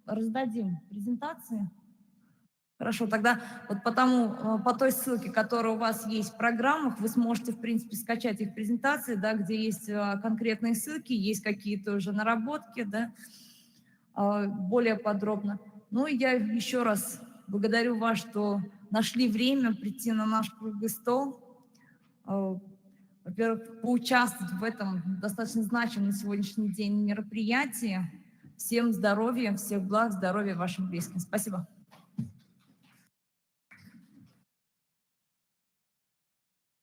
раздадим презентации. Хорошо, тогда вот по той ссылке, которая у вас есть в программах, вы сможете, в принципе, скачать их презентации, да, где есть конкретные ссылки, есть какие-то уже наработки, да, более подробно. Ну и я еще раз благодарю вас, что нашли время прийти на наш круглый стол. Во-первых, поучаствовать в этом достаточно значимом на сегодняшний день мероприятии. Всем здоровья, всех благ, здоровья вашим близким. Спасибо.